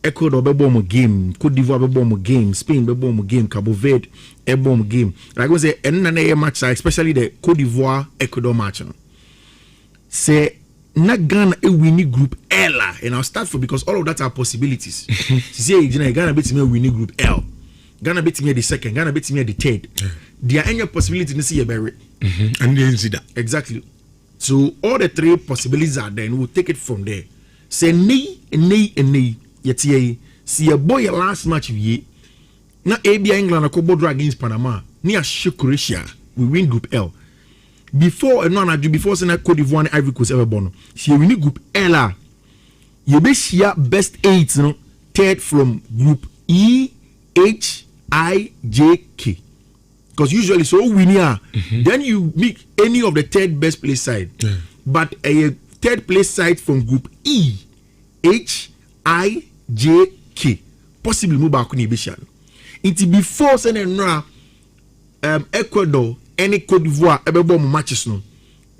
Ecuador be bomb game, Cote d'Ivoire be bomb game, Spain be bomb game, Cabo Verde be bomb game. Like I say, any match, especially the Cote d'Ivoire Ecuador match. Say na Ghana a winning group L, and I'll start for because all of that are possibilities. She say Ghana beat me a winning group L, Ghana beat me the second, Ghana beat me the third. There are any possibility to see a berry, and they see that exactly. So all the three possibilities are there, and we'll take it from there. Say nay, yet ye see a boy last match ye. Na ABI England a against Panama near Croatia. We win group L. Before before Sena Cote d'Ivoire and Ivory Coast ever born. She win group L. You be share best 8, no, third from group E, H, I, J, K. Because usually so win here. Then you make any of the third best place side. But a third place side from group E, H, I, J, K. Possibly move back on the It's before Sena Ecuador any Cote d'Ivoire ever born matches no.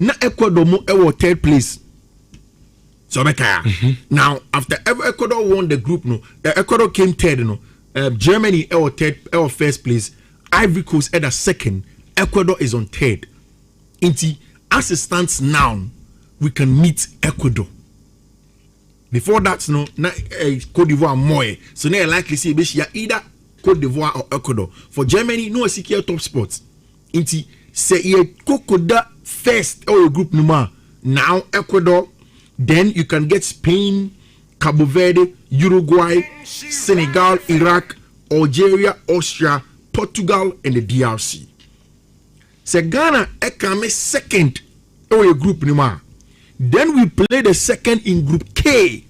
Na Ecuador mo ever third place. So now after Ecuador won the group no, Ecuador came third no. Germany ever third ever first place. Ivory Coast at a second. Ecuador is on third. As it stands now, we can meet Ecuador. Before that no, na Cote d'Ivoire more. So now likely see either Cote d'Ivoire or Ecuador. For Germany, no secure top spots. Say ye Kokoda first or group number. Now Ecuador, then you can get Spain, Cabo Verde, Uruguay, Senegal, Iraq, Algeria, Austria, Portugal, and the DRC. Say Ghana come second or group number. Then we play the second in group K.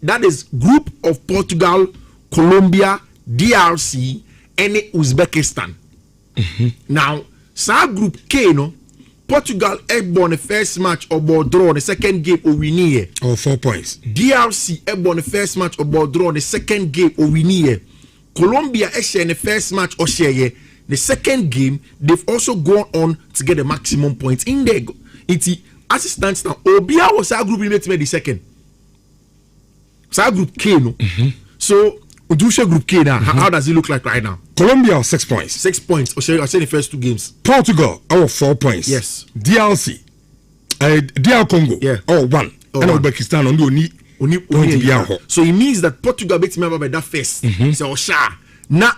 That is group of Portugal, Colombia, DRC, and Uzbekistan. Now, group K, no, Portugal won the first match or ball draw the second game or win here. Or 4 points. DRC won the first match or ball draw the second game or win here. Colombia in the first match or share here. The second game, they've also gone on to get the maximum points in there. It's assistance now. Obia was our group in the second. So group K, no. So group K now. How does it look like right now? Colombia 6 points. 6 points. I say the first two games. Portugal 4 points. Yes. DRC, DR Congo 1. And Uzbekistan only. So it means that Portugal beat me by that first. So now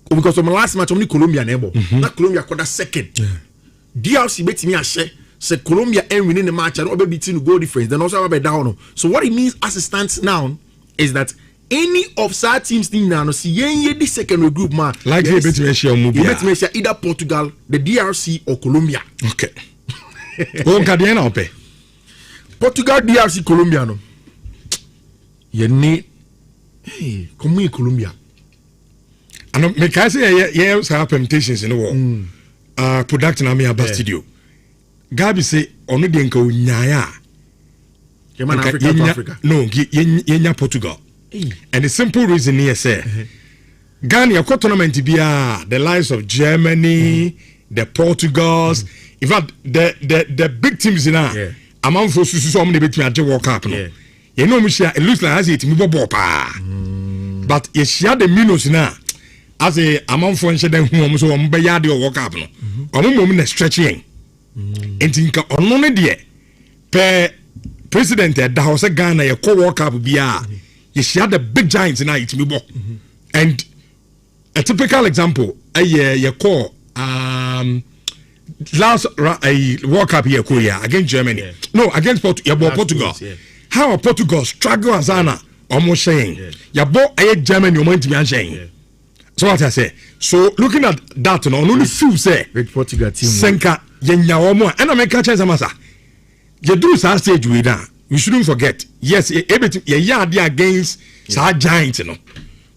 because from the last match only Colombia neighbor. Now Colombia got that second. DRC beat me a share. Said Colombia and winning the match and all between goal difference. Then also by down. So what it means as it stands now is that any of side teams now no see the second group man like yes, you bet me either Portugal, the DRC or Colombia. Okay. Portugal, DRC, Colombia no. You need come in Colombia. And me can say yeah have permutations in the world. Production am here studio. Gabi say onu de nka onyaya. Africa to Africa. No, yenya Portugal. And the simple reason here say Ghana your tournament bia the likes of Germany, the Portugals, in fact the big teams in there. Among for so many between at World Cup no. You know it looks like as it me bobo pa. But you share the minus now as a amount for them who so be yard your World Cup no. Omo moment stretching. And think on no dey per president da house Ghana your World Cup bia. You share the big giants now it me bo. And a typical example you call last World Cup here Korea against Germany. No, against Portugal. How Portugal struggle as Anna almost saying. You bought Germany you want to be saying. So what I say. So looking at that no only few say with Portugal team. Senka yenya omo and I make a chance amasa. You do that stage with that. We shouldn't forget. Yes, everything you against giants, you know.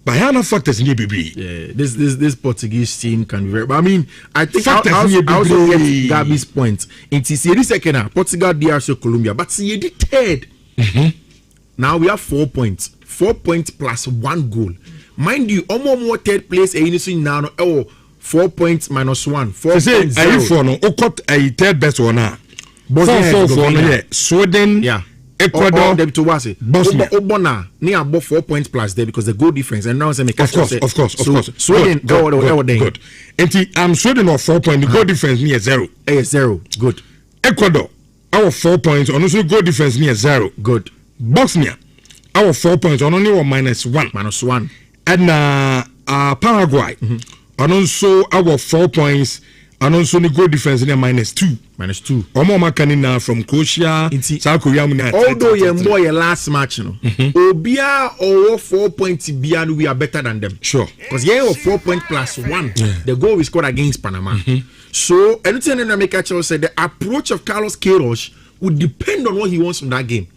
But how no factors in BB? This Portuguese team can be very. But I mean, I think I also get Gabi's point. It is the second Portugal, DRC, Colombia, but see the third. Now we have 4 points. 4 points plus 1 goal. Mind you, almost more third place. Now 4 points minus 1. 4 points. Are you for no? Got a third best one now. 4 Sweden. Yeah. Ecuador, Bosnia. Obona near above 4 points plus there because the goal difference and now say of course. Sweden good. And Sweden or 4 point the goal difference near 0. 0. Good. Ecuador our 4 points on also goal difference near 0. Good. Bosnia our 4 points on only -1. And Paraguay on also our 4 points and also the goal difference near -2. Omo makanina from Croatia, South Korea. Although you more your last match, no. Obia or 4 points bia we are better than them. Sure. Because yeah, 4 points plus 1. The goal we scored against Panama. So anything in America said the approach of Carlos Queiroz would depend on what he wants from that game.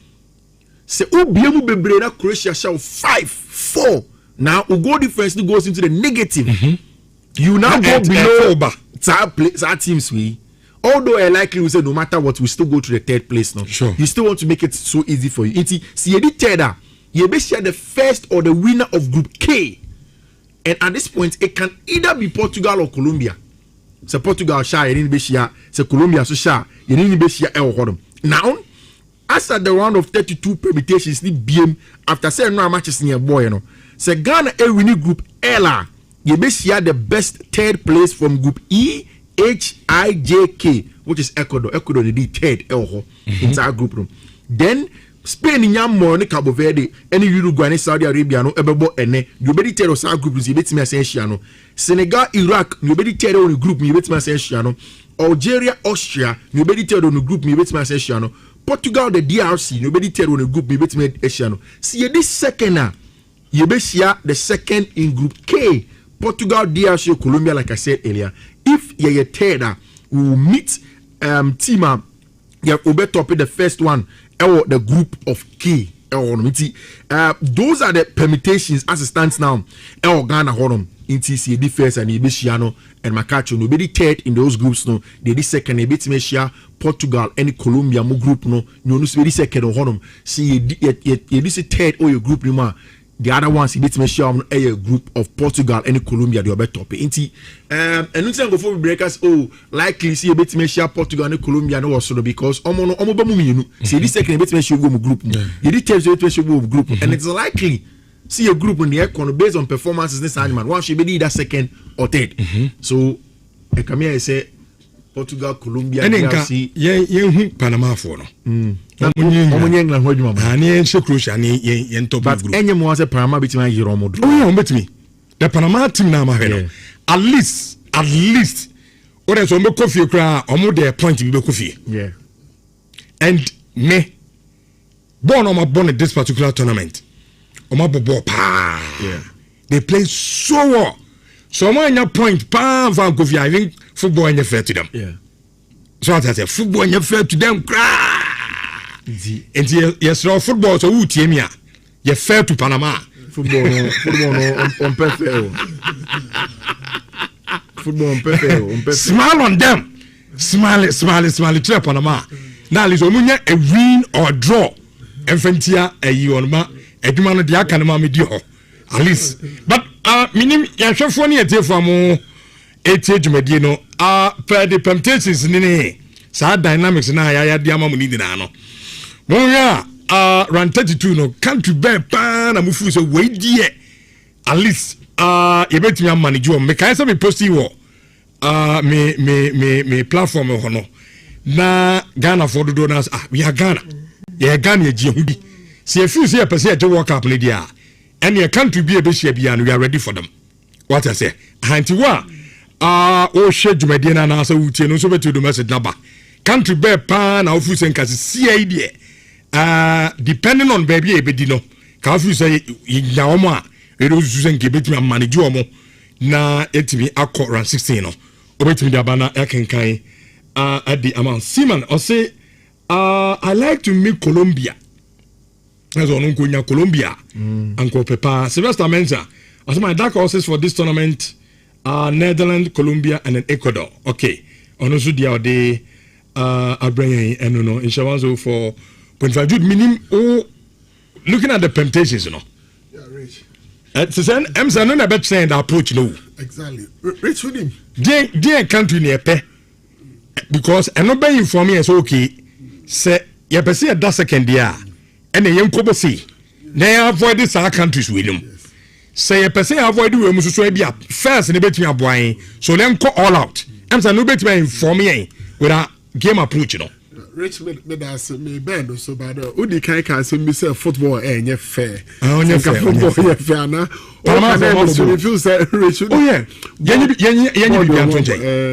Say Obia mu bebre na Croatia shall 5-4. Now goal difference goes into the negative. You now go below that teams we. Although I likely will say no matter what, we still go to the third place now. Sure. You still want to make it so easy for you. See, you did third. You be share the first or the winner of Group K, and at this point, it can either be Portugal or Colombia. So Portugal share, you didn't be share. So Colombia so share, you didn't be share. Now, as at the round of 32 permutations, the BM after saying no matches near boy, you know. So Ghana a winning Group L. You be share the best third place from Group E. HIJK, which is Ecuador. Ecuador they did third in our group room. Then Spain in Yammo, Cabo Verde, any Uruguay, any Saudi Arabia, no Ebebo, and you better tell us our group is me essential. Senegal, Iraq, you better tell on the group, you better essential. Algeria, Austria, you better tell on the group, you better essential. Portugal, the DRC, you better tell on the group, you better essential. See this second, you better the second in Group K. Portugal, DRC, Colombia, like I said earlier. If you're third, we will meet Tima. You will top the first one, or the group of K. Those are the permutations as it stands now. Ghana, Horom, NTC, first and Ibishiano and Makacho. Nobody third in those groups. No, they did second. A bit Mesia, Portugal, and Colombia, mo group. No, you know, very second or Horom. See, you this third or your group, no. The other ones, it's me share a group of Portugal and Colombia. They are better top. And no time go for breakers. Oh, likely see a bit me share Portugal and Colombia. No also because see this second bit me share go group. You did tell you to go group, and it's likely see a group in the aircon based on performances this animal. One should be either second or third. So I come here and say Portugal, Colombia, and then Panama for no. But any more say Panama between Nhyira. Oh yeah, bet me. The Panama team now, at least, what is on the coffee cry? Almost their point to be coffee. Yeah. And me, born on my born at this particular tournament. On my ball, yeah. They play so well. So I'm on your point, pa van coffee. I think football ain't fair to them. Yeah. So I say football ain't fair to them. Cry. And yes, football so who team ya? You fair to Panama. Football on perfect. Football on perfect. Smile on them. Smile to Panama. Now is omunya a win or draw. Enfantia a yonma a demand the akanama medio. At least. But minim yashafoni ete famo ete medino per the permutations nini. Sa dynamics na ya diama munidi na no. Moya run 32 no country bear pan and mufu so wait dear at least you bet me manage you make I say me post you me platform hono na Ghana for the donors we are Ghana Ghana jihudi see if you see a person to work up lady and your country be a bit and we are ready for them what I say hantiwa o shedju medina na so utie no so betu do message number country bear pan ofu senka see depending on baby ebedino ka afi say ya omo a edo susu nke betimi manage omo na etimi akọ run 16 no obetimi da bana yakenkan at the amount Simon or say I like to meet Colombia as on Nkonya Colombia Uncle Pepa Sylvester Mensa as my dark horses for this tournament Netherlands, Colombia and then Ecuador. Okay on also the Abraham and no insurance for 0.5 Jude minimum looking at the permutations, you know. Yeah, Rich. So then, I'm saying no better saying the approach no. Exactly. Rich with him. Dear country near pe because I'm not paying for me as okay. Say you perceive at that second year and the young couple see. They avoid this our countries with them. Say you perceive avoid the way so be first in the between boy. So then go all out. I'm saying no better for me with a game approach, you know. Rich me that's me bend so bad. Udi can say me say football and fair. Football fair na. Panama for if you say Rich. Oh yeah.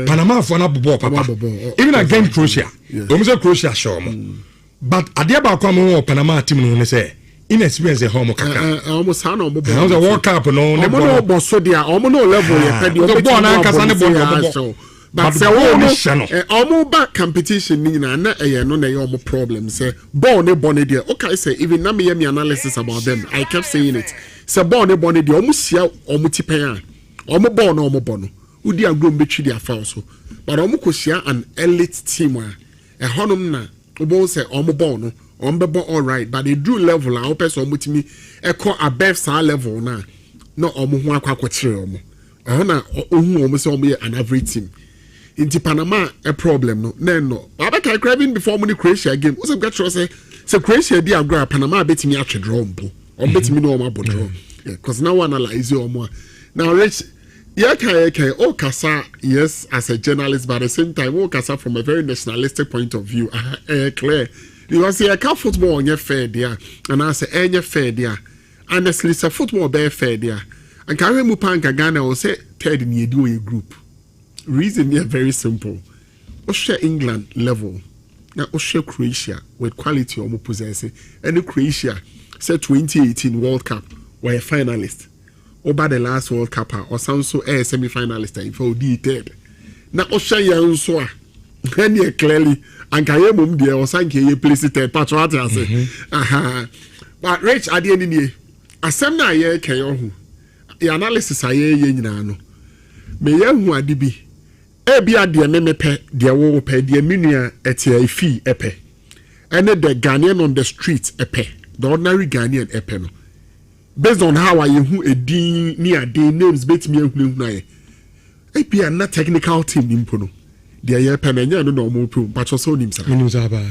Panama for na bobo papa. Even against Croatia. Almost Croatia show mo. But adiaba kwa mo Panama team no say inexperience e home kaka. Almost how no bobo. Now the World Cup no. Omo no boso dia. Omo no level ye pedi. The ball na kasa ne ball. But say omo back competition ni na no na your problem say ball ne bonne there. Okay say even na me analysis about them. I kept saying it. Say ball ne bonne there. Omo sia omo tipen omo ball no omo bono. Udi agro mbetwi dia fa so. But omo kosia an elite team a honom na obo say omo ball no omo be all right, but they do level a opese omo timi e ko above sa level na omo ho akwakwakire omo. Na ohu omo say omo an average team. Inti Panama a problem no. Abaka craving before money Croatia game. What's get say Croatia di agra Panama bet me actually draw mpo. Or bet me no more draw. Yeah, cause now analyze your more. Now Rich oh kasa yes as a journalist, but at the same time oh kasa from a very nationalistic point of view. Clear. Because I can't football on your fair there, and I say any fair there. Honestly, it's a football bare fair there. And Karen Mupanka Ghana will say third in you do a group. Reason here very simple. Osha England level. Now Osha Croatia with quality or possess. And Croatia said 2018 World Cup were a finalist. Over the last World Cup or some so a semi-finalist if you did third. Now Osha Yanswa. And you clearly and Kayemum dear or Sanke place it patriotic. Aha. But Rich at the end of the year. Asemna ye Kayohu. The analysis I ye no. Me yahu adibi. Ebia de me mepe de wo pe de minua etia ifi epe ene the Ghanaian on the street epe the ordinary Ghanaian epe no based on how I hu edin ni ade names bet me ehunu na ye ebia na technical team nimpo no de ye pe na nya no mo pu but so nim sa ba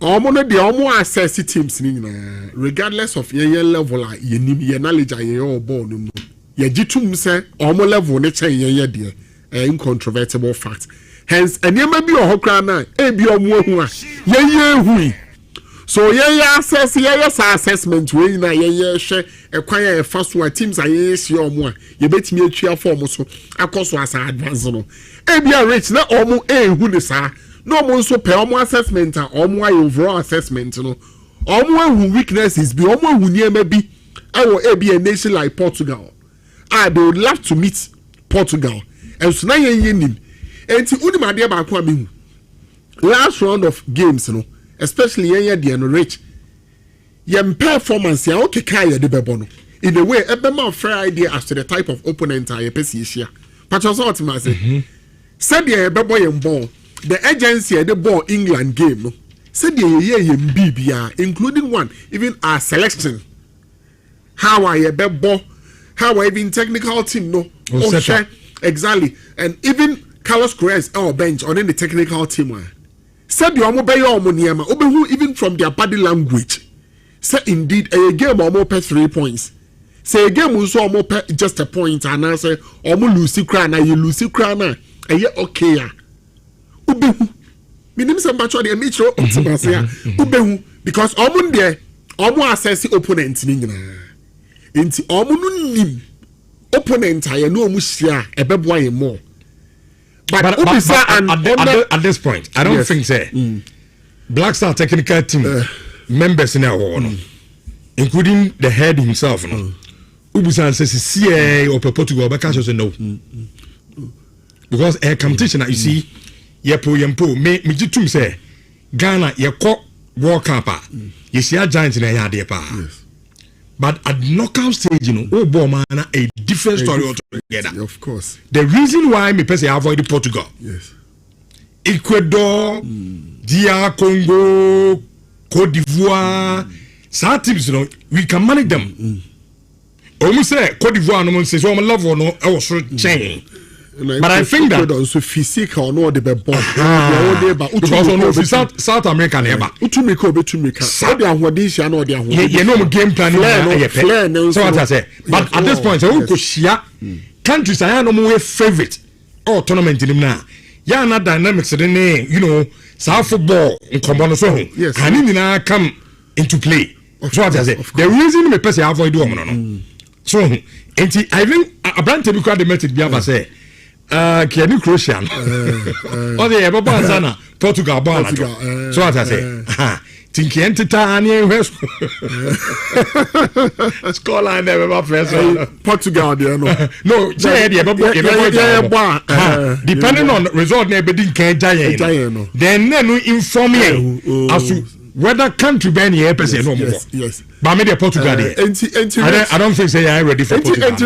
omo no de omo access teams ni na regardless of ye level a ye nim ye knowledge a ye ball no ye gitum se omo level ne chen ye de incontrovertible fact. Hence, and you may be a hokra a be a woo. Ye. So, assess assessment when I share acquire a first one teams. I your more. You bet me a cheer for so. I cost was advance. A be a rich, not almost a who is no more so pay more assessment or more overall assessment. No, or more who weaknesses be or more who near maybe. I will be a nation like Portugal. They would love to meet Portugal. And so now you're in and to Udimadi about coming last round of games, especially the rich. Your performance, you okay, Kaya de Bebono. In a way, a more fair idea as to the type of opponent I appreciate. But also, what I say, said the Beboy and ball, the agency the ball England game, said the BBR, including one, even our selection. How I a ball, how I even technical team, no, exactly, and even Carlos Correa our bench on the technical team. Said you are even from their body language. Say indeed a game almost per 3 points. Say a game also almost just a point and I say almost Lucy Crana, you Lucy Crana, and yet okay. Ubehu. Minim some batch the metro because almost there almost assess the opponent into almost opponent I know musia a beboy more. But at this point, I don't think say Black Star technical team members in our war, including the head himself. Ubusan says CA or Portugal, but can't say no. Because a competition you see, yempo, me jitum say Ghana, ye caught World Cup, you see a giant in a yard. But at knockout stage, a different story altogether. Of course. The reason why me person avoid Portugal, Ecuador, DR Congo, Cote d'Ivoire, some teams, we can manage them. Almost say Cote d'Ivoire, no one says, "Oh, my love or no, I was chain." But I think that also physical no the ball because South America never utumika so they are this year no they are you know game planning so what I say but at this point so who could share countries I no more favorite or tournament in na ya na dynamics de you know sa football nkomo so ho ani nyina come into play so what I say the reason me person avoid do no so enti I think abrante bi kwa the message bi aba say Kiani Croatian or the Eba Sana Portugal so what I say Tinky Entitani West Scholar never first Portugal no depending on result never didn't can then inform you as to whether country be any person no more yes but me the Portugal I don't think say I ready for Portugal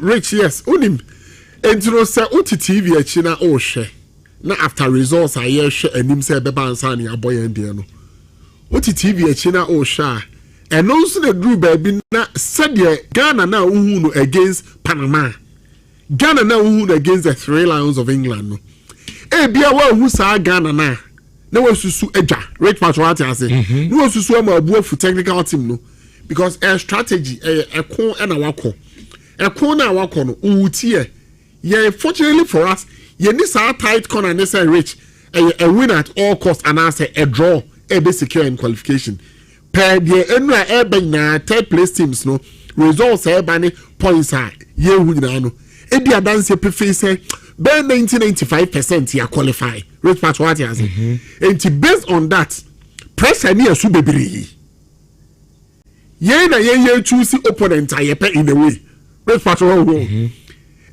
rich yes unim entro se OTTV achi na o hwe na after results aye hwe anim se beba ansa ne aboye ndie no OTTV achi na o hwe eno nso na duru ba bi na sede Ghana na uhu no against Panama Ghana na uhu no against the Three Lions of England no e bia wa hu sa Ghana na wasusu eja rate patrol ase no wasusu am abu fu technical team no because a strategy ekon na wako ekon na wako no utie. Yeah, fortunately for us, you need a tight corner and say rich a win at all costs and I say a draw, a be secure in qualification. Per the enra third place teams no results banning points high. Ye win no. If they dance your prefer say be 95% you qualify. Rich part what you say. And based on that, pressure near subebiri. Ye na ye choose opponent I in a way. Rich part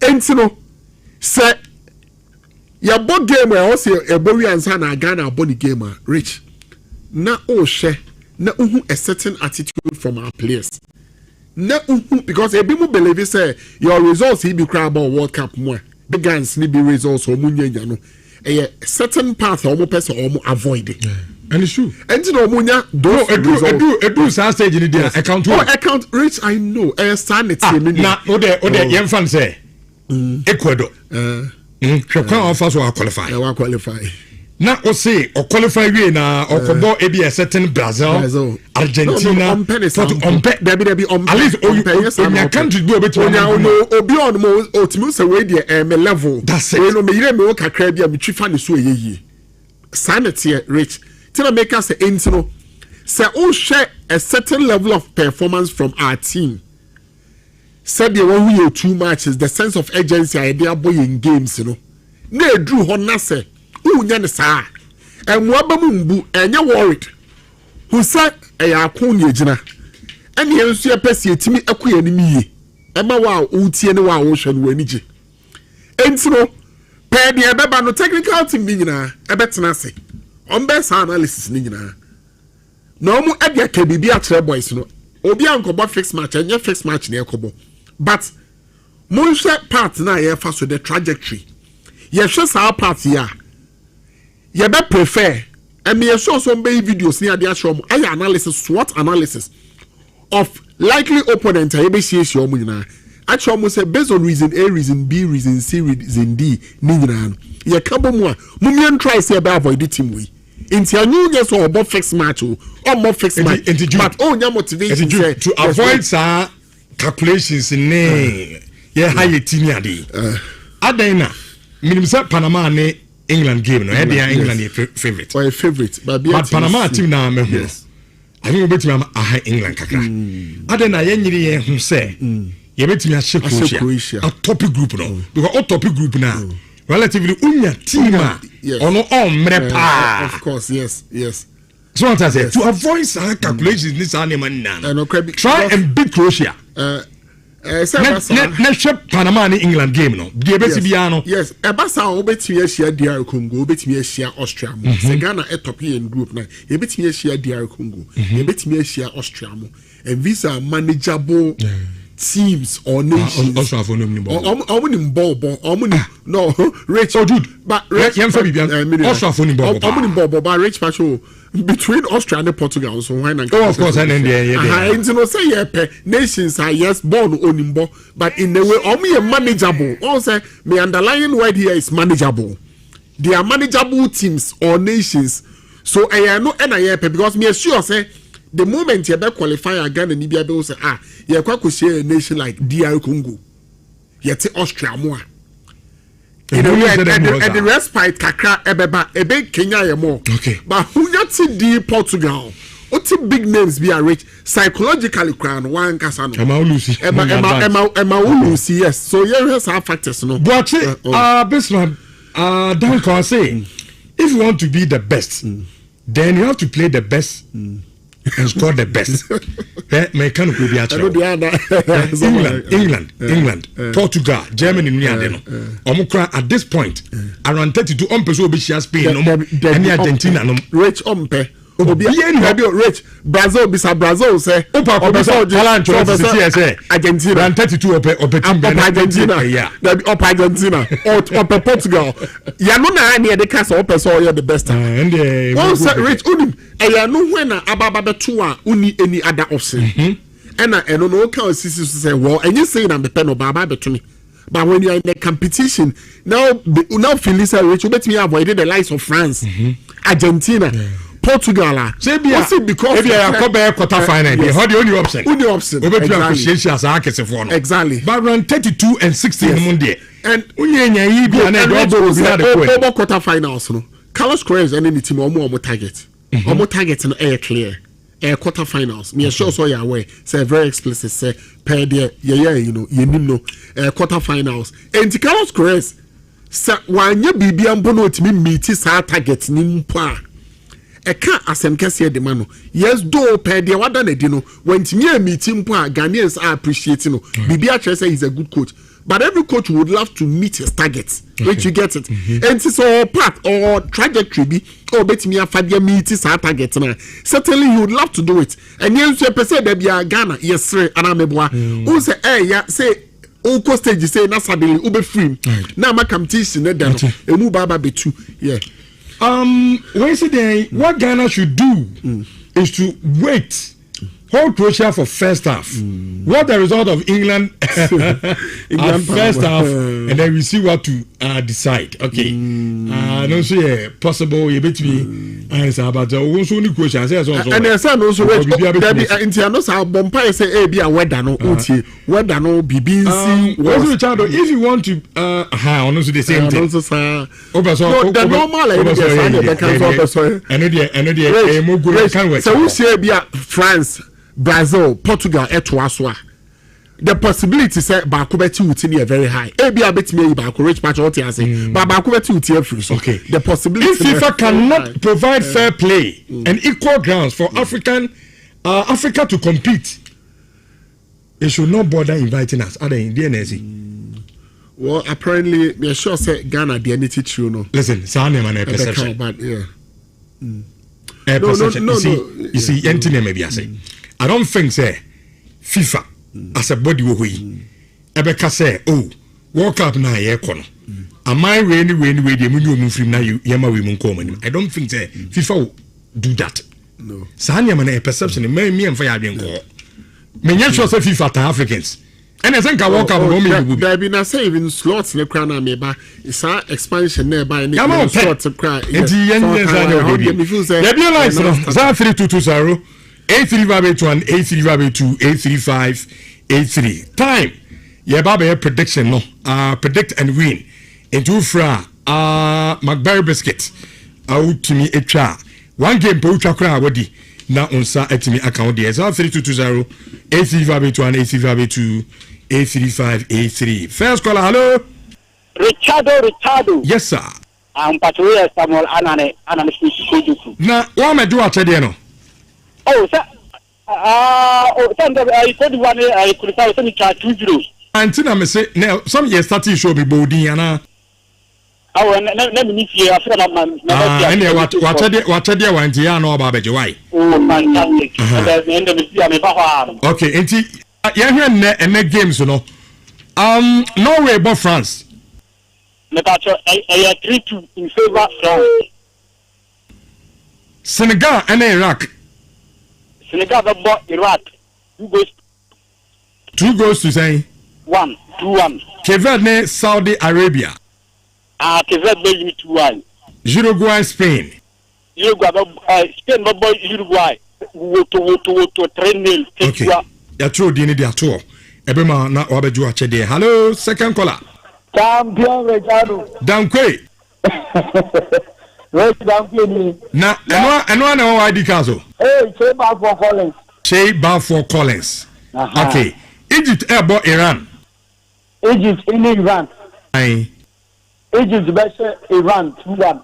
Entino say ya bo game where o say Ebori ansa na Ghana bo the game rich na o hwe na uhu a certain attitude from our players na uhu because ebi mu believe say your results he be cry about World Cup more the guys need be results o mu nyanya no a certain path o mu person o mu avoid it and it's true entino o mu nya edu sa stage ni dia account rich I know sanity na o de yem fan say Ecuador. Shekwan offers to qualify. Now, o say or qualify we na or kobo ebi a certain Brazil, Argentina, at least your country go bit obi on mo otimu say we dey me level. That's it. We no me yire me o kakra bia me twifa ne so yeye. Sanity rich. Tell make us say entino. Say o share a certain level of performance from our team. Said the one who 2 matches, the sense of urgency idea boy in games, you know. Ne drew honna say, unya sa. And wabamumbu, and you're worried. Who said a yakuni jina. And you see a pessi to me a queen me. Emma wow, uti and wow ocean weniji. And so, per the ababa no technical team nina, a bet nasi. On best analysis nina. No more Edgar KBB at boys, no. Obi anko fixed match, and your fixed match near Kobo. But Monshe part na ye fa so the trajectory. Ye hwe sa part ya. Ye be prefer. And me show some be videos near the show ay analysis SWOT analysis of likely opponent ye be see show mu nyina. Actually mo say based on reason A, reason B, reason C, reason D ni nyina no. Ye ka bo mu a mo mien try say be avoid the team we. Inti anu yes or about fixed match or more fixed match. But oh nya motivation to avoid sa calculations ne yeah high team ade adena minimum say Panama ne England game no e dey England favorite or a favorite but Panama team na me yes I think we betimi a high England kakra adena ye nyiri ye hu say ye betimi a shake Croatia a top group no because a top group na relatively unya team ono on mrepa of course yes so what I say to avoid calculations this animal na try and beat Croatia let's ship Panama in England game no the besibiano yes ebasa obetimi ahia DR Congo obetimi ahia Austria mo se Ghana e top in group na e betimi ahia DR Congo e betimi ahia Austria mo and these are manageable teams or nations also have no no rich dude but rich also have no but rich patrol between Austria and Portugal so why not of course and no say nations are yes born onimbo but in the way only manageable also the underlying word here is manageable. They are manageable teams or nations so I know because me sure say the moment you qualify again and you be say you quite could share a nation like DR Congo yet Austria more in a way, and the respite kakra ebeba ebe Kenya yemo. Okay. But who not see Portugal? What big names be a rich psychologically crown one casano. Emma Ulusi, yes. So here's our factors, no. But Bismarck, Donkor say, if you want to be the best, then you have to play the best and score the best. Mechanical be England, Portugal, Germany, at this point, around 32 on Spain, and Argentina, rich ompe. Rich Brazil bisa Brazil say Argentina and 32 up Argentina up Argentina up Portugal ya no na any the cast up so you the best and rich unim e ya no when na ababa beto a uni any other option and no no can say well and you say na me pen no baba beto me. But when you are in the competition now Felisa Rich you bet me avoid the likes of France Argentina Portugal say because if you are quarter final they had the only option exactly but around 32 and 60 in Monday and over quarter finals no Carlos Cruz and any team omo target no air clear quarter finals me sure so you aware say very explicit say per there you know you know quarter finals and Carlos Cruz say wanya bibia mbo no timi meet sa target ni mpo eka asem kese de mano yes do per dia wada na di no wantimi a meeting po a Ghanaians are appreciating no bibi a say he's a good coach but every coach would love to meet his targets which you get it and so part or trajectory be or betimi afa dia meet his target na certainly he would love to do it and yes you say that be a Ghana yes sir anameboa who say ya say o stage say na suddenly ube free na ma competition na da no emu baba betu yeah. Wednesday, what Ghana should do is to wait, hold Croatia for first half. What the result of England first half, and then we see what to decide. Okay, no say possible. You bet me answer, but also only Croatia says also. And there's also Intiano say Bompire say be a weather no uti weather no BBC. If you want to honestly the same thing. The normal so we say be France, Brazil, Portugal, Etwaswa. The possibility say Bakubeti Utini are very high. Ebi abet me Baku rich patch what you say. But Bakubeti Uti free. Okay. The possibility if FIFA cannot provide fair play and equal grounds for Africa to compete, they should not bother inviting us. Are they in DNSC? Well, apparently, we are sure say Ghana the entity true no. Listen, Sane man a perception. But yeah. No. You see, anything maybe I say. I don't think say FIFA as a body we Ebeka say World Cup na ye kono. Am I really the munu from na yama we mun come. I don't think say FIFA will do that. No. Sane man a perception me and fire den go. Me nya sure say FIFA ta Africans. And I think I walk up there be na say even slots the crown na me ba it's a expansion there by any slots to cry. There be lines 3220 83581 83582 83583 time ye baba prediction no predict and win into fra McBerry biscuit out me etwa one game po utwa kra wadi na onsa etimi account there 3220 83581 83582 83583 first caller hello Richardo yes sir Patricia Samuel Anane na wa medu atede no sir I told one I could say 20 antina me say now some year starting show be bodin ana let me see after na watede wanti ya no ba beje why fantastic and then me see am ba okay enti ya hwe ene games no Norway but France me patch 3-2 in favor of France. Senegal and Iraq bought Iraq 2 goals to say 2-1 Kevin Saudi Arabia Kevin 2-1 Uruguay Spain Spain bought Uruguay woto 3-0 okay ya throw the need at all ebema na obeju achede hello second caller Champion Richard. Dankwe. Rich Dankwe. Na eno ID Castle. Hey, Shea Balfour Collins. Shea Balfour Collins. Okay. Egypt ebo Iran. Egypt in Iran. Aye. Egypt versus Iran 2-1.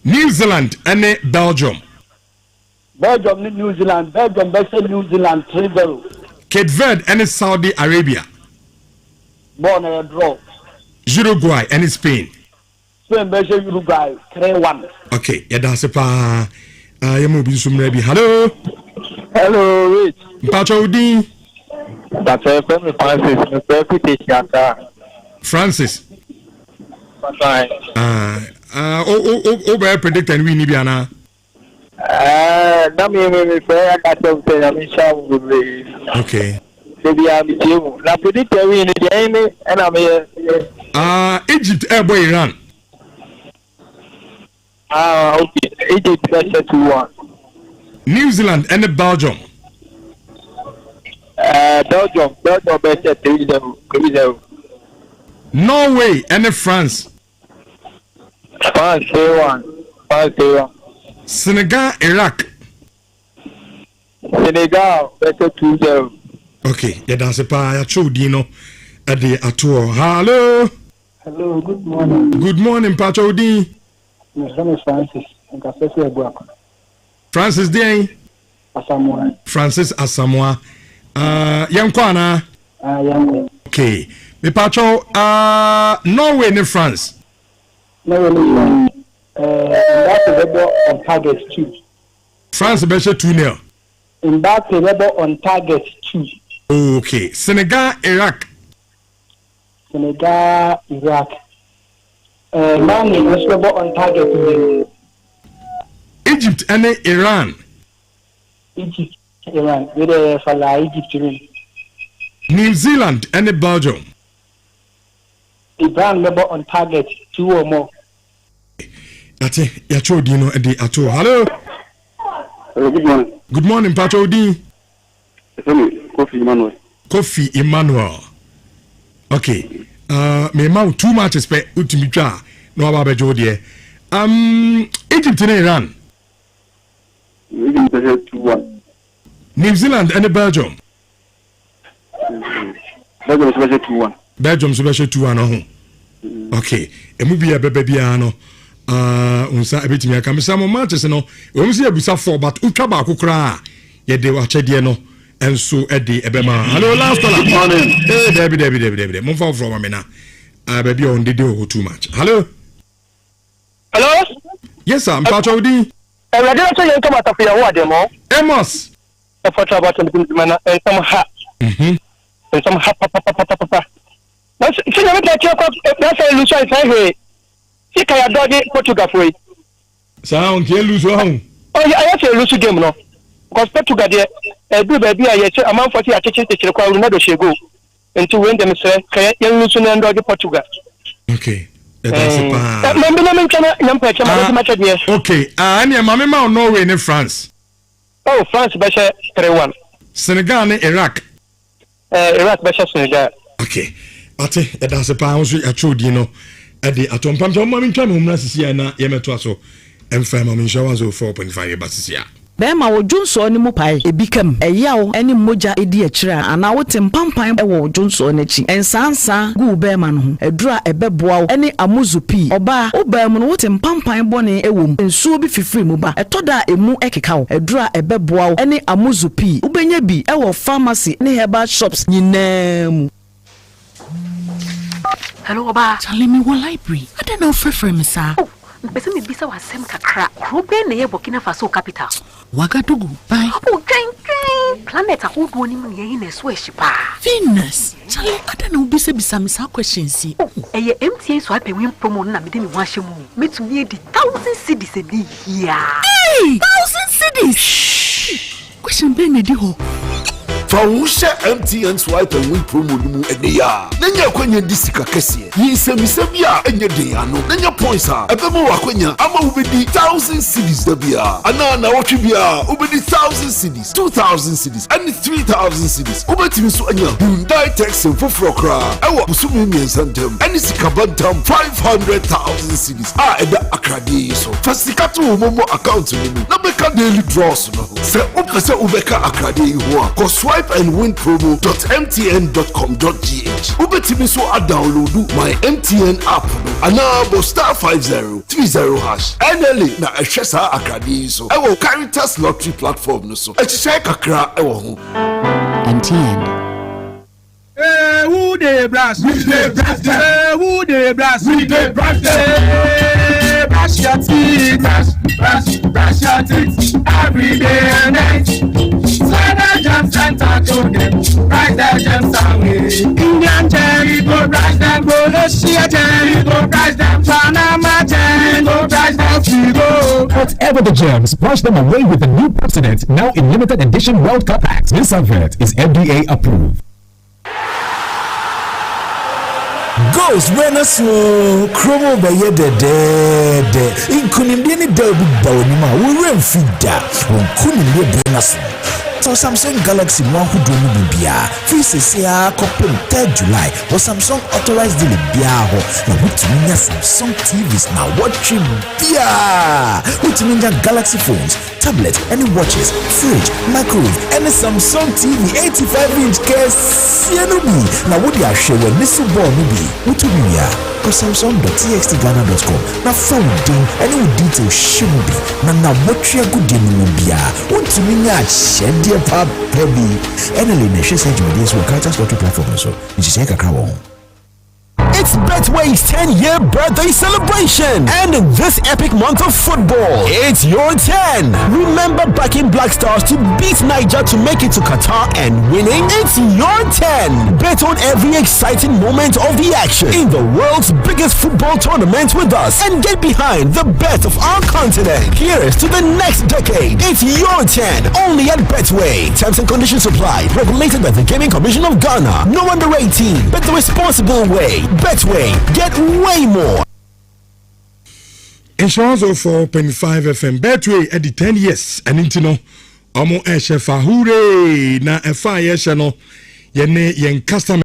New Zealand and Belgium. Belgium and New Zealand. Belgium versus New Zealand 3-0. Cape Verde and Saudi Arabia. Born a draw. Uruguay and Spain. Spain versus Uruguay 3-1. Okay, yadase pa. Yamu bi sumrebi. Hello. Hello, Rich. Mpacho Udi. That's a family Francis. Mr. Francis. Fine. Be predict and win Ibiana. Na me say I got something I'm sure. Okay. Maybe I'm you. Na predict win the enemy and I'm here. Egypt ebo Iran. Okay. Egypt versus 2-1. New Zealand and Belgium. Belgium versus 3-0. Norway and France. France 3-1. Senegal, Iraq. Senegal versus 2-0. Okay, yadase pa ya chodino ade atour. Hello. Hello, good morning. Good morning, Pacho Udi. My name is Francis. Francis Dien. Asamoah. Francis Asamoah. Yankwana. Yanko. Okay. Me Pacho Norway and France. Norway. That's a rebel on target 2. France beche 2-0. In that rebel on target 2. Okay. Senegal, Iraq. Senegal, Iraq. Mali was rebel on target 2. Egypt and Iran. Egypt, Iran. With a falla Egypt win. New Zealand and Belgium. Iran rebel on target 2 or more. Ate ya chodino ade atour. Hello. Hello, good morning. Good morning, Pacho Udi. Kofi Emmanuel. Okay. Me ma 2 matches pe utimi twa no aba bejo de. Egypt and Iran. Egypt versus 2-1. New Zealand and Belgium. Belgium versus 2-1. Belgium versus 2-1. Okay. Emu bia bebe bia no. Unsa ebetimi aka me samo matches no. We say abusa 4 but utwa ba akokra ye de wa chede no. Enso edi ebema. Hello, last caller. Good morning. Hey, Debbie. Move from me now. Baby on the do too much. Hello. Hello. Yes, sir. I'm Pacho Udi. I didn't say you come out of your word, demo. Amos. I thought about something and some hat. And some hat. That's you know what that's a loose I say. See can you dodge Portugal for it. Sound you lose one. Oh yeah, I have a loose game no. Because Portugal there do baby I say amount 40 attention to the crowd no do go. And to win them say can you lose and dodge Portugal. Okay. That's a pa. Okay. And your mama ma Norway and France. Oh, France versus 3-1. Senegal and Iraq. Iraq versus Senegal. Okay. Ate that's a pa also ya chodi no. Ade atompam so mama ntwa no mna sisi na ye meto aso. Emfa mama nshawa zo 4.5 basisi ya. Bema wo dwonso ne mu pai ebikam eyawo ene moja edi akira ana wo tempampan e wo dwonso ne chi ensansa gu bema no ho edura ebeboa wo ene amuzupi oba obam no wo tempampan bone ewom ensuo bi fifiri mu ba etoda emu ekeka wo edura ebeboa wo ene amuzupi ubenya bi e wo pharmacy ne herbal shops nyinam. Hello oba tell me what library I don't know for me sir. Bese me bisa wasem kakra krobe na ye Burkina Faso capital Wagadugu bye oh twen planet ahodo ni mu ye na so ehyipa Venus chale ada na ubise bisa me sa questions si eye MTA so apewin promo na me de me ho ahye mu metumi edi 1000 cedis edi here hey 1000 cedis question be na di ho Fausha MTN swipe and win promo mu eneya. Nenya kwenya disika kese. Yisemisebia enye de ano. Nenya points a ebemo wakwenya ama ubedi 1000 cedis da bia. Ana na wotwe bia ubedi 1000 cedis, 2000 cedis and 3000 cedis. Ubetimi so anya Hyundai Texan foforo kra. Ewo busumi miensantem. Ani sikabantam 500,000 cedis. Eda akrade so. Fasikato momo account mu. Na beka daily draws no. Se upese ubeka akrade ho a. Go swipe and win promo.mtn.com.gh. Ubetimi so a download my MTN app no. Anabo *5030#. NLA na ehwesa akrade so. Ewo Caritas Lottery platform no so. Ehye kakra ewo ho. MTN. Who dey blast? We dey blast. Who dey blast? We dey blast. Brush your teeth, brush your teeth every day and night. Slide the jam center to them, brush the gems away. Indian cherry go brush them, Russia cherry go brush them, Panama cherry go brush them, Figo. Whatever the gems, brush them away with the new President, now in limited edition World Cup packs. This advert is FDA approved. Ghost Venus Chromo by Yede Inkunimdini Derby Bawanima, we ran feeder on Kunimbe Venus. So Samsung Galaxy Mahu Domi Bia, Free CCA Copin 3rd July, or Samsung authorized the Biaho, and with Minya Samsung TVs now watching Bia, with Minya Galaxy phones, tablet, any watches, fridge, microwave, any Samsung TV 85-inch case, Sianubi, now would ya share when this ball maybe, with Minya. Go Samsung.txtghana.com. Now phone ding any details shimubi. Now what you good in Mubia. Want to mean that shed dear pub baby. Any nation sent me this will Caritas Lottery platform so. It's a crowd. It's Betway's 10-year birthday celebration, and in this epic month of football, it's your 10. Remember backing Black Stars to beat Niger to make it to Qatar and winning? It's your 10. Bet on every exciting moment of the action in the world's biggest football tournament with us and get behind the best of our continent. Here's to the next decade. It's your 10, only at Betway. Terms and conditions apply. Regulated by the Gaming Commission of Ghana. No under 18. Bet the responsible way. Betway, get way more. Insurance of 4.5 FM. Betway at the 10 years. And intino, Omo Eshefa, hooray! Na Efa Yeshano, Yene Yen customer.